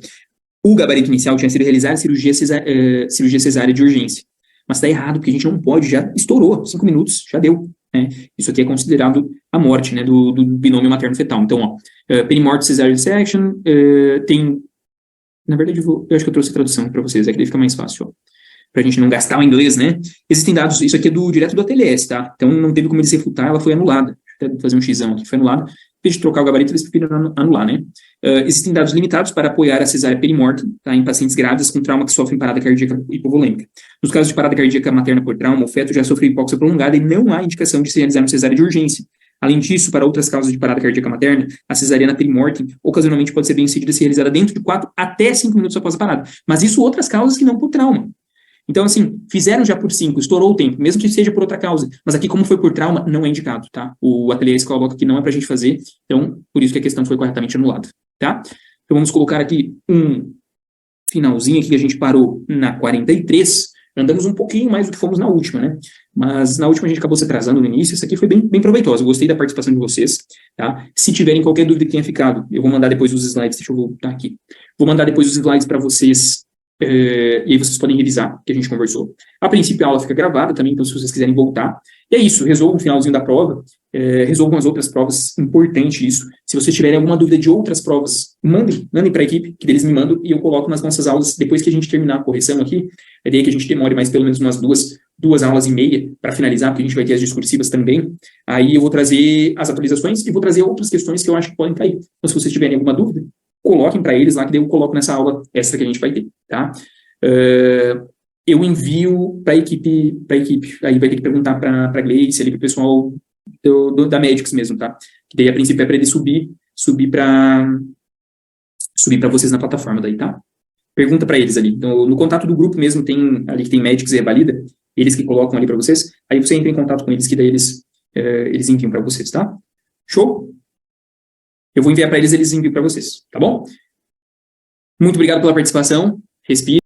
o gabarito inicial tinha sido realizar a cirurgia cesárea de urgência. Mas está errado, porque a gente não pode, já estourou, 5 minutos, já deu. Né? Isso aqui é considerado a morte, né, do binômio materno-fetal. Então, perimorte cesárea section, tem... Na verdade, eu acho que eu trouxe a tradução para vocês, é que daí fica mais fácil, para a gente não gastar o inglês, né? Existem dados, isso aqui é direto do ATLS, tá? Então, não teve como eles refutar, ela foi anulada. Deixa eu até fazer um xão aqui, foi anulada. Em vez de trocar o gabarito, eles preferiram anular, né? Existem dados limitados para apoiar a cesárea perimorte, tá, em pacientes grávidas com trauma que sofrem parada cardíaca hipovolêmica. Nos casos de parada cardíaca materna por trauma, o feto já sofreu hipóxia prolongada e não há indicação de se realizar uma cesárea de urgência. Além disso, para outras causas de parada cardíaca materna, a cesariana perimortem ocasionalmente pode ser bem sucedida se realizada dentro de 4 até 5 minutos após a parada. Mas isso outras causas que não por trauma. Então, assim, fizeram já por 5, estourou o tempo, mesmo que seja por outra causa. Mas aqui, como foi por trauma, não é indicado, tá? O ateliê coloca que não é pra gente fazer, então, por isso que a questão foi corretamente anulada, tá? Então, vamos colocar aqui um finalzinho aqui que a gente parou na 43, andamos um pouquinho mais do que fomos na última, né? Mas na última a gente acabou se atrasando no início, essa aqui foi bem proveitosa, eu gostei da participação de vocês, tá? Se tiverem qualquer dúvida que tenha ficado, eu vou mandar depois os slides, deixa eu voltar aqui. Vou mandar depois os slides para vocês, e aí vocês podem revisar o que a gente conversou. A princípio a aula fica gravada também, então se vocês quiserem voltar. E é isso, resolvam o finalzinho da prova, resolvam as outras provas, importante isso. Se vocês tiverem alguma dúvida de outras provas, mandem para a equipe, que eles me mandam, e eu coloco nas nossas aulas, depois que a gente terminar a correção aqui, é daí que a gente demore mais pelo menos umas duas aulas e meia para finalizar, porque a gente vai ter as discursivas também. Aí eu vou trazer as atualizações e vou trazer outras questões que eu acho que podem cair. Então, se vocês tiverem alguma dúvida, coloquem para eles lá, que daí eu coloco nessa aula extra que a gente vai ter, tá? eu envio para a equipe. Aí vai ter que perguntar para a Gleice, ali, para o pessoal da Médicos mesmo, tá? Que daí, a princípio, é para ele subir para vocês na plataforma daí, tá? Pergunta para eles ali. No contato do grupo mesmo, tem ali que tem Médicos e Revalida, eles que colocam ali para vocês, aí você entra em contato com eles, que daí eles enviam para vocês, tá? Show? Eu vou enviar para eles enviam para vocês, tá bom? Muito obrigado pela participação. Respire.